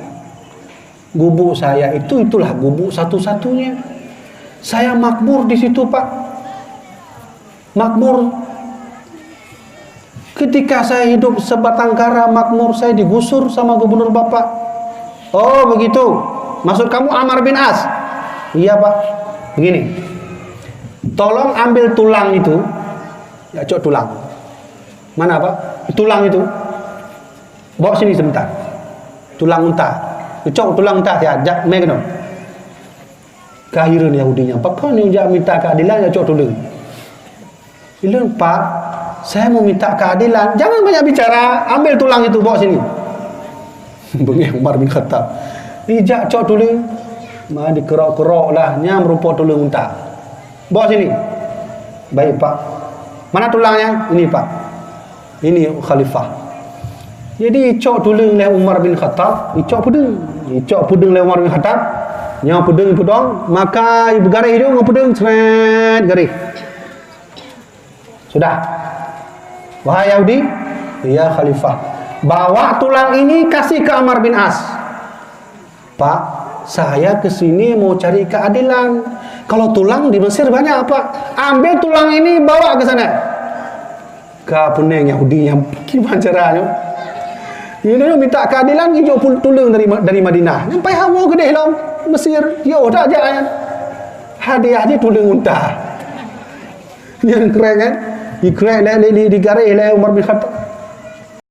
Gubuk saya itulah gubuk satu-satunya. Saya makmur di situ, Pak. Makmur. Ketika saya hidup sebatang kara makmur, saya digusur sama gubernur Bapak. Oh, begitu. Maksud kamu Amr bin As? Iya, Pak. Begini. Tolong ambil tulang itu. Ya, cok tulang. Mana, Pak? Tulang itu. Bawa sini sebentar. Tulang unta. Cok tulang unta ya, jak megno. Kahiran Yahudinya. Pak ni jak minta keadilan ya cok tulang. Bilang, Pak, saya mau minta keadilan. Jangan banyak bicara. Ambil tulang itu, bawa sini. Bengeng Umar bin Khattab. Ijak cok tulang. Mah dikerok-kerok lah. Nyam rupa tulang unta. Bawa sini. Baik, Pak. Mana tulangnya? Ini, Pak. Ini khalifah. Jadi cok tulang oleh Umar bin Khattab, cok pudeng oleh Umar bin Khattab. Nya pudeng pudong, maka ibu garis hidung pudeng seret garis. Sudah. Wahai Yahudi, ya khalifah, bawa tulang ini kasih ke Amr bin As. Pak, saya kesini mau cari keadilan. Kalau tulang di Mesir banyak, Pak. Ambil tulang ini bawa ke sana. Ka puneng Yahudi yang gimana caranya? Ini minta keadilan hijau tulang dari Madinah. Sampai hawa gede lah Mesir. Yo tak aja. Hadiah aja tulang unta. Yang keren kan? Di garis oleh Umar bin Khattab.